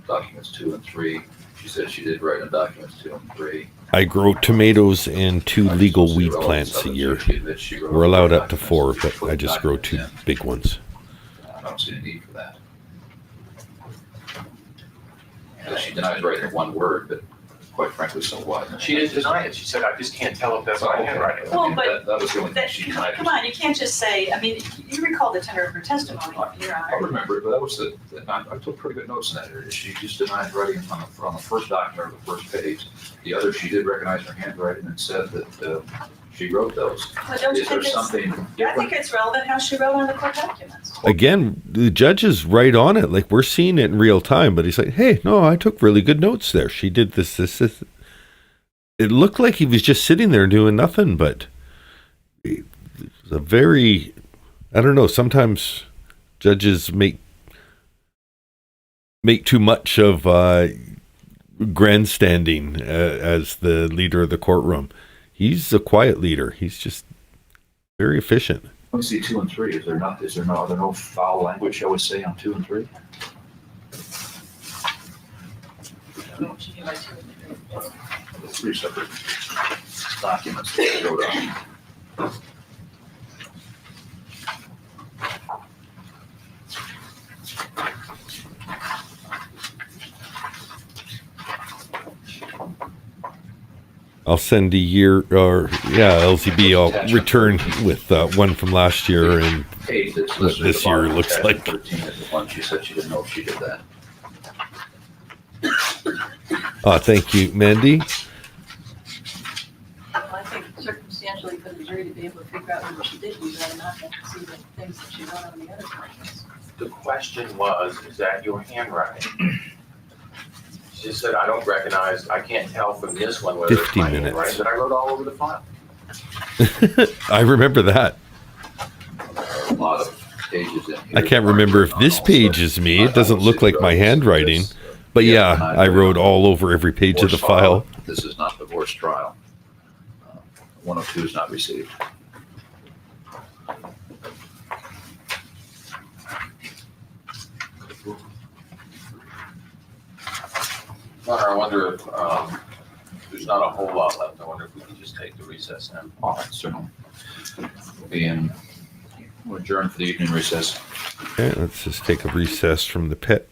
documents 2 and 3. She said she did write on documents 2 and 3. I grow tomatoes and 2 legal weed plants a year. We're allowed up to 4, but I just grow 2 big ones. I don't see a need for that. She denies writing one word, but quite frankly, so what? She didn't deny it. She said, I just can't tell if that's my handwriting. Well, but That was the only thing she denied. Come on, you can't just say, I mean, you recall the tenor of her testimony, Your I Honor. remember it, but that was I took pretty good notes in that area. She just denied writing on the first document or the first page. The other, she did recognize her handwriting and said that she wrote those. But don't you Is there think it's, something I think different? it's relevant how she wrote on the court documents. Again, the judge is right on it. Like, we're seeing it in real time, but he's like, hey, no, I took really good notes there. She did this. It looked like he was just sitting there doing nothing, but it's a very, I don't know, sometimes judges make too much of grandstanding as the leader of the courtroom. He's a quiet leader. He's just very efficient. Let me see 2 and 3. Are there no foul language, I would say, on 2 and 3? I don't know what you mean by two and three. The 3 separate documents that she wrote on. I'll send LCB. I'll return with one from last year and Page that's what listed at this the year bottom, looks attachment like. 13 is the one she said she didn't know if she did that. Thank you, Mandy. Well, I think circumstantially for the jury to be able to figure out whether she did do that or not, they have to see the things that she wrote on the other documents. The question was, is that your handwriting? She just said, I don't recognize, I can't tell from this one whether it's 15 my minutes. handwriting that I wrote all over the file. I remember that. A lot of pages in here. I can't remember if this page is me. It doesn't look like my handwriting. But yeah, I wrote all over every page of the file. This is not divorce trial. 102 is not received. Honor, I wonder if the there's not a whole lot left. I wonder if we can just take the recess now. All right, certainly. We'll adjourn for the evening recess. Okay, let's just take a recess from the pit.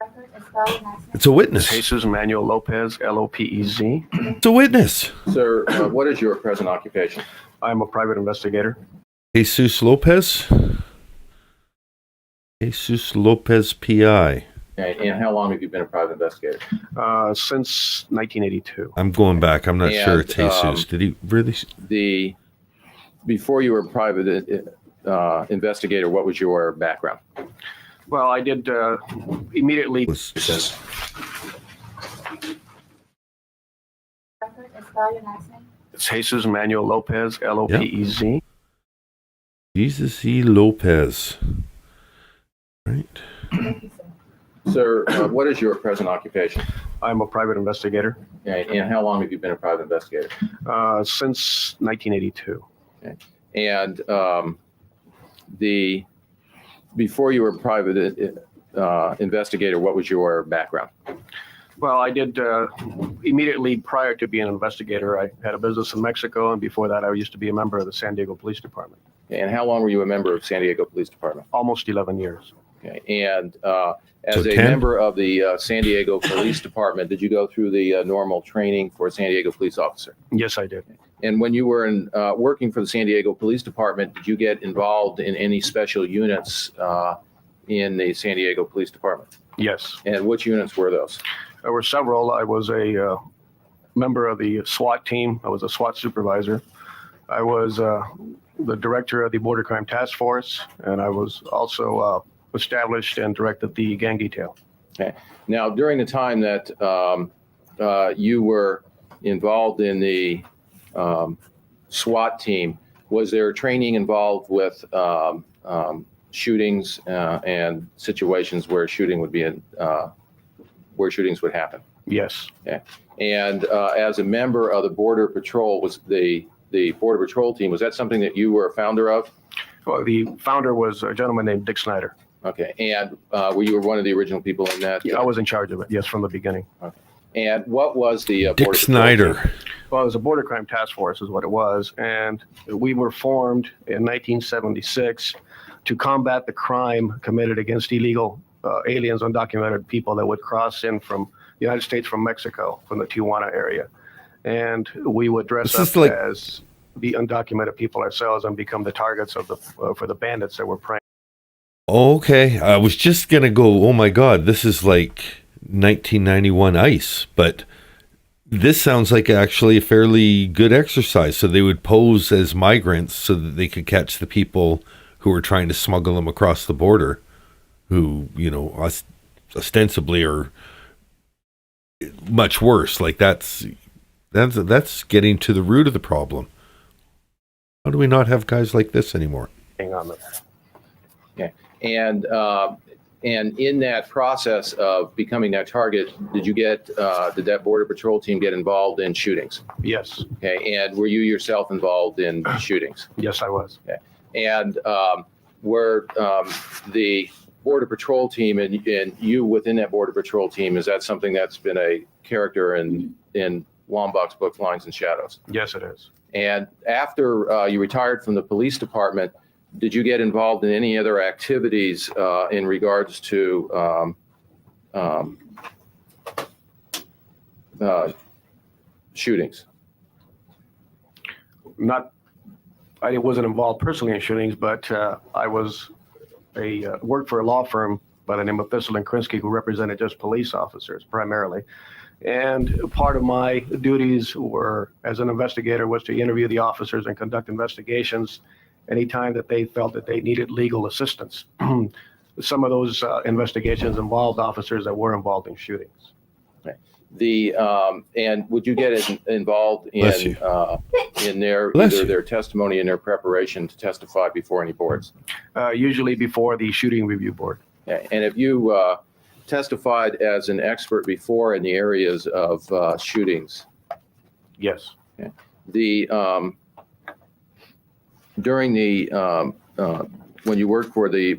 Record is valid last name. It's a witness. Jesus Emmanuel Lopez, Lopez. It's a witness. Sir, what is your present occupation? I'm a private investigator. Jesus Lopez. Jesus Lopez, PI. Okay, and how long have you been a private investigator? Since 1982. I'm going back. I'm not sure it's And, Jesus. Did he really? Before you were a private investigator, what was your background? Well, I did immediately. Recess. Record is valid last name. Jesus Emmanuel Lopez, Lopez. Jesus E. Lopez. Right. Thank you, sir. Sir, what is your present occupation? I'm a private investigator. Okay, and how long have you been a private investigator? Since 1982. And before you were a private investigator, what was your background? Well, I did immediately prior to being an investigator, I had a business in Mexico, and before that, I used to be a member of the San Diego Police Department. And how long were you a member of San Diego Police Department? Almost 11 years. Okay, and as So a 10? member of the San Diego Police Department, did you go through the normal training for a San Diego police officer? Yes, I did. And when you were working for the San Diego Police Department, did you get involved in any special units in the San Diego Police Department? Yes. And which units were those? There were several. I was a member of the SWAT team. I was a SWAT supervisor. I was the director of the Border Crime Task Force, and I was also established and directed the gang detail. Now, during the time that you were involved in the SWAT team, was there training involved with shootings and situations where shooting would be where shootings would happen? Yes. And as a member of the Border Patrol, was the Border Patrol team, was that something that you were a founder of? Well, the founder was a gentleman named Dick Snyder. Okay, and were you one of the original people in that? I was in charge of it, yes, from the beginning. And what was the Dick Border Patrol Snyder. team? Well, it was a Border Crime Task Force is what it was, and we were formed in 1976 to combat the crime committed against illegal aliens, undocumented people that would cross in from the United States from Mexico, from the Tijuana area. And we would dress This up is like- as the undocumented people ourselves and become the targets of the for the bandits that were preying. Okay, I was just gonna go, oh my God, this is like 1991 ICE, but this sounds like actually a fairly good exercise. So they would pose as migrants so that they could catch the people who were trying to smuggle them across the border, who, you know, ostensibly are much worse. Like that's getting to the root of the problem. How do we not have guys like this anymore? On them. And in that process of becoming that target, did that Border Patrol team get involved in shootings? Yes, Okay, and were you yourself involved in shootings? yes, I was. And were the Border Patrol team and you within that Border Patrol team, is that something that's been a character in Wambach's book, Lines and Shadows? Yes, it is. And after you retired from the police department, did you get involved in any other activities in regards to shootings? I wasn't involved personally in shootings, but I was worked for a law firm by the name of Thistle and Krinsky, who represented just police officers primarily. And part of my duties were, as an investigator, was to interview the officers and conduct investigations anytime that they felt that they needed legal assistance. Some of those investigations involved officers that were involved in shootings. And would you get involved Bless you. in their Bless either you. their testimony and their preparation to testify before any boards? Usually before the shooting review board. Okay. And if you testified as an expert before in the areas of shootings, Yes. during the when you worked for the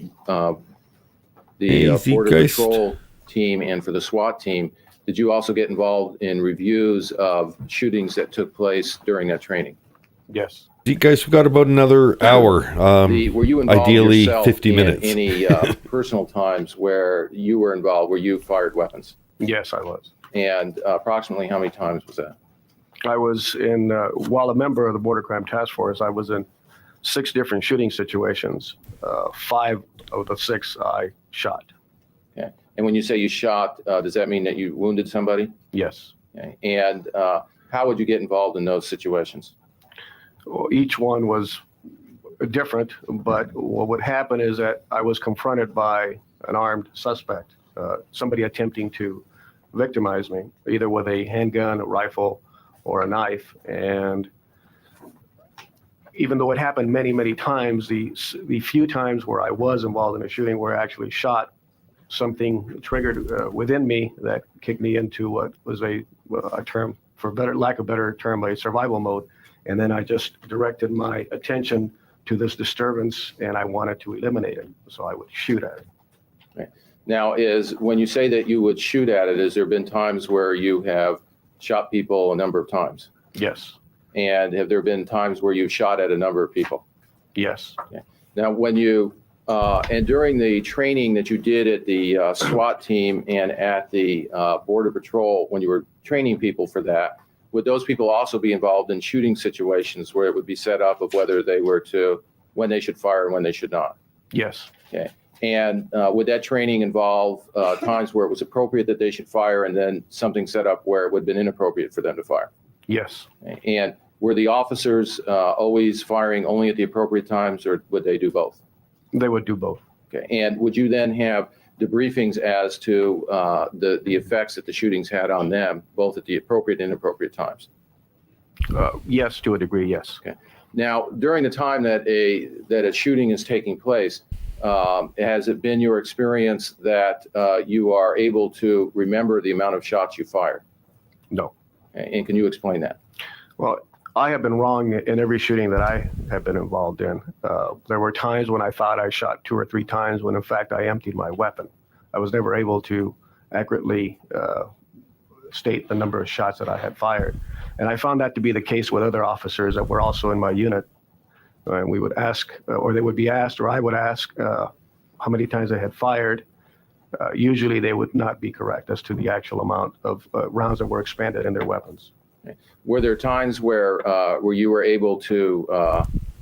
Easy, Border Geist. Patrol team and for the SWAT team, Did you also get involved in reviews of shootings that took place during that training? Yes. You guys, we've got about another hour. Were you involved ideally yourself 50 in minutes. any personal times where you were involved, where you fired weapons? Yes, I was. And approximately how many times was that? I was in, while a member of the Border Crime Task Force, I was in 6 different shooting situations. 5 of the 6 I shot. Okay. And when you say you shot, does that mean that you wounded somebody? Yes. Okay. And how would you get involved in those situations? Well, each one was different, but what would happen is that I was confronted by an armed suspect, somebody attempting to victimize me, either with a handgun, a rifle, or a knife. And even though it happened many, many times, the few times where I was involved in a shooting where I actually shot, something triggered within me that kicked me into what was a term, for lack of better term, a survival mode. And then I just directed my attention to this disturbance, and I wanted to eliminate it. So I would shoot at it. Okay. Now, when you say that you would shoot at it, has there been times where you have shot people a number of times? Yes. And have there been times where you've shot at a number of people? Yes. Okay. Now, when you, and during the training that you did at the SWAT team and at the Border Patrol, when you were training people for that, would those people also be involved in shooting situations where it would be set up of whether they were when they should fire and when they should not? Yes. Okay. And would that training involve times where it was appropriate that they should fire and then something set up where it would have been inappropriate for them to fire? Yes. Okay. And were the officers always firing only at the appropriate times, or would they do both? They would do both. Okay. And would you then have debriefings as to the effects that the shootings had on them, both at the appropriate and inappropriate times? Yes, to a degree, yes. Okay. Now, during the time that a shooting is taking place, has it been your experience that you are able to remember the amount of shots you fired? No. Okay. And can you explain that? Well, I have been wrong in every shooting that I have been involved in. There were times when I thought I shot 2 or 3 times when in fact I emptied my weapon. I was never able to accurately state the number of shots that I had fired. And I found that to be the case with other officers that were also in my unit. And we would ask, or they would be asked, or I would ask how many times they had fired. Usually they would not be correct as to the actual amount of rounds that were expended in their weapons. Were there times where you were able to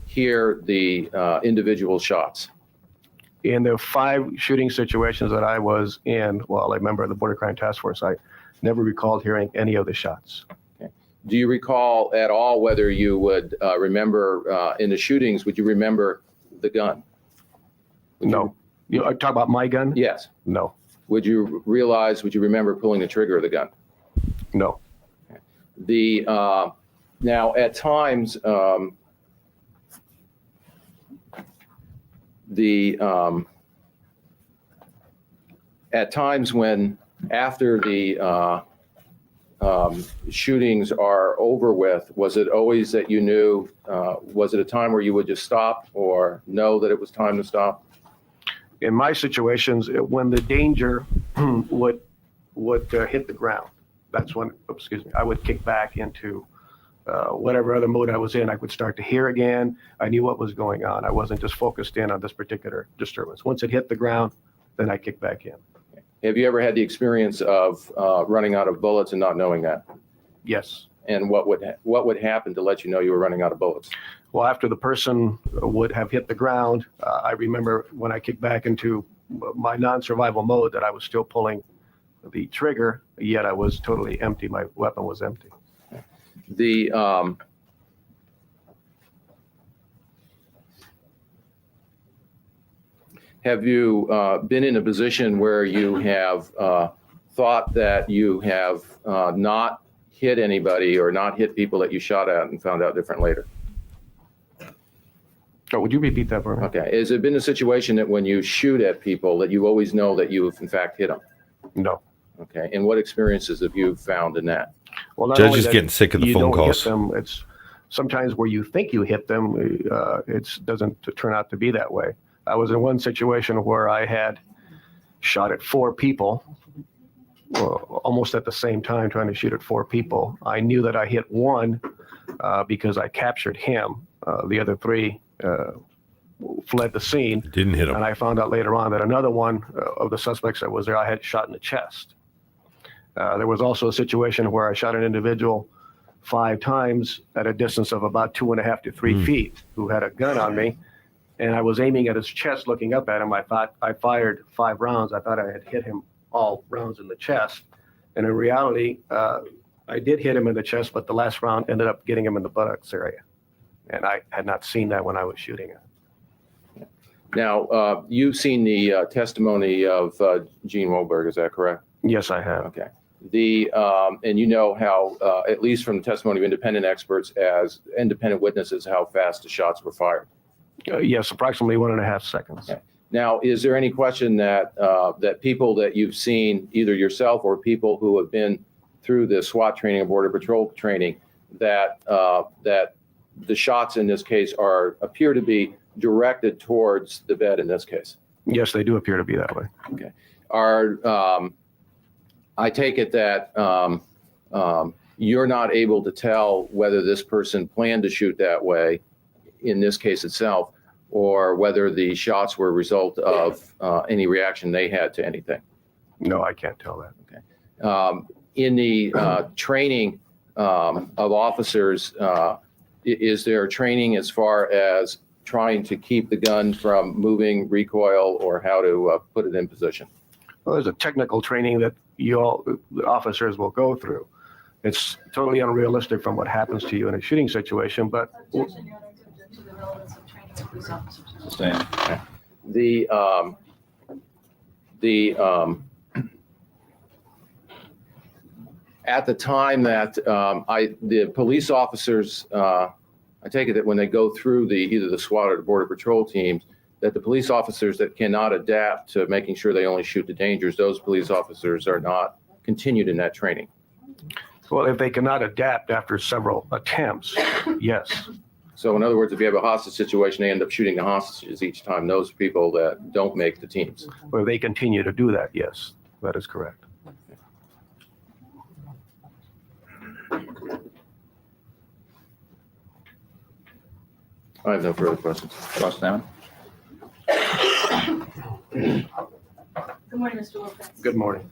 hear the individual shots? In the 5 shooting situations that I was in while a member of the Border Crime Task Force, I never recalled hearing any of the shots. Okay. Do you recall at all whether you would remember in the shootings, would you remember the gun? No. You talk about my gun? Yes. No. Would you remember pulling the trigger of the gun? No. Now at times when after the shootings are over with, was it always that you knew, was it a time where you would just stop or know that it was time to stop? In my situations, when the danger would hit the ground, that's when, I would kick back into whatever other mode I was in. I would start to hear again. I knew what was going on. I wasn't just focused in on this particular disturbance. Once it hit the ground, then I kicked back in. Have you ever had the experience of running out of bullets and not knowing that? Yes. And what would happen to let you know you were running out of bullets? Well, after the person would have hit the ground, I remember when I kicked back into my non-survival mode that I was still pulling the trigger, yet I was totally empty. My weapon was empty. Have you been in a position where you have thought that you have not hit anybody or not hit people that you shot at and found out different later? Oh, would you repeat that for me? Okay. Has it been a situation that when you shoot at people that you always know that you have in fact hit them? No. Okay. And what experiences have you found in that? Well, not Judge only is that getting sick of the you phone don't calls. hit them, it's sometimes where you think you hit them, it doesn't turn out to be that way. I was in one situation where I had shot at 4 people, almost at the same time trying to shoot at 4 people. I knew that I hit one because I captured him. The other 3 fled the scene. Didn't hit him. And I found out later on that another one of the suspects that was there, I had shot in the chest. There was also a situation where I shot an individual 5 times at a distance of about 2.5 to 3 feet who had a gun on me. And I was aiming at his chest, looking up at him. I thought I fired 5 rounds. I thought I had hit him all rounds in the chest. And in reality, I did hit him in the chest, but the last round ended up getting him in the buttocks area. And I had not seen that when I was shooting it. Now, you've seen the testimony of Gene Wohlberg, is that correct? Yes, I have. Okay. And you know how, at least from the testimony of independent experts as independent witnesses, how fast the shots were fired. Yes, approximately 1.5 seconds. Okay. Now, is there any question that that people that you've seen, either yourself or people who have been through the SWAT training or Border Patrol training, that that the shots in this case appear to be directed towards the bed in this case? Yes, they do appear to be that way. Okay. I take it that you're not able to tell whether this person planned to shoot that way in this case itself, or whether the shots were a result of any reaction they had to anything. No, I can't tell that. Okay. In the training of officers, is there training as far as trying to keep the gun from moving, recoil, or how to put it in position? Well, there's a technical training that the officers will go through. It's totally unrealistic from what happens to you in a shooting situation, but Objection, Your Honor, to object to the relevance of training of police officers. Sustained. At the time that the police officers, I take it that when they go through either the SWAT or the Border Patrol teams, that the police officers that cannot adapt to making sure they only shoot the dangers, those police officers are not continued in that training. well, if they cannot adapt after several attempts, yes. So in other words, if you have a hostage situation, they end up shooting the hostages each time, those people that don't make the teams. Well, if they continue to do that, yes, that is correct. I have no further questions. Cross examine. Good morning, Mr. Lopez. Good morning.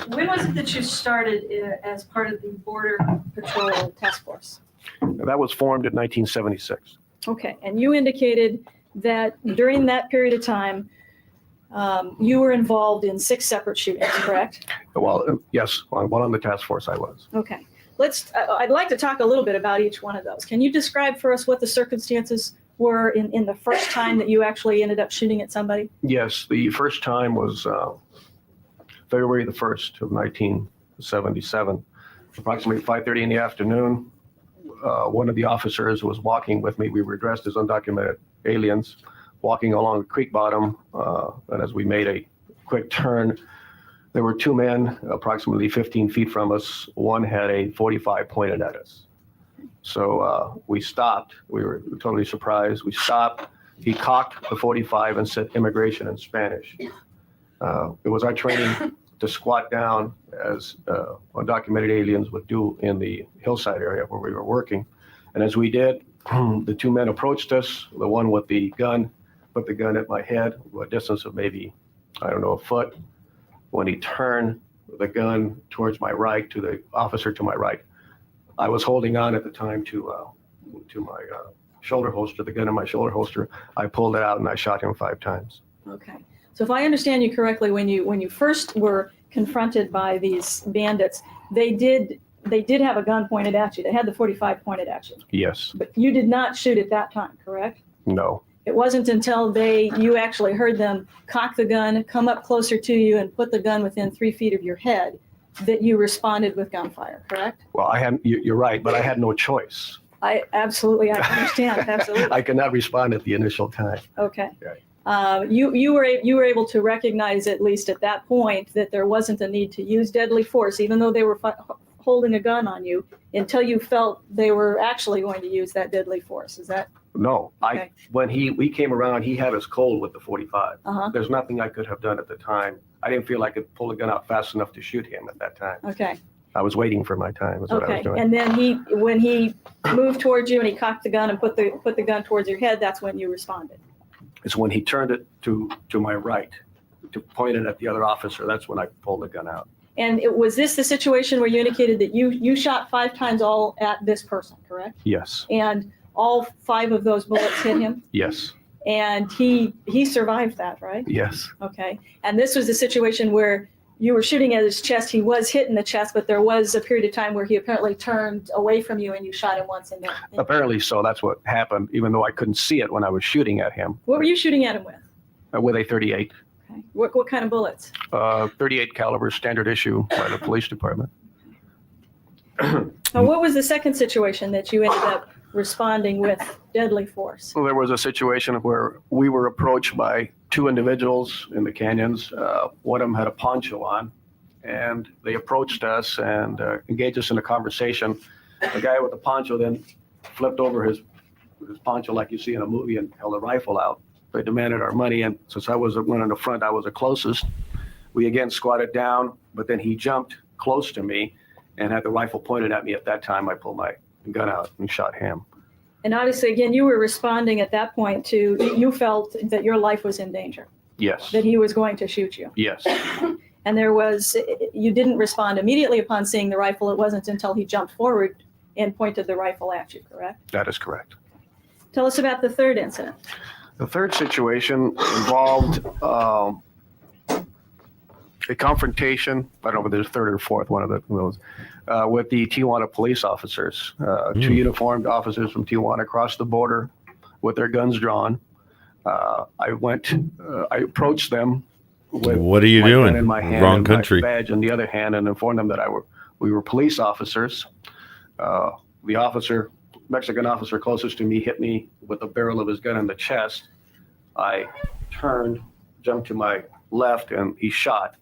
When was it that you started as part of the Border Patrol Task Force? That was formed in 1976. Okay, and you indicated that during that period of time, you were involved in 6 separate shootings, correct? Well, yes, while on the task force I was. Okay, I'd like to talk a little bit about each one of those. Can you describe for us what the circumstances were in the first time that you actually ended up shooting at somebody? Yes, the first time was February the 1st of 1977, approximately 5:30 in the afternoon. One of the officers was walking with me. We were dressed as undocumented aliens, walking along a creek bottom. And as we made a quick turn, there were 2 men approximately 15 feet from us. One had a .45 pointed at us. So we stopped. We were totally surprised. We stopped. He cocked the .45 and said immigration in Spanish. It was our training to squat down as undocumented aliens would do in the hillside area where we were working. And as we did, the 2 men approached us. The one with the gun put the gun at my head, a distance of maybe, a foot. When he turned the gun towards my right, to the officer to my right, I was holding on at the time to my shoulder holster, the gun in my shoulder holster. I pulled it out and I shot him 5 times. Okay, so if I understand you correctly, when you first were confronted by these bandits, they did have a gun pointed at you. They had the .45 pointed at you. Yes. But you did not shoot at that time, correct? No. It wasn't until you actually heard them cock the gun, come up closer to you, and put the gun within 3 feet of your head that you responded with gunfire, correct? Well, you're right, but I had no choice. I understand, absolutely. I could not respond at the initial time. Okay. Right. You were able to recognize, at least at that point, that there wasn't a need to use deadly force, even though they were holding a gun on you, until you felt they were actually going to use that deadly force. Is that No, Okay. when we came around, he had us cold with the 45. Uh-huh, There's nothing I could have done at the time. I didn't feel I could pull the gun out fast enough to shoot him at that time. okay, I was waiting for my time, is what I was okay. doing. And then when he moved towards you and he cocked the gun and put the gun towards your head, that's when you responded. It's when he turned it to my right, to point it at the other officer. That's when I pulled the gun out. And was this the situation where you indicated that you shot 5 times all at this person, correct? Yes, And all 5 of those bullets hit him? yes, And he survived that, right? yes, Okay. And this was a situation where you were shooting at his chest. He was hit in the chest, but there was a period of time where he apparently turned away from you and you shot him once in there. apparently so. That's what happened, even though I couldn't see it when I was shooting at him What were you shooting at him with? with a 38. Okay. What kind of bullets? 38 caliber standard issue by the police department. Now, what was the second situation that you ended up responding with deadly force? Well, there was a situation where we were approached by 2 individuals in the canyons. One of them had a poncho on, and they approached us and engaged us in a conversation. The guy with the poncho then flipped over his poncho like you see in a movie and held a rifle out. They demanded our money, and since I was the one in the front, I was the closest. We again squatted down, but then he jumped close to me and had the rifle pointed at me. At that time, I pulled my gun out and shot him. And obviously, again, you were responding at that point to, you felt that your life was in danger, Yes, that he was going to shoot you. yes, And you didn't respond immediately upon seeing the rifle. It wasn't until he jumped forward and pointed the rifle at you, correct? that is correct. Tell us about the third incident. The third situation involved a confrontation, I don't know whether there's third or fourth, one of those, with the Tijuana police officers. 2 uniformed officers from Tijuana crossed the border with their guns drawn. I approached them with What are you my gun doing? in my hand Wrong and country. my badge in the other hand, and informed them that we were police officers. The Mexican officer closest to me hit me with the barrel of his gun in the chest. I turned, jumped to my left, and he shot.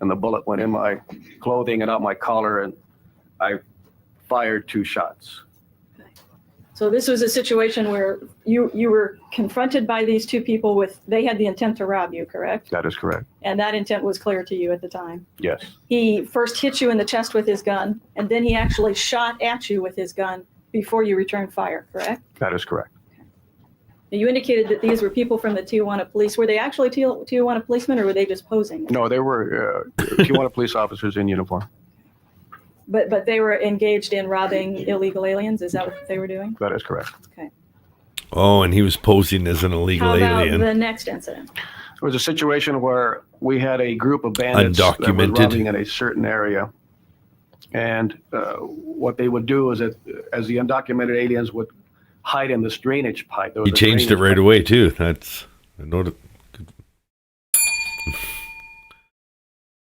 And the bullet went in my clothing and out my collar, and I fired 2 shots. So this was a situation where you were confronted by these 2 people they had the intent to rob you, correct? That is correct. And that intent was clear to you at the time. Yes, He first hit you in the chest with his gun, and then he actually shot at you with his gun before you returned fire, correct? that is correct. Now, you indicated that these were people from the Tijuana police. Were they actually Tijuana policemen, or were they just posing? No, they were Tijuana police officers in uniform. But they were engaged in robbing illegal aliens? Is that what they were doing? That is correct. Okay. Oh, and he was posing as an illegal How about alien. the next incident? It was a situation where we had a group of bandits that were Undocumented. robbing in a certain area. And what they would do is that as the undocumented aliens would hide in this drainage pipe. There was He a changed it drainage right pipe. away too. I noted.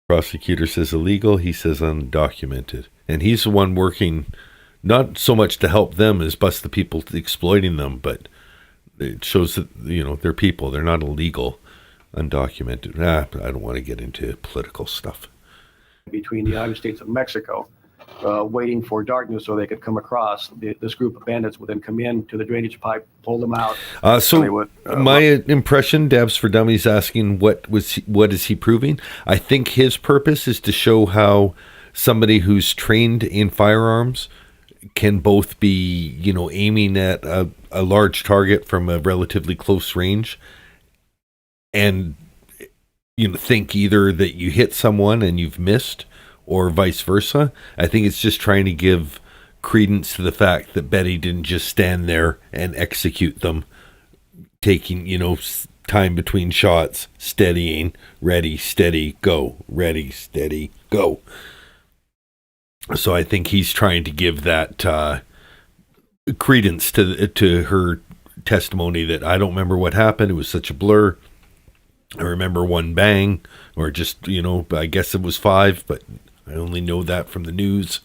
Prosecutor says illegal. He says undocumented, and he's the one working, not so much to help them as bust the people exploiting them, but it shows that they're people. They're not illegal, undocumented. I don't want to get into political stuff. Between the United States and Mexico, waiting for darkness so they could come across. This group of bandits would then come in to the drainage pipe, pull them out. and they So would, my impression, Dabs for Dummies asking what is he proving? I think his purpose is to show how somebody who's trained in firearms can both be, aiming at a large target from a relatively close range and, think either that you hit someone and you've missed or vice versa. I think it's just trying to give credence to the fact that Betty didn't just stand there and execute them, taking, time between shots, steadying, ready, steady, go, ready, steady, go. So I think he's trying to give that credence to her testimony that I don't remember what happened. It was such a blur. I remember one bang, or just, I guess it was 5, but I only know that from the news.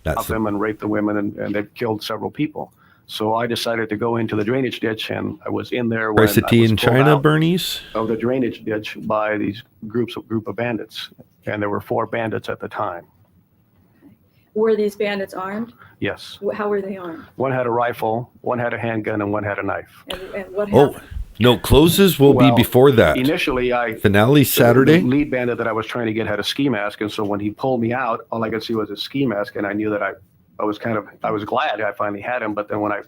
That's them and raped the women, and they've killed several people. So I decided to go into the drainage ditch, and I was in there when I was Varsity in pulled China, out Bernice? of the drainage ditch by these group of bandits, and there were 4 bandits at the time. Were these bandits armed? Yes. How were they armed? One had a rifle, one had a handgun, and one had a knife. And what Oh, happened? no, closes will Well, be before that. Initially, Finale Saturday? the lead bandit that I was trying to get had a ski mask, and so when he pulled me out, all I could see was a ski mask, and I knew that I was glad I finally had him. But then when I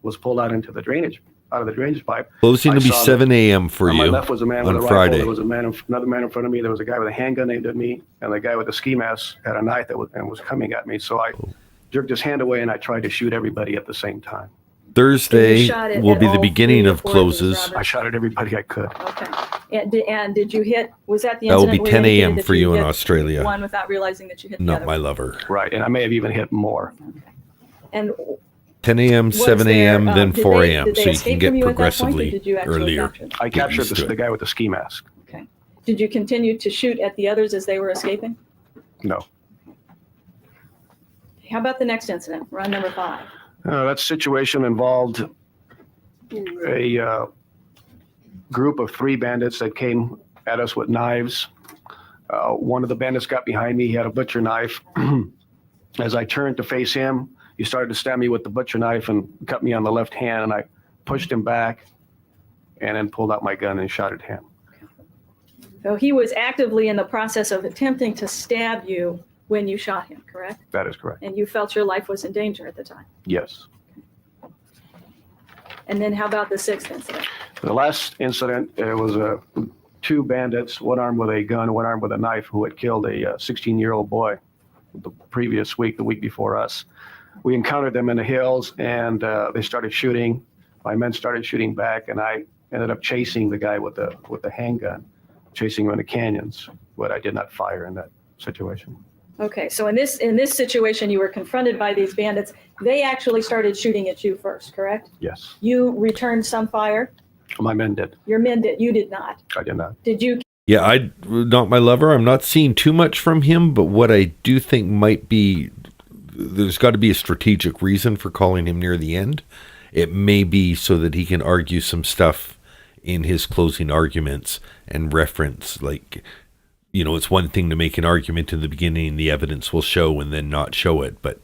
was pulled out into the drainage, out of the drainage pipe, Closing I will be saw that 7 a.m. for on my you left was a man with on a Friday. rifle. There was another man in front of me. There was a guy with a handgun aimed at me, and the guy with the ski mask had a knife and was coming at me. So I jerked his hand away, and I tried to shoot everybody at the same time. Thursday You shot it will at be the all beginning three or of four of these closes. robbers? I shot at everybody I could. Okay. And did you hit, was that the That will incident be where 10 you indicated a.m. that for you in hit Australia. one without realizing that you hit the Not other my one? lover. Right, and I may have even hit more. And 10 a.m., was 7 a.m., there, then did 4 they- a.m. did they So you escape can get from you at that point, or progressively did you actually earlier. capture them? I Get captured used to the it. guy with the ski mask. Okay. Did you continue to shoot at the others as they were escaping? No. How about the next incident, run number 5? That situation involved a group of 3 bandits that came at us with knives. One of the bandits got behind me. He had a butcher knife. As I turned to face him, he started to stab me with the butcher knife and cut me on the left hand, and I pushed him back and then pulled out my gun and shot at him. So he was actively in the process of attempting to stab you when you shot him, correct? That is correct. And you felt your life was in danger at the time. Yes. And then how about the 6th incident? The last incident, it was 2 bandits, one armed with a gun, one armed with a knife, who had killed a 16-year-old boy the previous week, the week before us. We encountered them in the hills, and they started shooting. My men started shooting back, and I ended up chasing the guy with the handgun, chasing him in the canyons, but I did not fire in that situation. Okay, so in this situation, you were confronted by these bandits. They actually started shooting at you first, correct? Yes, You returned some fire. my men did. Your men did. You did not. I did not. Did you? Yeah, not my lover. I'm not seeing too much from him, but what I do think might be, there's got to be a strategic reason for calling him near the end. It may be so that he can argue some stuff in his closing arguments and reference, like, you know, it's one thing to make an argument in the beginning, the evidence will show, and then not show it. But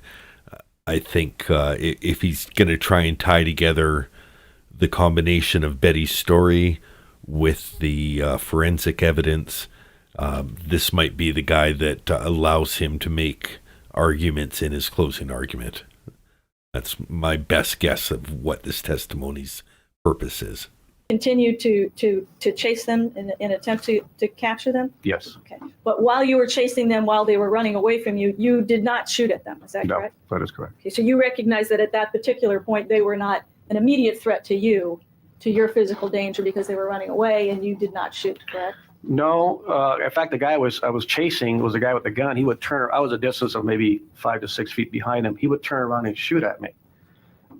I think if he's going to try and tie together the combination of Betty's story with the forensic evidence, this might be the guy that allows him to make arguments in his closing argument. That's my best guess of what this testimony's purpose is. Continue to chase them in an attempt to capture them? Yes. Okay. But while you were chasing them, while they were running away from you, you did not shoot at them. Is that No, correct? that is correct. Okay, so you recognize that at that particular point, they were not an immediate threat to you, to your physical danger, because they were running away and you did not shoot, correct? No, in fact, the guy I was chasing was the guy with the gun. He would turn. I was a distance of maybe 5 to 6 feet behind him. He would turn around and shoot at me.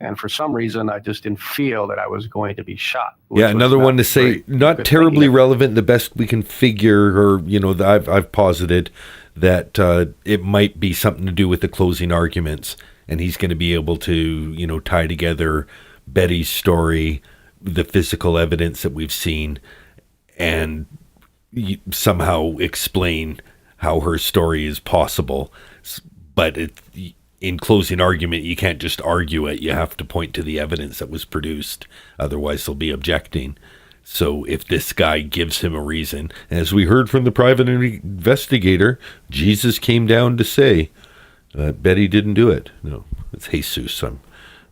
And for some reason, I just didn't feel that I was going to be shot. Yeah, another one to say, not terribly relevant. The best we can figure, or, you know, I've posited that it might be something to do with the closing arguments, and he's going to be able to, you know, tie together Betty's story, the physical evidence that we've seen, and somehow explain how her story is possible. But in closing argument, you can't just argue it. You have to point to the evidence that was produced. Otherwise, they'll be objecting. So if this guy gives him a reason, as we heard from the private investigator, Jesus came down to say that Betty didn't do it. No, it's Jesus. I'm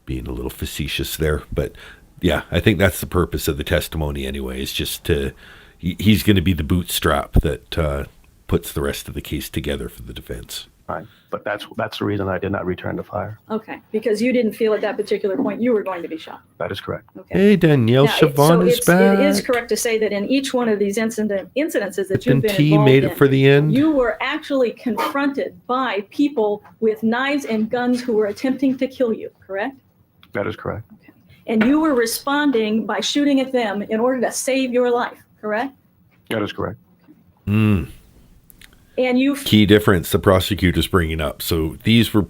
being a little facetious there. But yeah, I think that's the purpose of the testimony anyway, is just to, he's going to be the bootstrap that puts the rest of the case together for the defense. Right, but that's the reason I did not return the fire. Okay, because you didn't feel at that particular point you were going to be shot. That is correct. Okay. Hey, Danielle Now, Chavon is back. It is correct to say that in each one of these incidences that you've been T involved made in, it for the end. you were actually confronted by people with knives and guns who were attempting to kill you, correct? That is correct. And you were responding by shooting at them in order to save your life, correct? That is correct. Mm. And you Key difference the prosecutor's bringing up. So these were,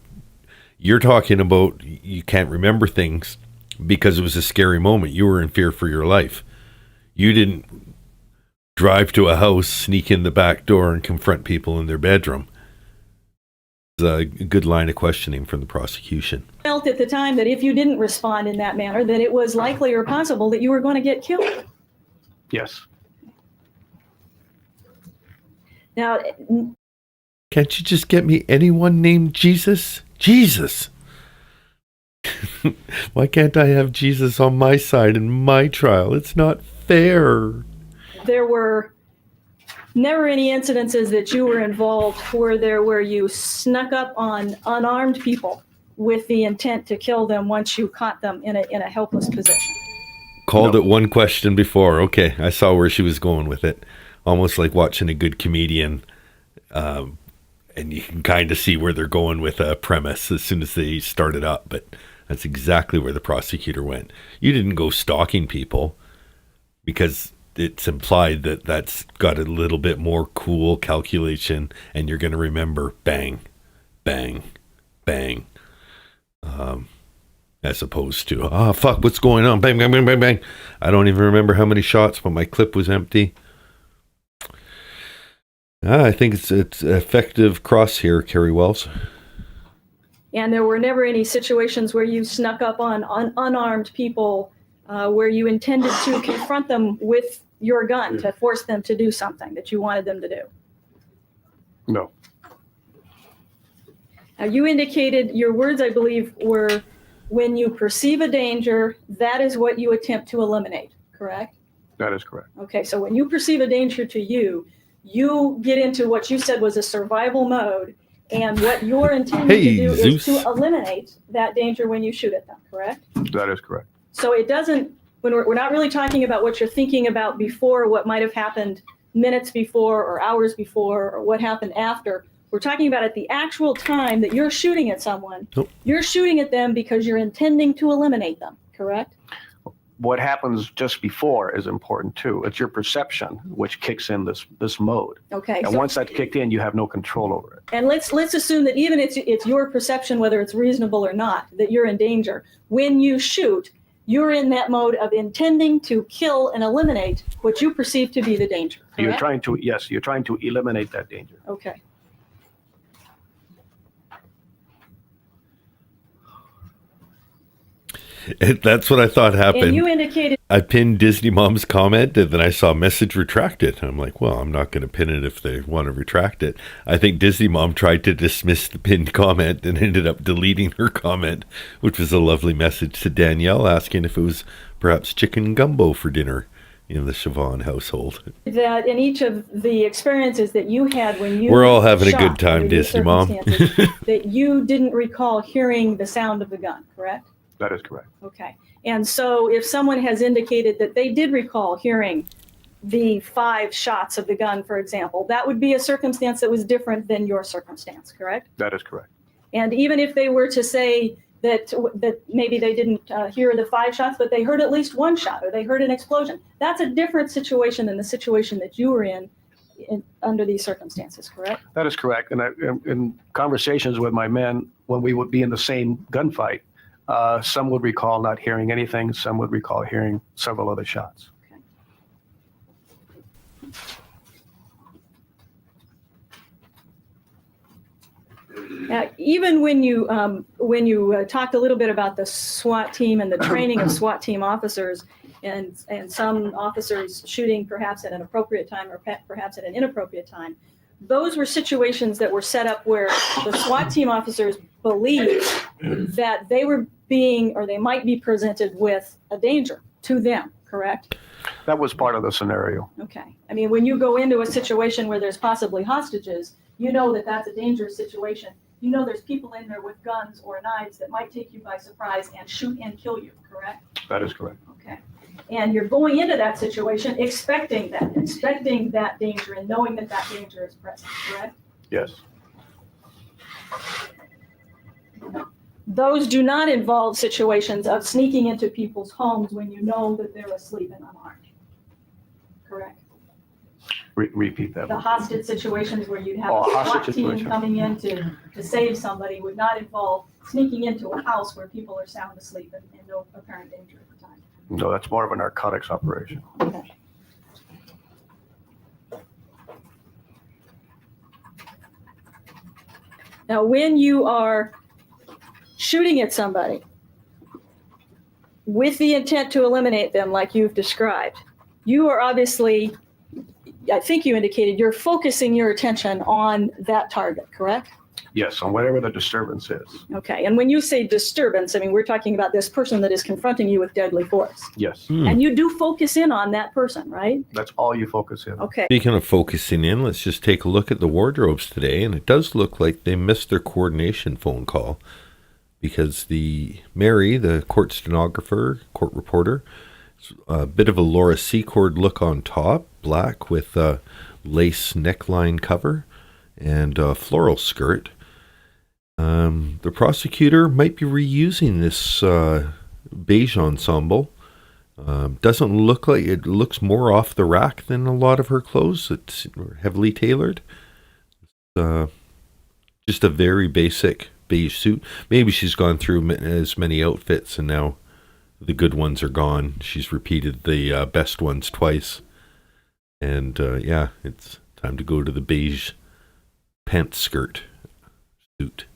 you're talking about, you can't remember things because it was a scary moment. You were in fear for your life. You didn't drive to a house, sneak in the back door, and confront people in their bedroom. A good line of questioning from the prosecution. Felt at the time that if you didn't respond in that manner, that it was likely or possible that you were going to get killed. Yes. Now, Can't you just get me anyone named Jesus? Jesus! Why can't I have Jesus on my side in my trial? It's not fair. there were never any incidences that you were involved where you snuck up on unarmed people with the intent to kill them once you caught them in a helpless position. Called it one question before. Okay, I saw where she was going with it. Almost like watching a good comedian, and you can kind of see where they're going with a premise as soon as they start it up. But that's exactly where the prosecutor went. You didn't go stalking people because it's implied that that's got a little bit more cool calculation, and you're going to remember bang, bang, bang. As opposed to, fuck, what's going on? Bang, bang, bang, bang, bang. I don't even remember how many shots, but my clip was empty. I think it's effective cross here, Carrie Wells. And there were never any situations where you snuck up on unarmed people where you intended to confront them with your gun to force them to do something that you wanted them to do. No. Now, you indicated your words, I believe, were when you perceive a danger, that is what you attempt to eliminate, correct? That is correct. Okay, so when you perceive a danger to you, you get into what you said was a survival mode, and what you're intending to do is to eliminate that danger when you shoot at them, correct? That is correct. So it doesn't, when we're not really talking about what you're thinking about before, what might have happened minutes before or hours before or what happened after. We're talking about at the actual time that you're shooting at someone. Nope. You're shooting at them because you're intending to eliminate them, correct? What happens just before is important too. It's your perception which kicks in this mode. Okay. And So, once that's kicked in, you have no control over it. and let's assume that even it's your perception, whether it's reasonable or not, that you're in danger. When you shoot, you're in that mode of intending to kill and eliminate what you perceive to be the danger, correct? You're trying to eliminate that danger. Okay. That's what I thought happened. And you indicated I pinned Disney Mom's comment, and then I saw message retracted. I'm like, well, I'm not going to pin it if they want to retract it. I think Disney Mom tried to dismiss the pinned comment and ended up deleting her comment, which was a lovely message to Danielle asking if it was perhaps chicken gumbo for dinner in the Siobhan household. that in each of the experiences that you had when you We're all having a shot good time, under these Disney Mom. circumstances, that you didn't recall hearing the sound of the gun, correct? That is correct. Okay. And so if someone has indicated that they did recall hearing the 5 shots of the gun, for example, that would be a circumstance that was different than your circumstance, correct? That is correct. And even if they were to say that maybe they didn't hear the 5 shots, but they heard at least 1 shot or they heard an explosion, that's a different situation than the situation that you were in under these circumstances, correct? That is correct. And in conversations with my men, when we would be in the same gunfight, some would recall not hearing anything. Some would recall hearing several other shots. Now, even when you talked a little bit about the SWAT team and the training of SWAT team officers, and some officers shooting perhaps at an appropriate time or perhaps at an inappropriate time, those were situations that were set up where the SWAT team officers believed that they were being, or they might be presented with a danger to them, correct? That was part of the scenario. Okay. I mean, when you go into a situation where there's possibly hostages, you know that that's a dangerous situation. You know there's people in there with guns or knives that might take you by surprise and shoot and kill you, correct? That is correct. Okay. And you're going into that situation expecting that danger and knowing that that danger is present, correct? Yes. Those do not involve situations of sneaking into people's homes when you know that they're asleep and unarmed, correct? Repeat that. The hostage situations where you'd have Oh, a hostage SWAT team situation. coming in to save somebody would not involve sneaking into a house where people are sound asleep and no apparent danger at the time. No, that's more of a narcotics operation. Okay. Now, when you are shooting at somebody with the intent to eliminate them, like you've described, you are obviously, I think you indicated, you're focusing your attention on that target, correct? Yes, on whatever the disturbance is. Okay, and when you say disturbance, I mean, we're talking about this person that is confronting you with deadly force. Yes, And you do focus in on that person, right? that's all you focus in. Okay. Speaking of focusing in, let's just take a look at the wardrobes today, and it does look like they missed their coordination phone call because the Mary, the court stenographer, court reporter, a bit of a Laura Secord look on top, black with a lace neckline cover and a floral skirt. The prosecutor might be reusing this beige ensemble. Doesn't look like it looks more off the rack than a lot of her clothes. It's heavily tailored. Just a very basic beige suit. Maybe she's gone through as many outfits and now the good ones are gone. She's repeated the best ones twice. And yeah, it's time to go to the beige pants skirt suit.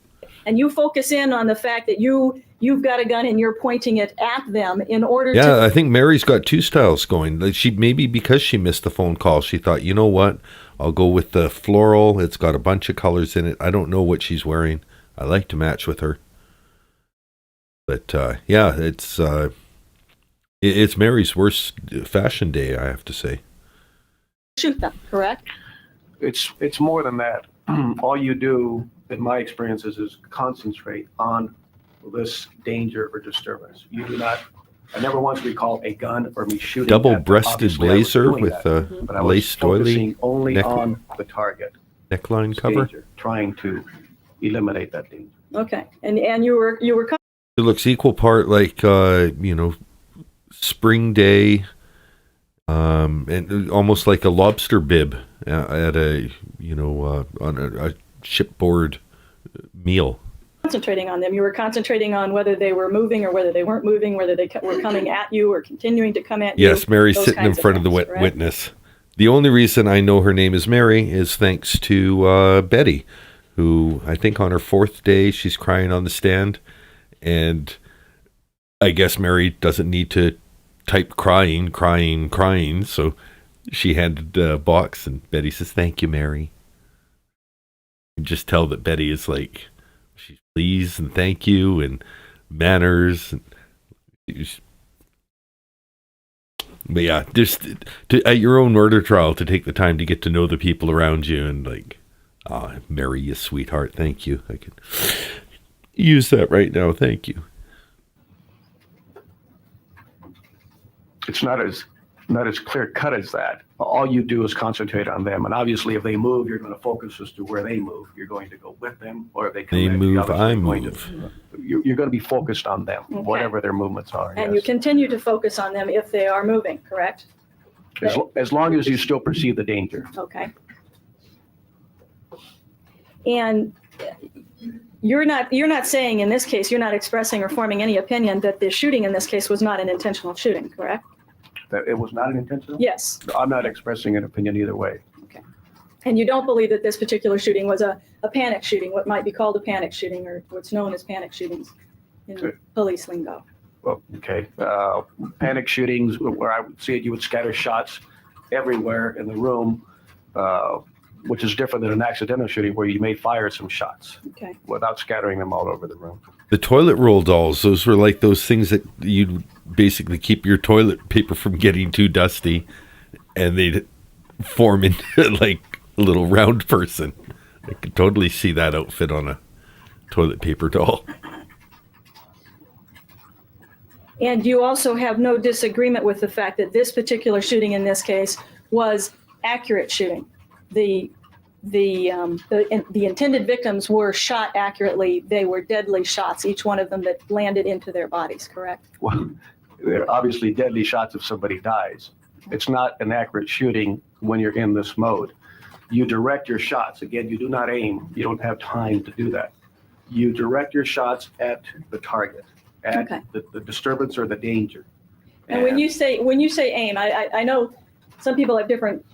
And you focus in on the fact that you've got a gun and you're pointing it at them in order Yeah, to... I think Mary's got two styles going. Like she maybe because she missed the phone call, she thought, you know what, I'll go with the floral. It's got a bunch of colors in it. I don't know what she's wearing. I like to match with her. But yeah, it's Mary's worst fashion day, I have to say. shoot them, correct? It's more than that. All you do, in my experiences, is concentrate on this danger or disturbance. You do not, I never once recall a gun or me shooting. Double-breasted Obviously, I was blazer doing with that, a but I was lace doily focusing only neck- on the target. neckline cover. Danger, trying to eliminate that danger. Okay, and you were It looks equal part like spring day, and almost like a lobster bib at a on a shipboard meal. concentrating on them. You were concentrating on whether they were moving or whether they weren't moving, whether they were coming at you or continuing to come at you. Yes, Mary's those sitting in kinds front of the things, correct? witness. The only reason I know her name is Mary is thanks to Betty, who I think on her fourth day she's crying on the stand, and I guess Mary doesn't need to type crying, so she handed a box, and Betty says, "Thank you, Mary." You can just tell that Betty is like, she's pleased and thank you and manners. And but yeah, just at your own murder trial to take the time to get to know the people around you and like, Mary, you sweetheart, thank you. I could use that right now, thank you. It's not as clear cut as that. All you do is concentrate on them, and obviously, if they move, you're going to focus as to where they move. You're going to go with them, or if they come They in, move, you're obviously I going move. you're going to be focused on them, Okay. whatever their movements are. And yes. you continue to focus on them if they are moving, correct? As long as you still perceive the danger. Okay. And you're not saying in this case, you're not expressing or forming any opinion that the shooting in this case was not an intentional shooting, correct? That it was not an intentional? Yes. I'm not expressing an opinion either way. And you don't believe that this particular shooting was a panic shooting, what might be called a panic shooting, or what's known as panic shootings in police lingo. Well, okay. Panic shootings, where I would see it, you would scatter shots everywhere in the room, which is different than an accidental shooting where you may fire some shots Okay. without scattering them all over the room. The toilet roll dolls, those were like those things that you'd basically keep your toilet paper from getting too dusty, and they'd form into like a little round person. I could totally see that outfit on a toilet paper doll. And you also have no disagreement with the fact that this particular shooting in this case was accurate shooting. The intended victims were shot accurately. They were deadly shots, each one of them that landed into their bodies, correct? Well, they're obviously deadly shots if somebody dies. It's not an accurate shooting when you're in this mode. You direct your shots. Again, you do not aim. You don't have time to do that. You direct your shots at the target, at Okay. the disturbance or the danger. And when you say aim, I know some people have different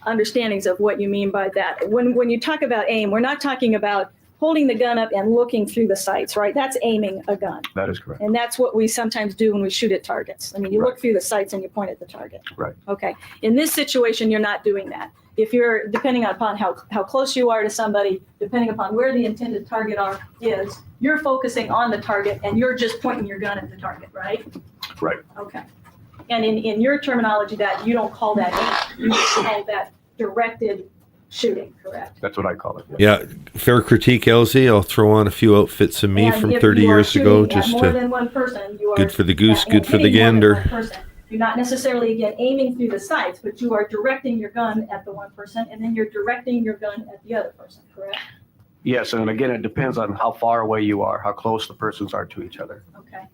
understandings of what you mean by that. When you talk about aim, we're not talking about holding the gun up and looking through the sights, right? That's aiming a gun. That is correct. And that's what we sometimes do when we shoot at targets. I mean, you look Right. through the sights and you point at the target. Right. Okay. In this situation, you're not doing that. If you're, depending upon how close you are to somebody, depending upon where the intended target is, you're focusing on the target and you're just pointing your gun at the target, right? Right. Okay. And in your terminology, that you don't call that aim, you just call that directed shooting, correct? That's what I call it. Yeah. Yeah, fair critique, Elsie. I'll throw on a few outfits of me And from if 30 you are years ago, shooting at just more to than one person, you are good for the goose, yeah, good for the hitting more than gander. one person. You're not necessarily, again, aiming through the sights, but you are directing your gun at the one person, and then you're directing your gun at the other person, correct? Yes, and again, it depends on how far away you are, how close the persons are to each other. Okay.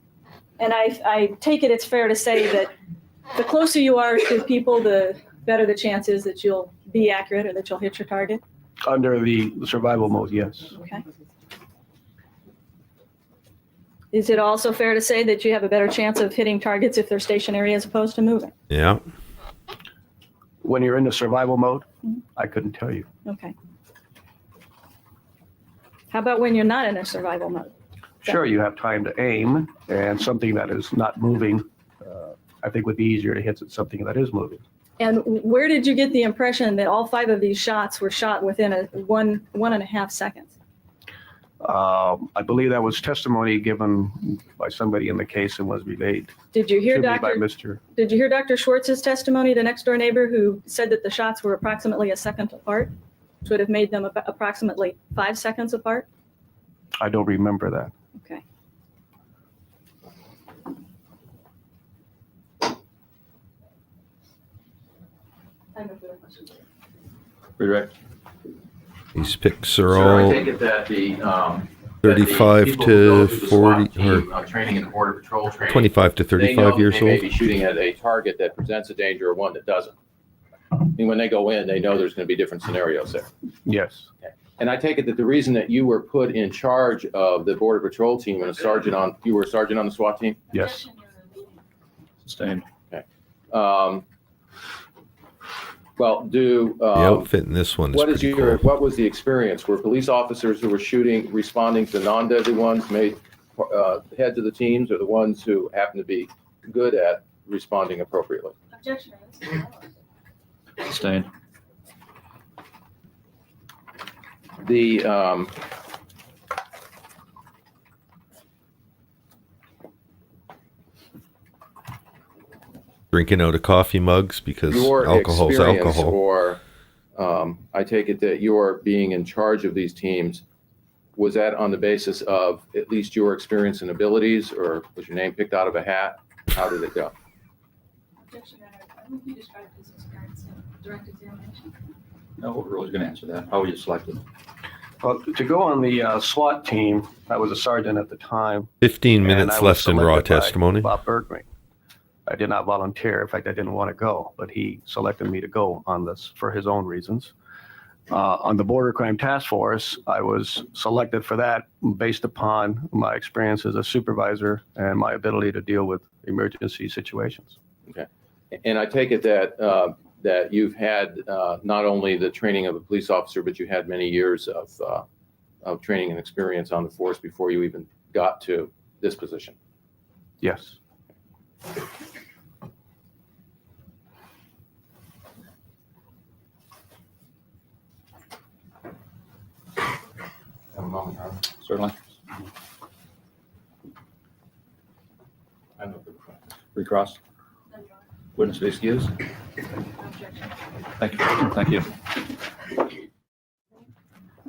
And I take it it's fair to say that the closer you are to people, the better the chance is that you'll be accurate or that you'll hit your target? Under the survival mode, yes. Okay. Is it also fair to say that you have a better chance of hitting targets if they're stationary as opposed to moving? Yeah. When you're in the survival mode, I couldn't tell you. Okay. How about when you're not in a survival mode? Sure, you have time to aim, and something that is not moving, I think would be easier to hit than something that is moving. And where did you get the impression that all 5 of these shots were shot within a one and a half seconds? I believe that was testimony given by somebody in the case and was relayed Did you hear to me by Dr. Mr. Did you hear Dr. Schwartz's testimony, the next door neighbor who said that the shots were approximately a second apart, which would have made them approximately 5 seconds apart? I don't remember that. Okay. I have no further questions. Redirect. These picks are Sir, I all take it that the, 35 people who to go through the 40 SWAT team, training and border patrol training. 25 to they 35 know years they may old. be shooting at a target that presents a danger or one that doesn't. And when they go in, they know there's going to be different scenarios there. Yes. And I take it that the reason that you were put in charge of the border patrol team and you were a sergeant on the SWAT team? Yes. Sustained. Well, The outfit in this one is what is pretty cool. what was the experience? Were police officers who were shooting responding to non-deadly ones made heads of the teams, or the ones who happen to be good at responding appropriately? Objection. Sustained. The Drinking out of coffee mugs because your alcohol's experience, alcohol. or I take it that your being in charge of these teams, was that on the basis of at least your experience and abilities, or was your name picked out of a hat? How did it go? Objection. I think you described his experience in direct examination. No, we're really going to answer that. How were you selected? Well, to go on the SWAT team, I was a sergeant at the time. 15 and minutes I was left in raw selected by testimony. Bob Bergman. I did not volunteer. In fact, I didn't want to go, but he selected me to go on this for his own reasons. On the Border Crime Task Force, I was selected for that based upon my experience as a supervisor and my ability to deal with emergency situations. And I take it that that you've had not only the training of a police officer, but you had many years of training and experience on the force before you even got to this position. Yes. Certainly. Recross. Witness be excused. Thank you. Thank you.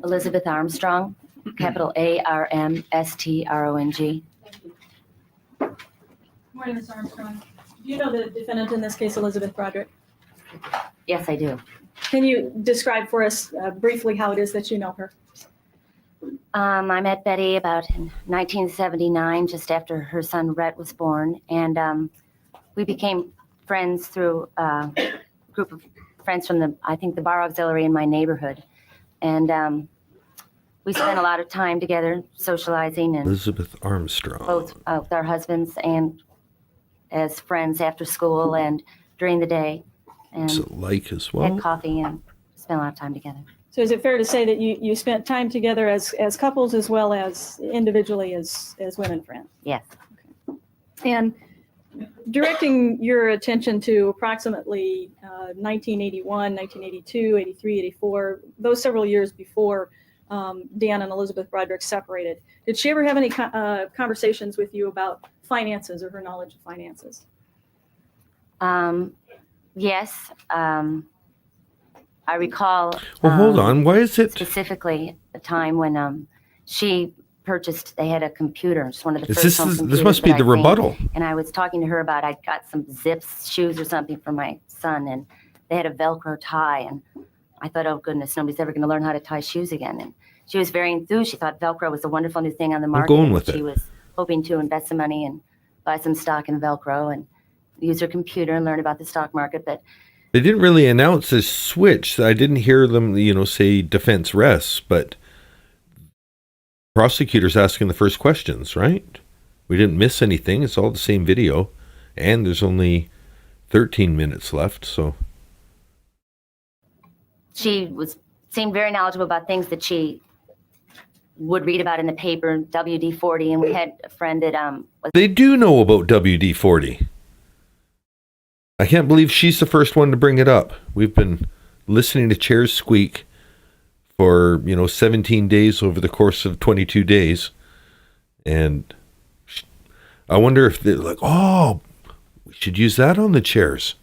Elizabeth Armstrong, capital ARMSTRONG. Morning, Ms. Armstrong. Do you know the defendant in this case, Elizabeth Broderick? Yes, I do. Can you describe for us briefly how it is that you know her? I met Betty about in 1979, just after her son Rhett was born, and we became friends through a group of friends from the Bar Auxiliary in my neighborhood, and we spent a lot of time together socializing and Elizabeth Armstrong. both with our husbands and as friends after school and during the day, and It's alike as had well. coffee and spent a lot of time together. So is it fair to say that you spent time together as couples as well as individually as women friends? Yes. And directing your attention to approximately 1981, 1982, 83, 84, those several years before Dan and Elizabeth Broderick separated, did she ever have any conversations with you about finances or her knowledge of finances? Yes. I recall. Well, hold on. Why is it? Specifically a time when she purchased, they had a computer, just one of the Is first this home this computers must be that the I'd seen. rebuttal. And I was talking to her about, I got some Zips shoes or something for my son, and they had a Velcro tie. And I thought, oh goodness, nobody's ever going to learn how to tie shoes again. And she was very enthused. She thought Velcro was a wonderful new thing on the market. going with She it. was hoping to invest some money and buy some stock in Velcro and use her computer and learn about the stock market. But They didn't really announce this switch. I didn't hear them, say defense rests, but prosecutors asking the first questions, right? We didn't miss anything. It's all the same video, and there's only 13 minutes left, so. she seemed very knowledgeable about things that she would read about in the paper, WD40, and we had a friend that was. They do know about WD40. I can't believe she's the first one to bring it up. We've been listening to chairs squeak for, 17 days over the course of 22 days. And I wonder if they're like, oh, we should use that on the chairs.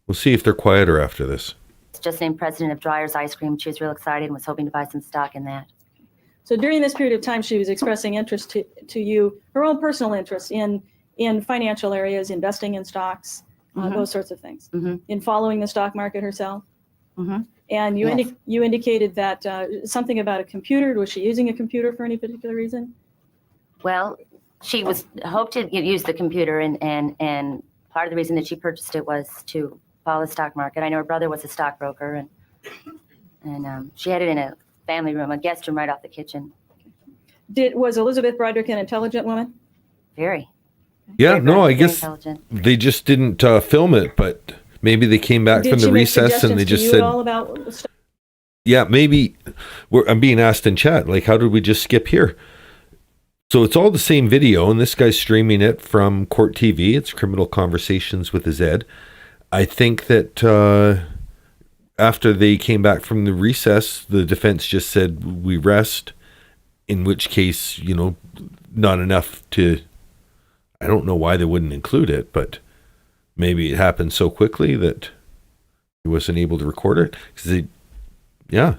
We'll see if they're quieter after this. Just named president of Dryer's Ice Cream. She was real excited and was hoping to buy some stock in that. So during this period of time, she was expressing interest to you, her own personal interest in financial areas, investing in stocks, those sorts of things, in following the stock market herself. And you indicated that something about a computer. Was she using a computer for any particular reason? Well, she was hoped to use the computer, and part of the reason that she purchased it was to follow the stock market. I know her brother was a stockbroker, and she had it in a family room, a guest room right off the kitchen. Was Elizabeth Broderick an intelligent woman? Very. Yeah, Very, no, very I guess intelligent. they just didn't film it, but maybe they came back Did from she the make recess and they suggestions just to you said, at all about stuff? yeah, maybe I'm being asked in chat, like, how did we just skip here? So it's all the same video, and this guy's streaming it from Court TV. It's Criminal Conversations with his Ed. I think that after they came back from the recess, the defense just said, we rest, in which case, not enough to, I don't know why they wouldn't include it, but maybe it happened so quickly that he wasn't able to record it. Because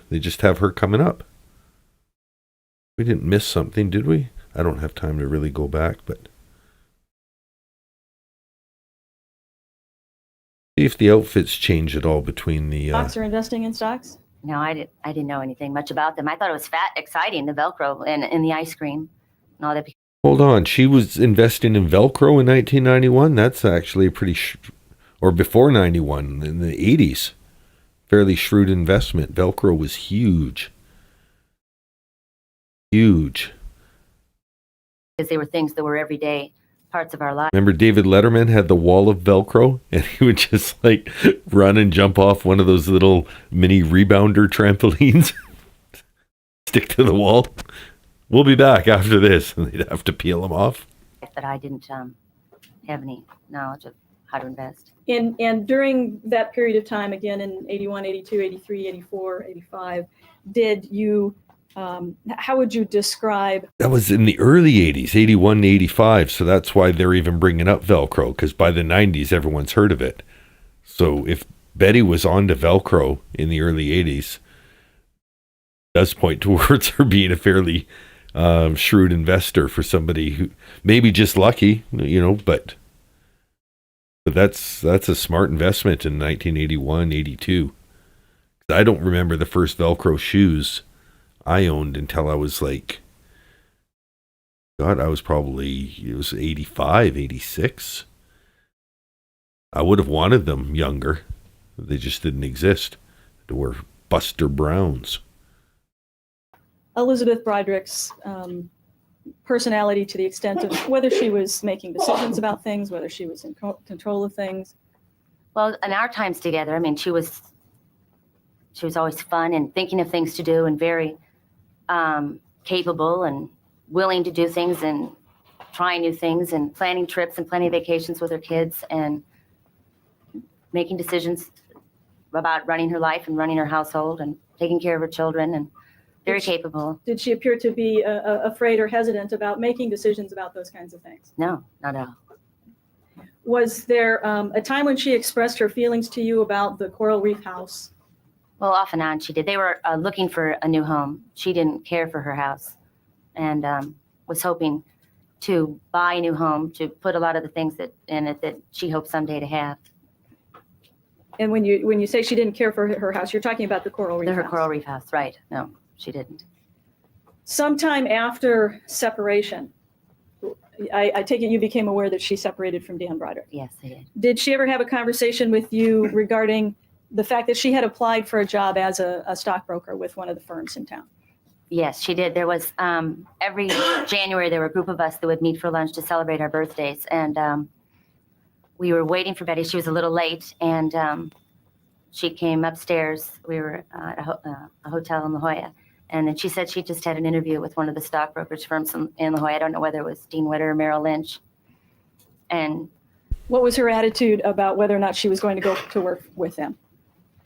they just have her coming up. We didn't miss something, did we? I don't have time to really go back, but see if the outfits change at all between the Stocks or investing in stocks? No, I didn't know anything much about them. I thought it was exciting, the Velcro and the ice cream and all that. Hold on, she was investing in Velcro in 1991. That's actually a pretty or before 91, in the 80s. Fairly shrewd investment. Velcro was huge. Huge. Because they were things that were everyday parts of our life. Remember David Letterman had the wall of Velcro, and he would just run and jump off one of those little mini rebounder trampolines, stick to the wall. We'll be back after this, and they'd have to peel them off. But I didn't have any knowledge of how to invest. And during that period of time, again in 81, 82, 83, 84, 85, did you, how would you describe? That was in the early 80s, 81 to 85, so that's why they're even bringing up Velcro, because by the 90s, everyone's heard of it. So if Betty was onto Velcro in the early 80s, it does point towards her being a fairly shrewd investor for somebody who maybe just lucky, but that's a smart investment in 1981, 82. I don't remember the first Velcro shoes I owned until I was it was 85, 86. I would have wanted them younger. They just didn't exist. They were Buster Browns. Elizabeth Broderick's personality to the extent of whether she was making decisions about things, whether she was in control of things. Well, in our times together, I mean, she was she was always fun and thinking of things to do and very capable and willing to do things and trying new things and planning trips and planning vacations with her kids and making decisions about running her life and running her household and taking care of her children, and very capable. Did she appear to be afraid or hesitant about making decisions about those kinds of things? No, not at all. Was there a time when she expressed her feelings to you about the Coral Reef house? Well, off and on she did. They were looking for a new home. She didn't care for her house and was hoping to buy a new home, to put a lot of the things that in it that she hoped someday to have. And when you say she didn't care for her house, you're talking about the Coral Reef Her house. Coral Reef house, right. No, she didn't. Sometime after separation, I take it you became aware that she separated from Dan Broderick. Yes, I did. Did she ever have a conversation with you regarding the fact that she had applied for a job as a stockbroker with one of the firms in town? Yes, she did. There was every January there were a group of us that would meet for lunch to celebrate our birthdays, and we were waiting for Betty. She was a little late, and she came upstairs. We were at a hotel in La Jolla, and then she said she just had an interview with one of the stockbrokers firms in La Jolla. I don't know whether it was Dean Witter or Merrill Lynch. And what was her attitude about whether or not she was going to go to work with them?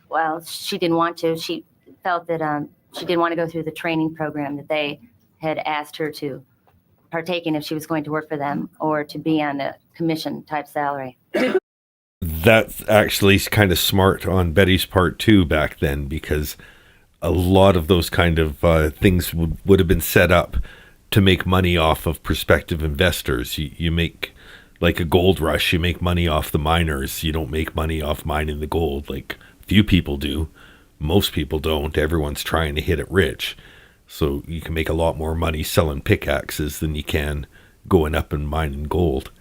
Well, she didn't want to. She felt that she didn't want to go through the training program that they had asked her to partake in if she was going to work for them, or to be on a commission type salary. That's actually kind of smart on Betty's part too back then, because a lot of those kind of things would have been set up to make money off of prospective investors. You make, like a gold rush, you make money off the miners. You don't make money off mining the gold. Like, few people do. Most people don't. Everyone's trying to hit it rich. So you can make a lot more money selling pickaxes than you can going up and mining gold.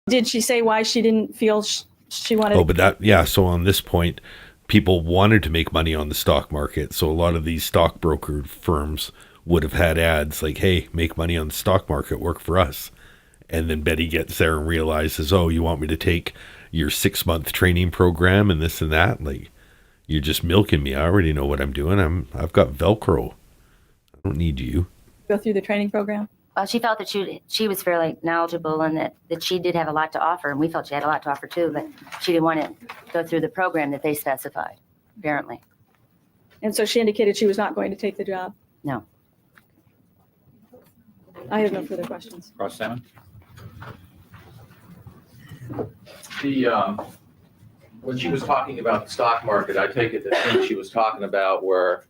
Did she say why she didn't feel she wanted? Oh, but so on this point, people wanted to make money on the stock market. So a lot of these stockbroker firms would have had ads like, hey, make money on the stock market, work for us. And then Betty gets there and realizes, oh, you want me to take your 6-month training program and this and that? Like, you're just milking me. I already know what I'm doing. I've got VELCRO. I don't need you. Go through the training program? Well, she felt that she was fairly knowledgeable and that she did have a lot to offer, and we felt she had a lot to offer too, but she didn't want to go through the program that they specified, apparently. And so she indicated she was not going to take the job? No. I have no further questions. Cross Salmon? When she was talking about the stock market, I take it the things she was talking about were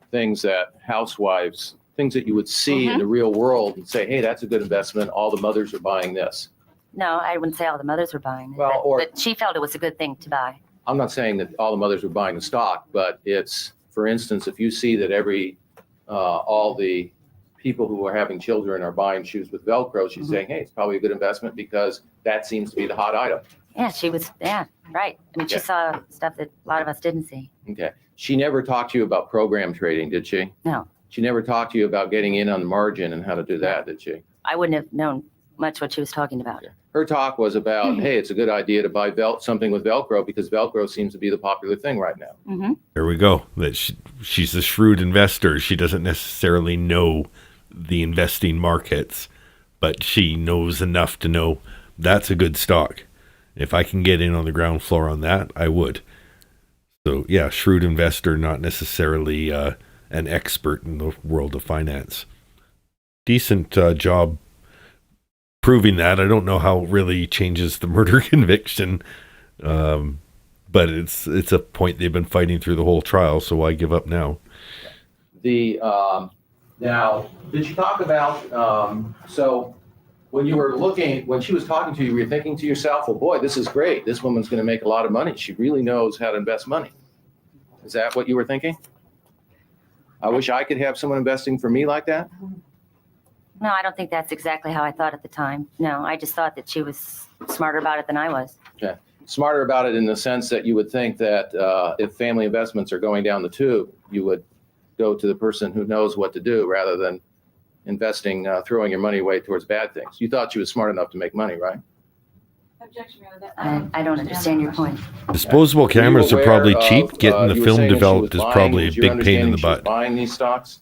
things that housewives, things that you would see in the real world and say, hey, that's a good investment. All the mothers are buying this. No, I wouldn't say all the mothers were buying it, Well, but she felt it was a good thing to buy. I'm not saying that all the mothers were buying the stock, but it's, for instance, if you see that all the people who are having children are buying shoes with VELCRO, she's saying, hey, it's probably a good investment because that seems to be the hot item. Yeah, right. I mean, she saw stuff that a lot of us didn't see. Okay. She never talked to you about program trading, did she? No. She never talked to you about getting in on the margin and how to do that, did she? I wouldn't have known much what she was talking about. Her talk was about, hey, it's a good idea to buy something with VELCRO because VELCRO seems to be the popular thing right now. Mm-hmm. There we go. That she's a shrewd investor. She doesn't necessarily know the investing markets, but she knows enough to know that's a good stock. If I can get in on the ground floor on that, I would. So yeah, shrewd investor, not necessarily an expert in the world of finance. Decent job proving that. I don't know how it really changes the murder conviction, but it's a point they've been fighting through the whole trial, so why give up now? Now, did you talk about, so when she was talking to you, were you thinking to yourself, well, boy, this is great. This woman's going to make a lot of money. She really knows how to invest money. Is that what you were thinking? I wish I could have someone investing for me like that. No, I don't think that's exactly how I thought at the time. No, I just thought that she was smarter about it than I was. Okay. Smarter about it in the sense that you would think that if family investments are going down the tube, you would go to the person who knows what to do rather than investing, throwing your money away towards bad things. You thought she was smart enough to make money, right? Objection, Your Honor. I don't understand your point. Disposable cameras are probably cheap. Getting the you were film saying that she developed was is probably a buying- was your big pain in the understanding she was butt. Buying these stocks?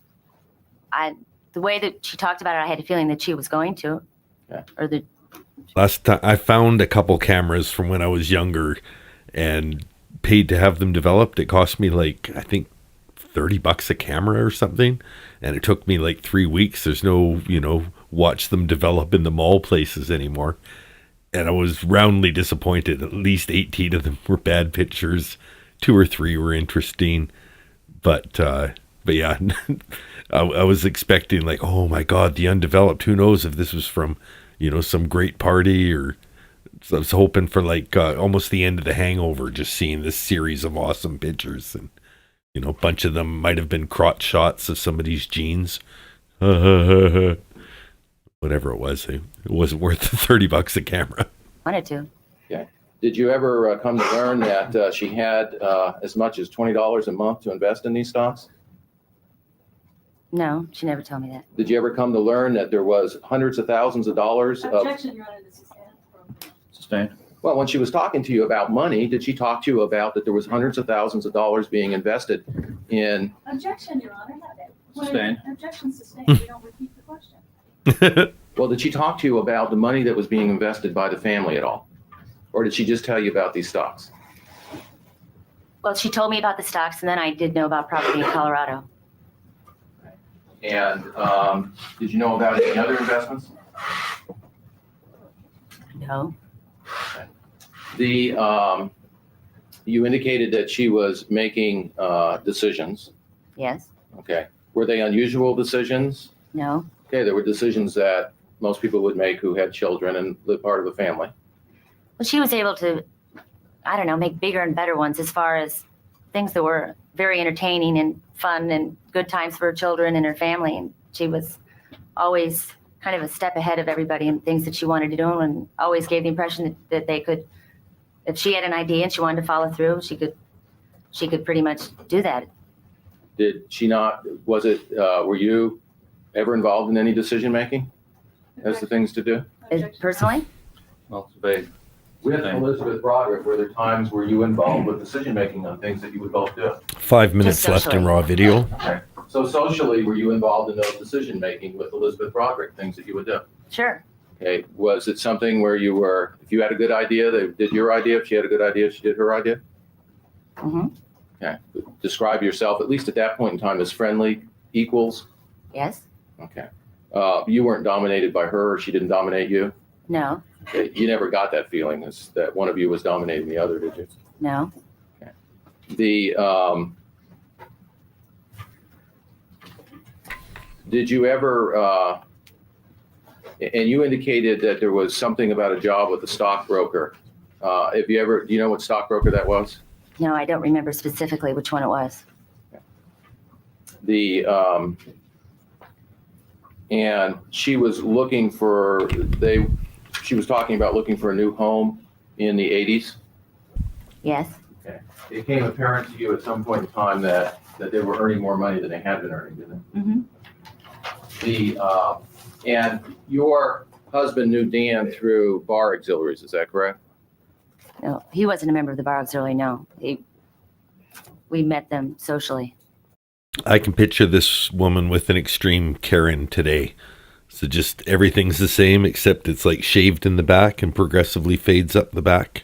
The way that she talked about it, I had a feeling that she was going to. Yeah. Or the Last time I found a couple cameras from when I was younger and paid to have them developed. It cost me like, I think, $30 a camera or something. And it took me like 3 weeks. There's no, watch them develop in the mall places anymore. And I was roundly disappointed. At least 18 of them were bad pictures. 2 or 3 were interesting. But yeah, I was expecting like, oh my God, the undeveloped. Who knows if this was from, some great party, or so I was hoping for like almost the end of The Hangover, just seeing this series of awesome pictures. And, a bunch of them might have been crotch shots of somebody's jeans. Whatever it was, it wasn't worth the $30 a camera. wanted to. Did you ever come to learn that she had as much as $20 a month to invest in these stocks? No, she never told me that. Did you ever come to learn that there was hundreds of thousands of dollars of, Objection, Your Honor, this is inappropriate. Sustained. well, when she was talking to you about money, did she talk to you about that there was hundreds of thousands of dollars being invested in? Objection, Your Honor. Sustained. Objection sustained. We don't repeat the question. Well, did she talk to you about the money that was being invested by the family at all? Or did she just tell you about these stocks? Well, she told me about the stocks, and then I did know about property in Colorado. And did you know about any other investments? No. You indicated that she was making decisions. Yes. Okay. Were they unusual decisions? No. Okay, there were decisions that most people would make who had children and lived part of a family. Well, she was able to, I don't know, make bigger and better ones as far as things that were very entertaining and fun and good times for her children and her family. And she was always kind of a step ahead of everybody in things that she wanted to do, and always gave the impression that they could, if she had an idea and she wanted to follow through, she could pretty much do that. Did she not, were you ever involved in any decision-making as to things to do? Personally? Well, it's vague. With Elizabeth Broderick, were there times where you involved with decision-making on things that you would both do? 5 minutes Just left in socially. raw video. Okay. So socially, were you involved in those decision-making with Elizabeth Broderick, things that you would do? Sure. Okay, was it something where you were, if you had a good idea, they did your idea, if she had a good idea, she did her idea? Hmm. Okay, describe yourself, at least at that point in time, as friendly, equals? Yes. Okay. You weren't dominated by her, or she didn't dominate you? No. Okay, you never got that feeling that one of you was dominating the other, did you? No. Did you ever, and you indicated that there was something about a job with a stockbroker. Do you know what stockbroker that was? No, I don't remember specifically which one it was. And she was she was talking about looking for a new home in the 80s. Yes. Okay. It became apparent to you at some point in time that they were earning more money than they had been earning, didn't Hmm. they? And your husband knew Dan through bar auxiliaries, is that correct? No, he wasn't a member of the bar auxiliary. No. We met them socially. I can picture this woman with an extreme Karen today. So just everything's the same, except it's like shaved in the back and progressively fades up the back.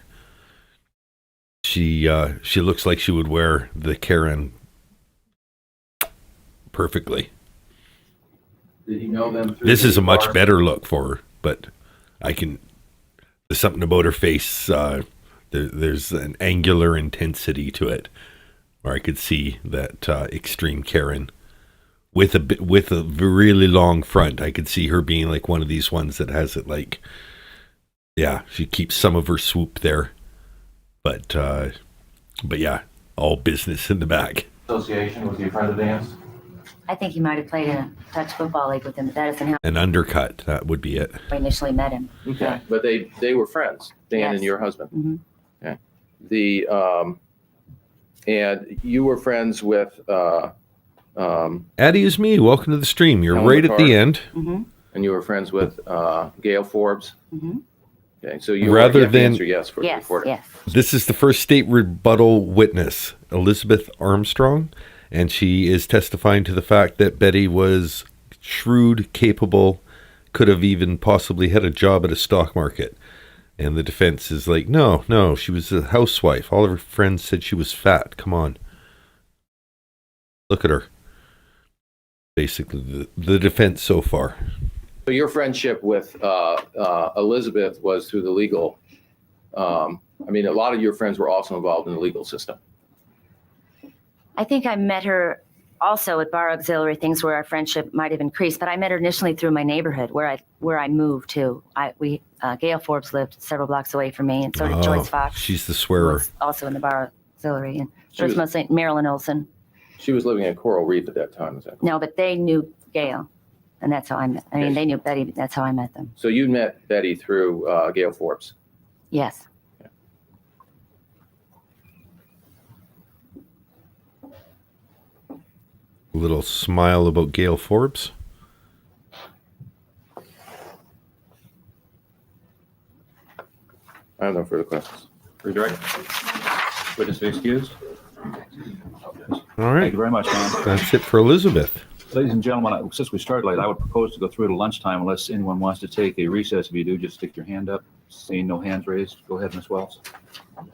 She looks like she would wear the Karen perfectly. Did he know them through This is the a much bar- better look for her, but there's something about her face. There's an angular intensity to it, where I could see that extreme Karen with a really long front. I could see her being like one of these ones that has it like, yeah, she keeps some of her swoop there, but yeah, all business in the back. Association, was he a friend of Dan's? I think he might have played in a touch football league with him, but that isn't how An undercut, that would be it. I initially met him. Okay, but they were friends, Dan Yes. and your husband. Mhm. Okay. And you were friends with, Addie is me. Welcome to the stream. You're Helen right at McCart. the end. Hmm. and you were friends with Gail Forbes. Hmm. Okay, so you Rather have to than- answer yes for the Yes, recorder. yes. This is the first state rebuttal witness, Elizabeth Armstrong, and she is testifying to the fact that Betty was shrewd, capable, could have even possibly had a job at a stock market. And the defense is like, no, she was a housewife. All of her friends said she was fat. Come on. Look at her. Basically, the defense so far. So your friendship with Elizabeth was through the legal. I mean, a lot of your friends were also involved in the legal system. I think I met her also at bar auxiliary things where our friendship might have increased, but I met her initially through my neighborhood where I moved to. Gail Forbes lived several blocks away from me, and so did Joyce Fox. She's the who swearer. was also in the bar auxiliary, and She there was was- mostly Marilyn Olson. She was living in Coral Reef at that time, is that? No, but they knew Gail, and that's how I met. I mean, they knew Betty, but that's how I met them. So you met Betty through Gail Forbes. Yes. A little smile about Gail Forbes. I have no further questions. Redirect. Witness be excused. All Thank right. you very much, man. That's it for Elizabeth. Ladies and gentlemen, since we started late, I would propose to go through to lunchtime unless anyone wants to take a recess. If you do, just stick your hand up. Seeing no hands raised, go ahead, Ms. Wells.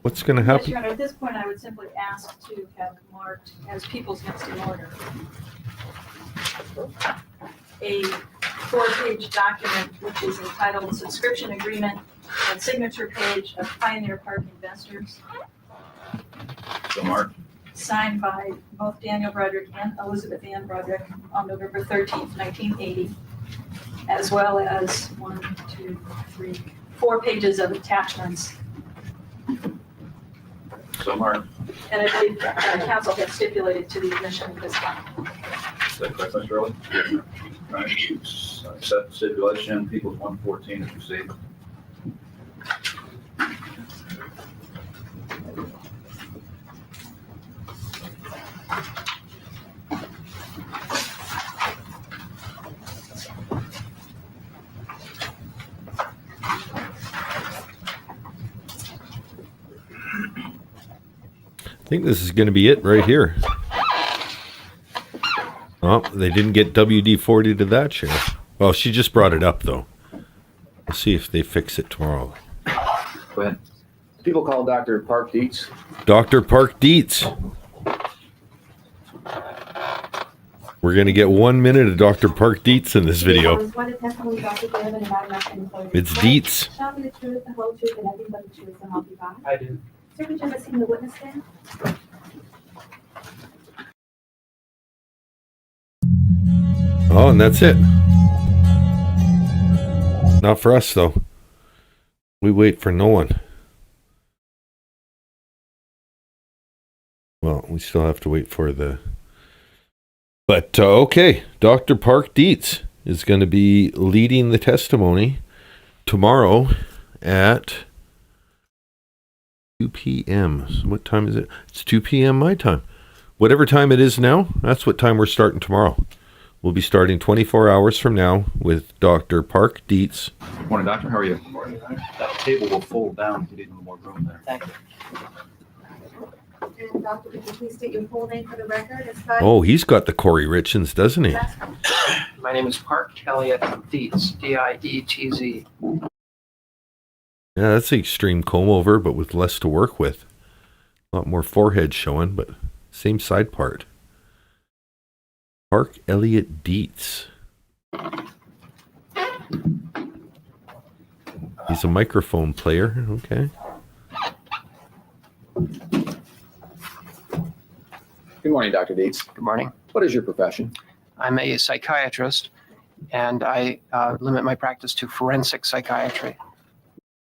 What's going to Yes, happen? Your Honor, at this point, I would simply ask to have marked as people's next in order a 4-page document which is entitled Subscription Agreement and Signature Page of Pioneer Park Investors, So Mark. signed by both Daniel Broderick and Elizabeth Ann Broderick on November 13th, 1980, as well as 4 pages of attachments. So Mark. And I believe council has stipulated to the admission of this one. Is that correct, Mr. Early? Yes. Right. Set stipulation, People's 114 is received. I think this is going to be it right here. Oh, they didn't get WD-40 to that chair. Well, she just brought it up, though. We'll see if they fix it tomorrow. Go ahead. People call Dr. Park Dietz. Dr. Park Dietz. We're going to get 1 minute of Dr. Park Dietz in this video. It's Dietz. Shall be the truth, the whole truth, and nothing but the truth, so help you God. I do. Sir, could you ever seen the witness stand? Oh, and that's it. Not for us, though. We wait for no one. Well, we still have to wait for the... But, okay. Dr. Park Dietz is going to be leading the testimony tomorrow at 2 p.m. So what time is it? It's 2 p.m. my time. Whatever time it is now, that's what time we're starting tomorrow. We'll be starting 24 hours from now with Dr. Park Dietz. Morning, doctor. How are you? That table will fold down to get even more room there. Thank you. And Doctor, would you please state your full name for the record? It's Scott. Oh, he's got the Corey Richens, doesn't he? My name is Park Elliott Dietz, D-I-E-T-Z. Yeah, that's the extreme comb over, but with less to work with. A lot more forehead showing, but same side part. Park Elliott Dietz. He's a microphone player. Okay. Good morning, Dr. Dietz. Good morning. What is your profession? I'm a psychiatrist, and I limit my practice to forensic psychiatry.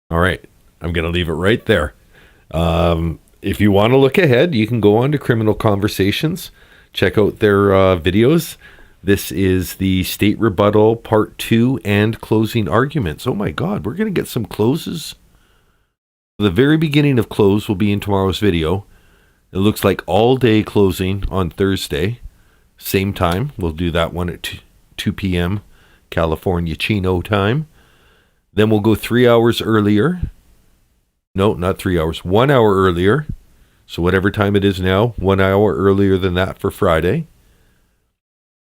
All right. I'm going to leave it right there. If you want to look ahead, you can go on to Criminal Conversations. Check out their videos. This is the State Rebuttal Part 2 and Closing Arguments. Oh my God, we're going to get some closes. The very beginning of close will be in tomorrow's video. It looks like all day closing on Thursday. Same time. We'll do that one at 2 p.m. California Chino time. Then we'll go 3 hours earlier. No, not 3 hours. 1 hour earlier. So whatever time it is now, 1 hour earlier than that for Friday.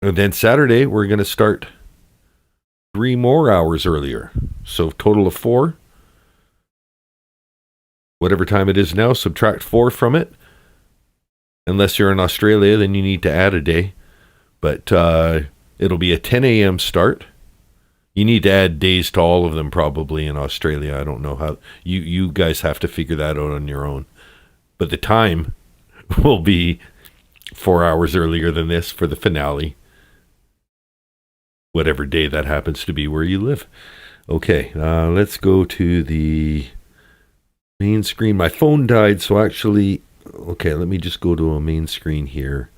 And then Saturday, we're going to start 3 more hours earlier. So total of 4. Whatever time it is now, subtract 4 from it. Unless you're in Australia, then you need to add a day. But it'll be a 10 a.m. start. You need to add days to all of them probably in Australia. I don't know how. You guys have to figure that out on your own. But the time will be 4 hours earlier than this for the finale. Whatever day that happens to be where you live. Okay, let's go to the main screen. My phone died, so actually, okay, let me just go to a main screen here.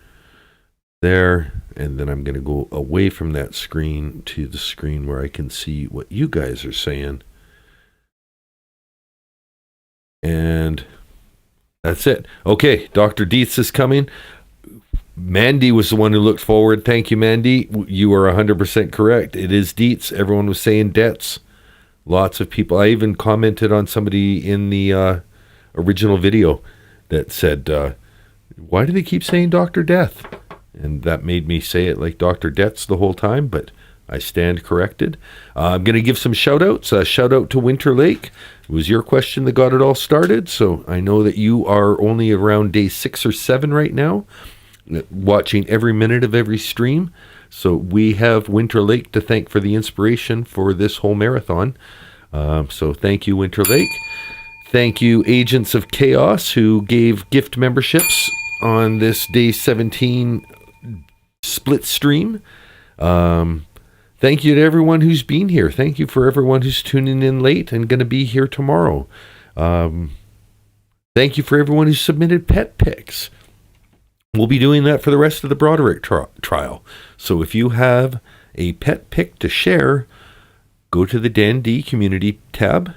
There, and then I'm going to go away from that screen to the screen where I can see what you guys are saying. And that's it. Okay, Dr. Dietz is coming. Mandy was the one who looked forward. Thank you, Mandy. You are 100% correct. It is Dietz. Everyone was saying Dietz. Lots of people. I even commented on somebody in the original video that said, why do they keep saying Dr. Death? And that made me say it like Dr. Death's the whole time, but I stand corrected. I'm going to give some shout-outs. Shout out to Winter Lake. It was your question that got it all started, so I know that you are only around day 6 or 7 right now, watching every minute of every stream. So we have Winter Lake to thank for the inspiration for this whole marathon. So thank you, Winter Lake. Thank you, Agents of Chaos, who gave gift memberships on this day 17 split stream. Thank you to everyone who's been here. Thank you for everyone who's tuning in late and going to be here tomorrow. Thank you for everyone who submitted pet pics. We'll be doing that for the rest of the Broderick trial. So if you have a pet pic to share, go to the Dan D community tab.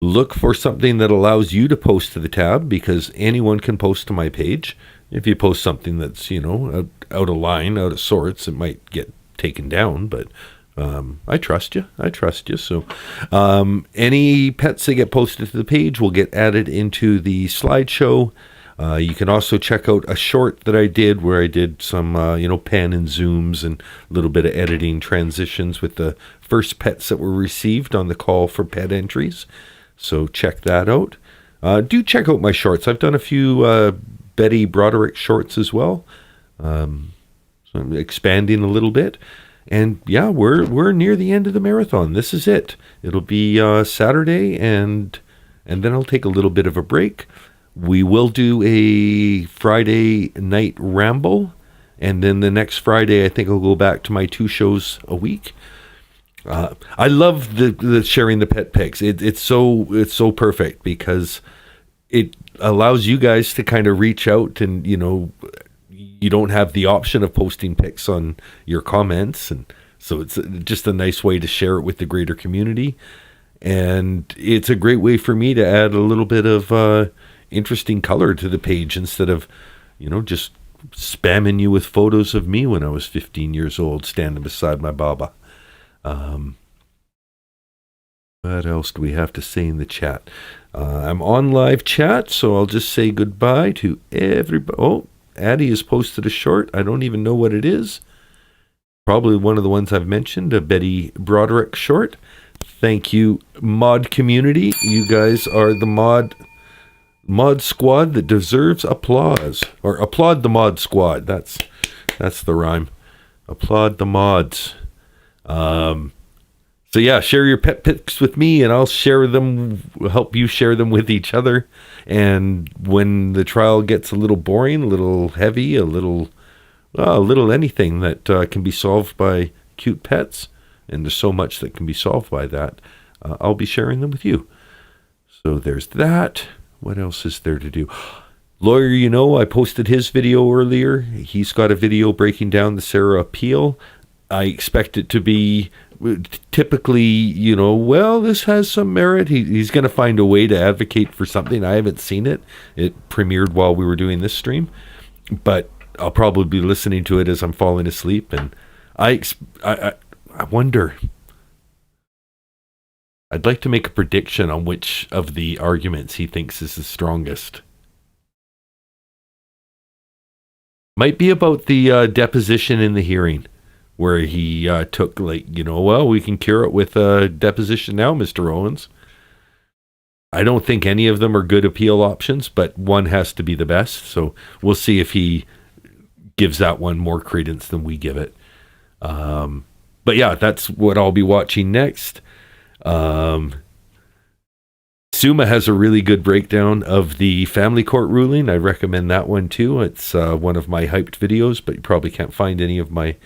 Look for something that allows you to post to the tab, because anyone can post to my page. If you post something that's, out of line, out of sorts, it might get taken down, but I trust you. So any pets that get posted to the page will get added into the slideshow. You can also check out a short that I did where I did some, pan and zooms and a little bit of editing transitions with the first pets that were received on the call for pet entries. So check that out. Do check out my shorts. I've done a few Betty Broderick shorts as well. So I'm expanding a little bit. And yeah, we're near the end of the marathon. This is it. It'll be Saturday, and then I'll take a little bit of a break. We will do a Friday night ramble, and then the next Friday I think I'll go back to my 2 shows a week. I love the sharing the pet pics. It's so perfect because it allows you guys to kind of reach out, and you don't have the option of posting pics on your comments, and so it's just a nice way to share it with the greater community. And it's a great way for me to add a little bit of interesting color to the page instead of just spamming you with photos of me when I was 15 years old standing beside my baba. What else do we have to say in the chat? I'm on live chat, so I'll just say goodbye to everybody. Oh, Addie has posted a short. I don't even know what it is. Probably one of the ones I've mentioned, a Betty Broderick short. Thank you, mod community. You guys are the mod squad that deserves applause. Or applaud the mod squad. That's the rhyme. Applaud the mods. So yeah, share your pet pics with me, and I'll share them, help you share them with each other. And when the trial gets a little boring, a little heavy, a little anything that can be solved by cute pets, and there's so much that can be solved by that, I'll be sharing them with you. So there's that. What else is there to do? Lawyer, I posted his video earlier. He's got a video breaking down the Sarah appeal. I expect it to be typically, this has some merit. He's going to find a way to advocate for something. I haven't seen it. It premiered while we were doing this stream, but I'll probably be listening to it as I'm falling asleep. And I wonder, I'd like to make a prediction on which of the arguments he thinks is the strongest. Might be about the deposition in the hearing, where he took, like, well, we can cure it with a deposition now, Mr. Owens. I don't think any of them are good appeal options, but one has to be the best. So we'll see if he gives that one more credence than we give it. But yeah, that's what I'll be watching next. Suma has a really good breakdown of the family court ruling. I recommend that one too. It's one of my hyped videos, but you probably can't find any of my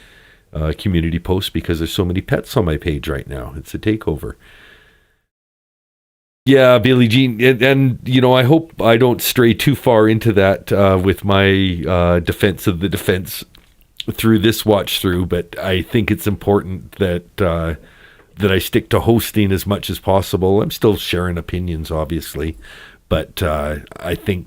community posts because there's so many pets on my page right now. It's a takeover. Yeah, Billie Jean, and I hope I don't stray too far into that with my defense of the defense through this watch through, but I think it's important that I stick to hosting as much as possible. I'm still sharing opinions, obviously, but I think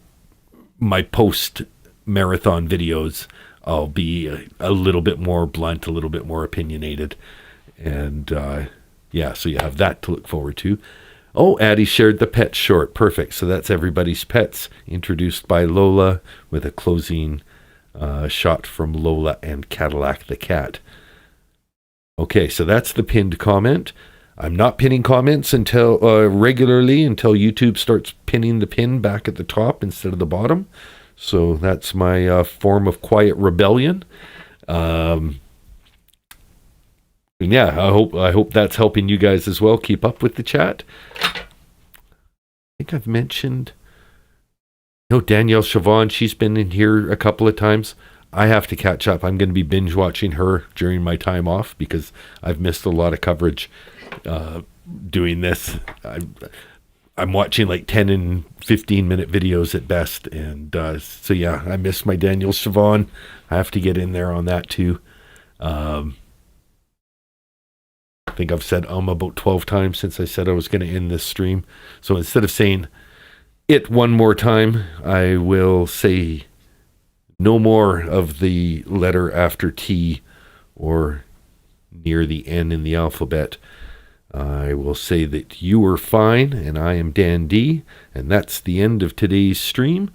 my post-marathon videos, I'll be a little bit more blunt, a little bit more opinionated. And yeah, so you have that to look forward to. Oh, Addie shared the pet short. Perfect. So that's Everybody's Pets, introduced by Lola, with a closing shot from Lola and Cadillac the cat. Okay, so that's the pinned comment. I'm not pinning comments until regularly until YouTube starts pinning the pin back at the top instead of the bottom. So that's my form of quiet rebellion. And yeah, I hope that's helping you guys as well. Keep up with the chat. I think I've mentioned Danielle Chavon. She's been in here a couple of times. I have to catch up. I'm going to be binge watching her during my time off because I've missed a lot of coverage doing this. I'm watching like 10 and 15 minute videos at best. And so yeah, I missed my Danielle Chavon. I have to get in there on that too. I think I've said about 12 times since I said I was going to end this stream. So instead of saying it one more time, I will say no more of the letter after T or near the N in the alphabet. I will say that you are fine, and I am Dan D, and that's the end of today's stream.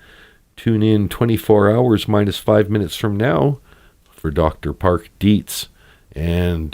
Tune in 24 hours minus 5 minutes from now for Dr. Park Dietz and